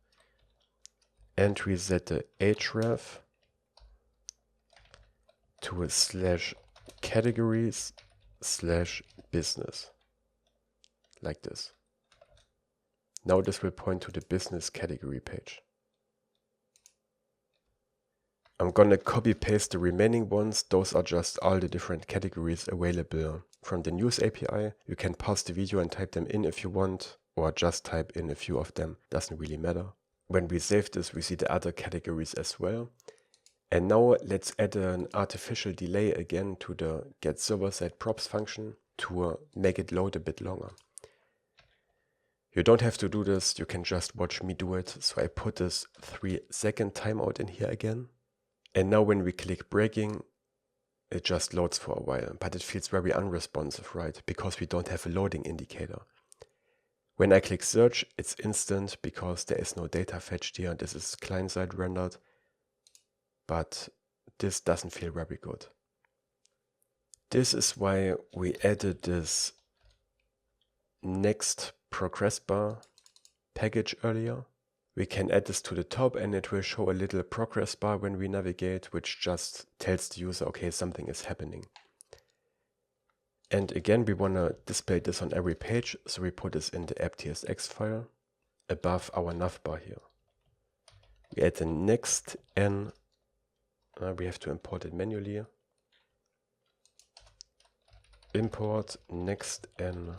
And we set the href to a /categories/business. Like this. Now this will point to the business category page. I'm gonna copy paste the remaining ones. Those are just all the different categories available from the news API. You can pause the video and type them in if you want, or just type in a few of them. Doesn't really matter. When we save this, we see the other categories as well. And now let's add an artificial delay again to the getServerSideProps function to make it load a bit longer. You don't have to do this, you can just watch me do it. So I put this 3-second timeout in here again. And now when we click breaking, it just loads for a while, but it feels very unresponsive, right? Because we don't have a loading indicator. When I click search, it's instant because there is no data fetched here. This is client-side rendered, but this doesn't feel very good. This is why we added this Next.js-progressbar package earlier. We can add this to the top and it will show a little progress bar when we navigate, which just tells the user, okay, something is happening. And again, we want to display this on every page, so we put this in the app.tsx file above our navbar here. We add the next n, we have to import it manually. Import next n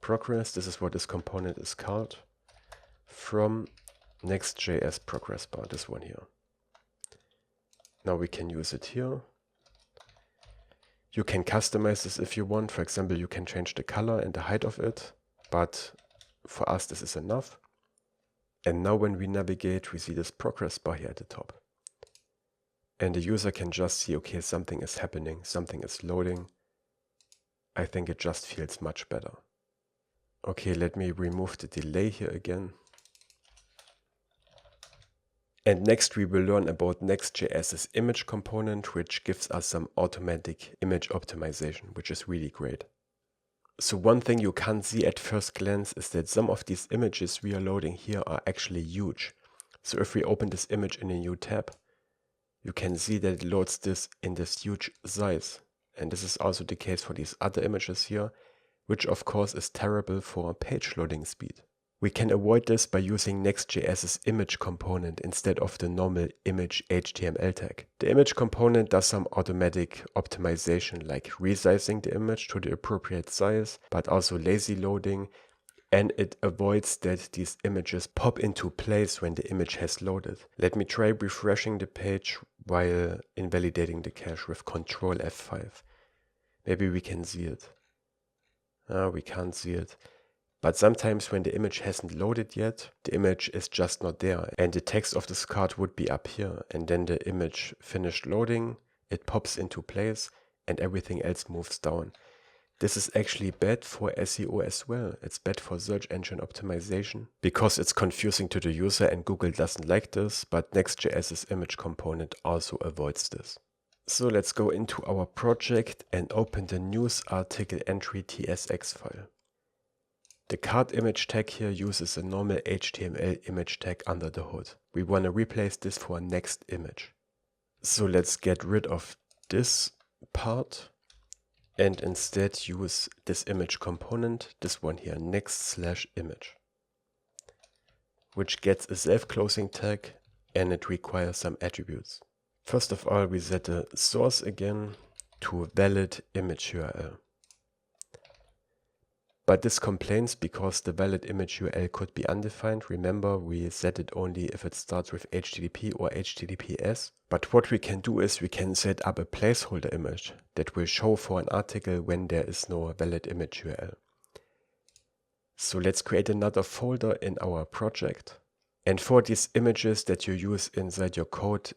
progress, this is what this component is called, from Next.js-progressbar, this one here. Now we can use it here. You can customize this if you want. For example, you can change the color and the height of it, but for us this is enough. And now when we navigate, we see this progress bar here at the top. And the user can just see, okay, something is happening, something is loading. I think it just feels much better. Okay, let me remove the delay here again. And next we will learn about Next.js's image component, which gives us some automatic image optimization, which is really great. So one thing you can't see at first glance is that some of these images we are loading here are actually huge. So if we open this image in a new tab, you can see that it loads this in this huge size. And this is also the case for these other images here, which of course is terrible for page loading speed. We can avoid this by using Next.js's image component instead of the normal image HTML tag. The image component does some automatic optimization, like resizing the image to the appropriate size, but also lazy loading, and it avoids that these images pop into place when the image has loaded. Let me try refreshing the page while invalidating the cache with Ctrl F5. Maybe we can see it. We can't see it. But sometimes when the image hasn't loaded yet, the image is just not there. And the text of this card would be up here. And then the image finished loading, it pops into place, and everything else moves down. This is actually bad for SEO as well. It's bad for search engine optimization because it's confusing to the user and Google doesn't like this, but Next.js's image component also avoids this. So let's go into our project and open the news article entry tsx file. The card image tag here uses a normal HTML image tag under the hood. We want to replace this for a next image. So let's get rid of this part and instead use this image component, this one here, next/image, which gets a self-closing tag and it requires some attributes. First of all, we set the source again to valid image URL. But this complains because the valid image URL could be undefined. Remember, we set it only if it starts with HTTP or HTTPS. But what we can do is we can set up a placeholder image that will show for an article when there is no valid image URL. So let's create another folder in our project. And for these images that you use inside your code,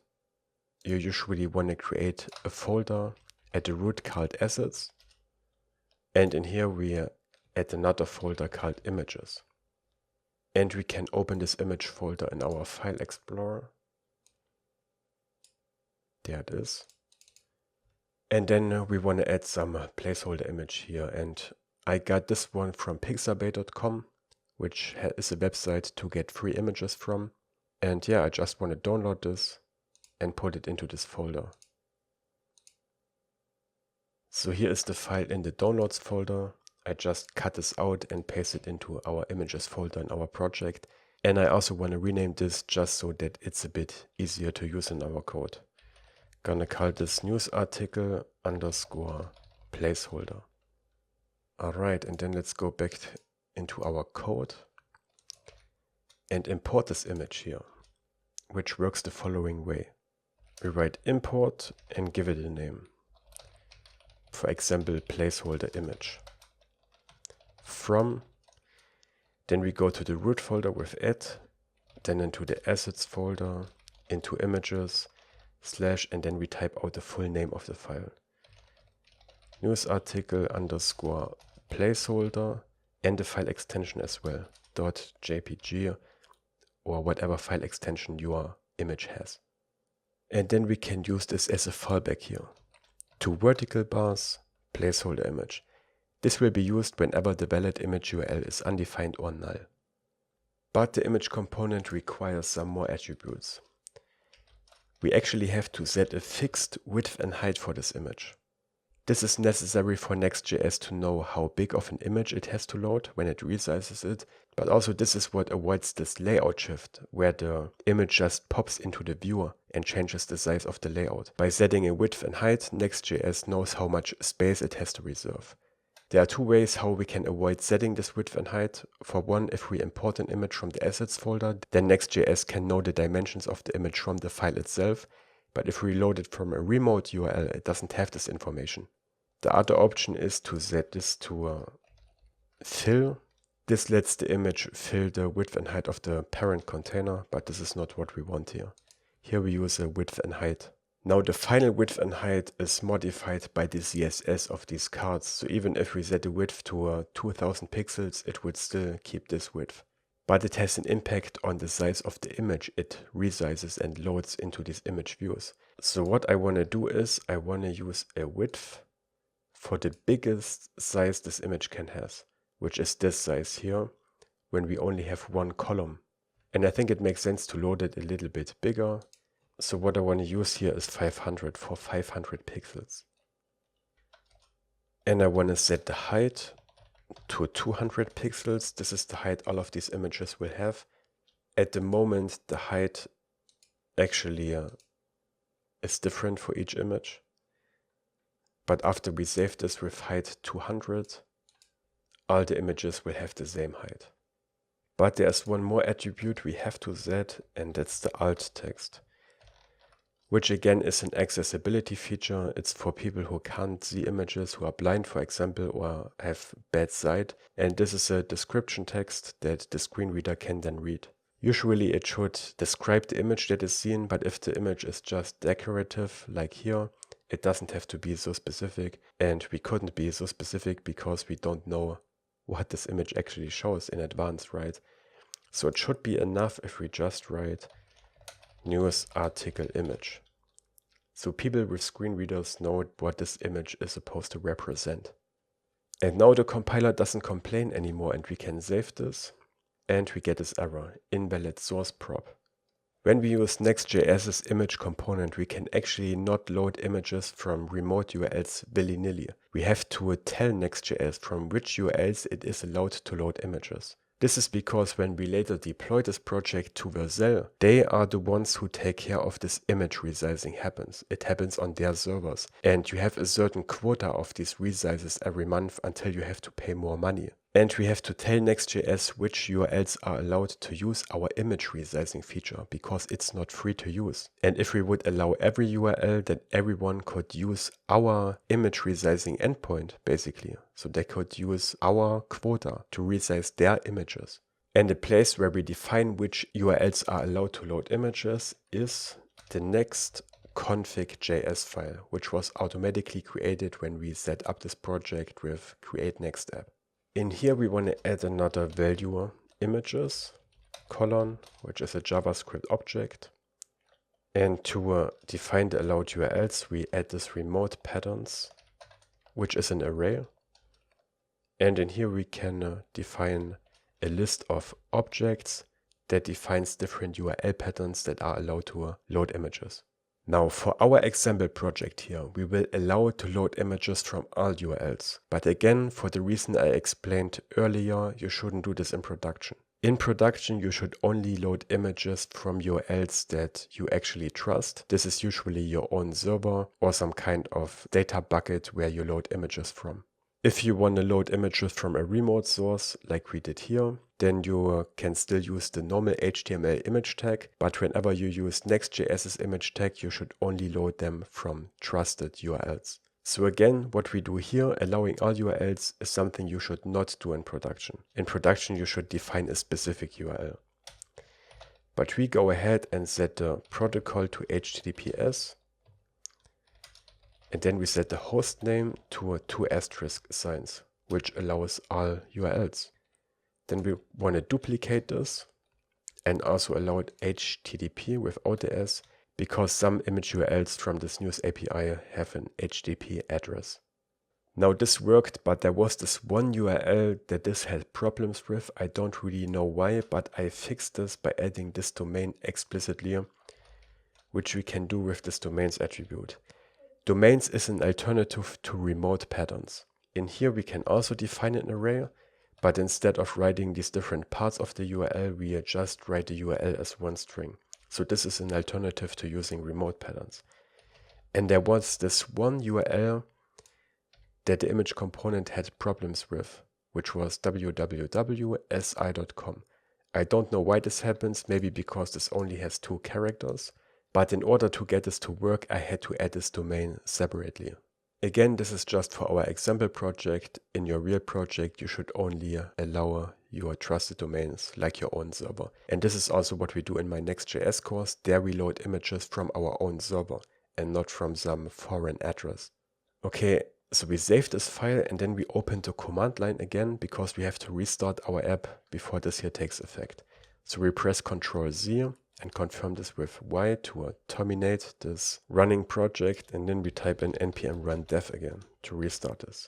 you usually want to create a folder at the root called assets. And in here we add another folder called images. And we can open this image folder in our file explorer. There it is. And then we want to add some placeholder image here. And I got this one from pixabay.com, which is a website to get free images from. And yeah, I just want to download this and put it into this folder. So here is the file in the downloads folder. I just cut this out and paste it into our images folder in our project. And I also want to rename this just so that it's a bit easier to use in our code. Gonna call this news article _ placeholder. Alright, and then let's go back into our code and import this image here, which works the following way. We write import and give it a name. For example, placeholder image. From, then we go to the root folder with it, then into the assets folder, into images, / and then we type out the full name of the file. News article _ placeholder and the file extension as well, .jpg or whatever file extension your image has. And then we can use this as a fallback here. 2 vertical bars, placeholder image. This will be used whenever the valid image URL is undefined or null. But the image component requires some more attributes. We actually have to set a fixed width and height for this image. This is necessary for Next.js to know how big of an image it has to load when it resizes it, but also this is what avoids this layout shift, where the image just pops into the viewer and changes the size of the layout. By setting a width and height, Next.js knows how much space it has to reserve. There are two ways how we can avoid setting this width and height. For one, if we import an image from the assets folder, then Next.js can know the dimensions of the image from the file itself. But if we load it from a remote URL, it doesn't have this information. The other option is to set this to fill. This lets the image fill the width and height of the parent container, but this is not what we want here. Here we use a width and height. Now the final width and height is modified by the CSS of these cards, so even if we set the width to 2000 pixels, it would still keep this width. But it has an impact on the size of the image it resizes and loads into these image views. So what I want to do is I want to use a width for the biggest size this image can have, which is this size here, when we only have one column. And I think it makes sense to load it a little bit bigger. So what I want to use here is 500 for 500 pixels. And I want to set the height to 200 pixels. This is the height all of these images will have. At the moment, the height actually is different for each image. But after we save this with height 200, all the images will have the same height. But there's one more attribute we have to set, and that's the alt text, which again is an accessibility feature. It's for people who can't see images, who are blind, for example, or have bad sight. And this is a description text that the screen reader can then read. Usually it should describe the image that is seen, but if the image is just decorative, like here, it doesn't have to be so specific. And we couldn't be so specific because we don't know what this image actually shows in advance, right? So it should be enough if we just write news article image. So people with screen readers know what this image is supposed to represent. And now the compiler doesn't complain anymore, and we can save this, and we get this error, invalid source prop. When we use Next.js's image component, we can actually not load images from remote URLs willy-nilly. We have to tell Next.js from which URLs it is allowed to load images. This is because when we later deploy this project to Vercel, they are the ones who take care of this image resizing happens. It happens on their servers. And you have a certain quota of these resizes every month until you have to pay more money. And we have to tell Next.js which URLs are allowed to use our image resizing feature, because it's not free to use. And if we would allow every URL, then everyone could use our image resizing endpoint, basically. So they could use our quota to resize their images. And the place where we define which URLs are allowed to load images is the next config.js file, which was automatically created when we set up this project with create next app. In here we want to add another value, images, which is a JavaScript object. And to define the allowed URLs, we add this remote patterns, which is an array. And in here we can define a list of objects that defines different URL patterns that are allowed to load images. Now for our example project here, we will allow it to load images from all URLs. But again, for the reason I explained earlier, you shouldn't do this in production. In production, you should only load images from URLs that you actually trust. This is usually your own server or some kind of data bucket where you load images from. If you want to load images from a remote source, like we did here, then you can still use the normal HTML image tag, but whenever you use Next.js's image tag, you should only load them from trusted URLs. So again, what we do here, allowing all URLs, is something you should not do in production. In production, you should define a specific URL. But we go ahead and set the protocol to HTTPS. And then we set the host name to 2 asterisk signs, which allows all URLs. Then we want to duplicate this and also allow it HTTP without the S, because some image URLs from this news API have an HTTP address. Now this worked, but there was this one URL that this had problems with. I don't really know why, but I fixed this by adding this domain explicitly, which we can do with this domains attribute. Domains is an alternative to remote patterns. In here we can also define an array, but instead of writing these different parts of the URL, we just write the URL as one string. So this is an alternative to using remote patterns. And there was this one URL that the image component had problems with, which was www.si.com. I don't know why this happens, maybe because this only has 2 characters, but in order to get this to work, I had to add this domain separately. Again, this is just for our example project. In your real project, you should only allow your trusted domains like your own server. And this is also what we do in my Next.js course. There we load images from our own server and not from some foreign address. Okay, so we save this file and then we open the command line again because we have to restart our app before this here takes effect. So we press Ctrl Z and confirm this with Y to terminate this running project, and then we type in npm run dev again to restart this.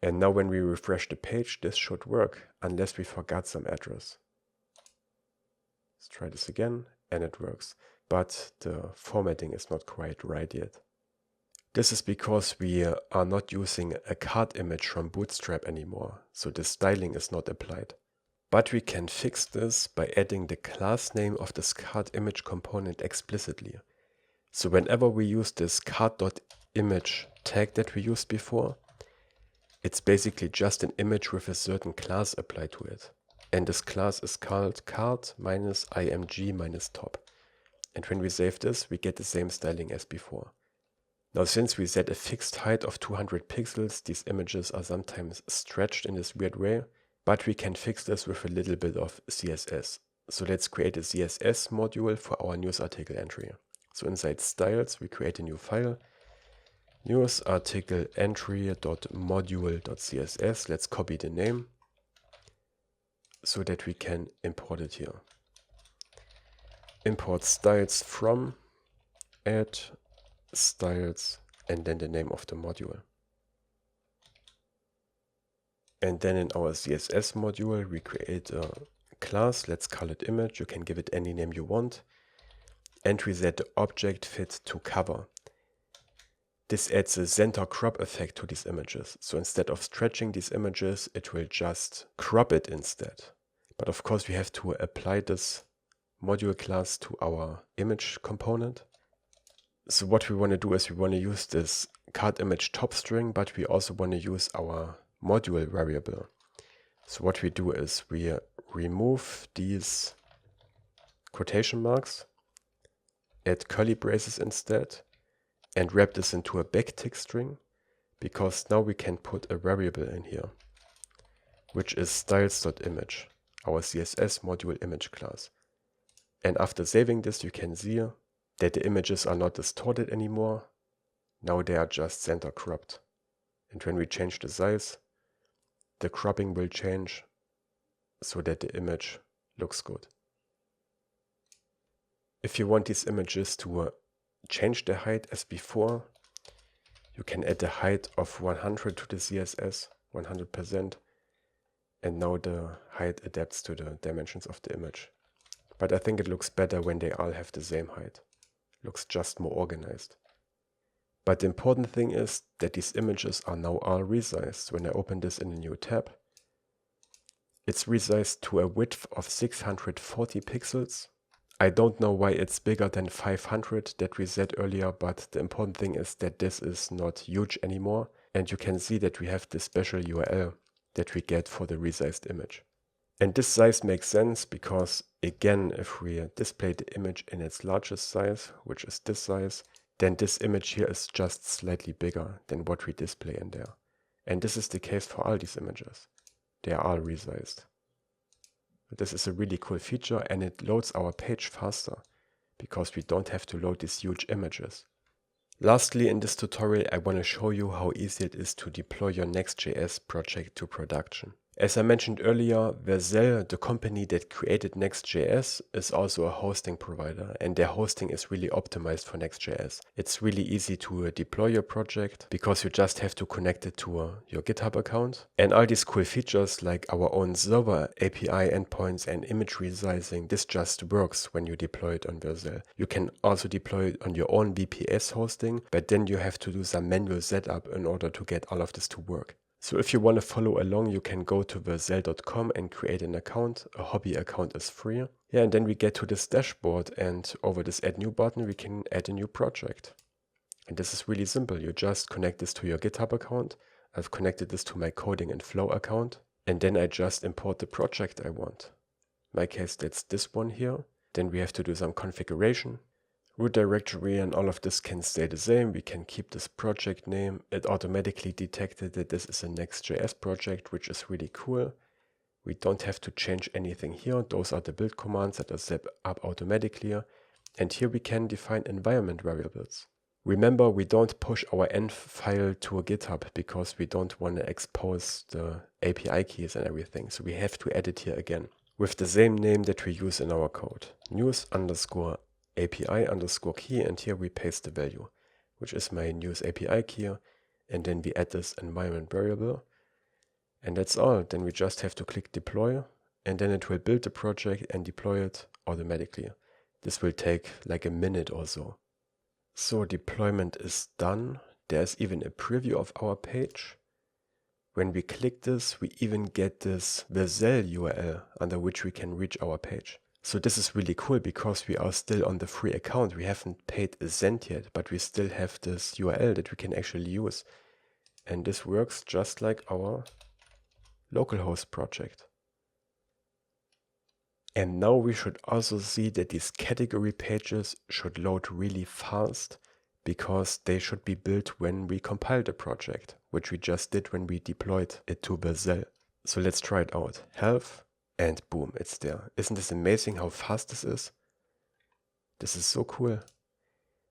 And now when we refresh the page, this should work, unless we forgot some address. Let's try this again, and it works. But the formatting is not quite right yet. This is because we are not using a card image from Bootstrap anymore, so the styling is not applied. But we can fix this by adding the class name of this card image component explicitly. So whenever we use this card.image tag that we used before, it's basically just an image with a certain class applied to it. And this class is called card-img-top. And when we save this, we get the same styling as before. Now, since we set a fixed height of 200 pixels, these images are sometimes stretched in this weird way. But we can fix this with a little bit of CSS. So let's create a CSS module for our news article entry. So inside styles, we create a new file, newsarticleentry.module.css. Let's copy the name so that we can import it here. Import styles from, add styles, and then the name of the module. And then in our CSS module, we create a class. Let's call it image. You can give it any name you want. And we set the object fit to cover. This adds a center crop effect to these images. So instead of stretching these images, it will just crop it instead. But of course, we have to apply this module class to our image component. So what we want to do is we want to use this card image top string, but we also want to use our module variable. So what we do is we remove these quotation marks, add curly braces instead, and wrap this into a backtick string, because now we can put a variable in here, which is styles.image, our CSS module image class. And after saving this, you can see that the images are not distorted anymore. Now they are just center cropped. And when we change the size, the cropping will change so that the image looks good. If you want these images to change the height as before, you can add a height of 100 to the CSS, 100%, and now the height adapts to the dimensions of the image. But I think it looks better when they all have the same height. Looks just more organized. But the important thing is that these images are now all resized. When I open this in a new tab, it's resized to a width of 640 pixels. I don't know why it's bigger than 500 that we said earlier, but the important thing is that this is not huge anymore. And you can see that we have this special URL that we get for the resized image. And this size makes sense because, again, if we display the image in its largest size, which is this size, then this image here is just slightly bigger than what we display in there. And this is the case for all these images. They are all resized. This is a really cool feature, and it loads our page faster because we don't have to load these huge images. Lastly, in this tutorial, I want to show you how easy it is to deploy your Next.js project to production. As I mentioned earlier, Vercel, the company that created Next.js, is also a hosting provider, and their hosting is really optimized for Next.js. It's really easy to deploy your project because you just have to connect it to your GitHub account. And all these cool features like our own server, API endpoints, and image resizing, this just works when you deploy it on Vercel. You can also deploy it on your own VPS hosting, but then you have to do some manual setup in order to get all of this to work. So if you want to follow along, you can go to vercel.com and create an account. A hobby account is free. Yeah, and then we get to this dashboard, and over this add new button, we can add a new project. And this is really simple. You just connect this to your GitHub account. I've connected this to my coding and flow account, and then I just import the project I want. In my case, that's this one here. Then we have to do some configuration. Root directory and all of this can stay the same. We can keep this project name. It automatically detected that this is a Next.js project, which is really cool. We don't have to change anything here. Those are the build commands that are set up automatically. And here we can define environment variables. Remember, we don't push our env file to a GitHub because we don't want to expose the API keys and everything. So we have to add it here again with the same name that we use in our code. news_API_key, and here we paste the value, which is my news API key. And then we add this environment variable. And that's all. Then we just have to click deploy, and then it will build the project and deploy it automatically. This will take like a minute or so. So deployment is done. There's even a preview of our page. When we click this, we even get this Vercel URL under which we can reach our page. So this is really cool because we are still on the free account. We haven't paid a cent yet, but we still have this URL that we can actually use. And this works just like our localhost project. And now we should also see that these category pages should load really fast because they should be built when we compile the project, which we just did when we deployed it to Vercel. So let's try it out. Health, and boom, it's there. Isn't this amazing how fast this is? This is so cool.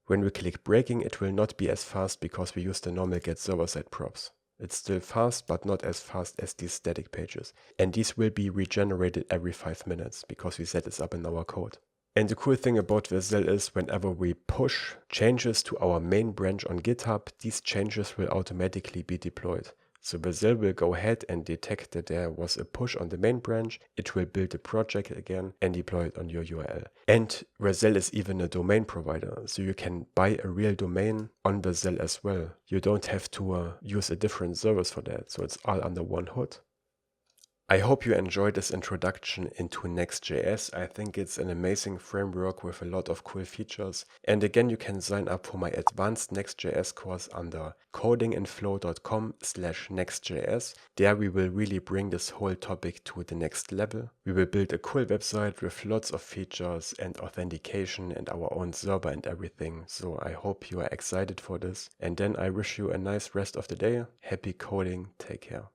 When we click breaking, it will not be as fast because we use the normal getServerSideProps. It's still fast, but not as fast as these static pages. And these will be regenerated every 5 minutes because we set this up in our code. And the cool thing about Vercel is whenever we push changes to our main branch on GitHub, these changes will automatically be deployed. So Vercel will go ahead and detect that there was a push on the main branch. It will build the project again and deploy it on your URL. And Vercel is even a domain provider. So you can buy a real domain on Vercel as well. You don't have to use a different service for that. So it's all under one hood. I hope you enjoyed this introduction into Next.js. I think it's an amazing framework with a lot of cool features. And again, you can sign up for my advanced Next.js course under codingandflow.com/nextjs. There we will really bring this whole topic to the next level. We will build a cool website with lots of features and authentication and our own server and everything. So I hope you are excited for this. And then I wish you a nice rest of the day. Happy coding. Take care.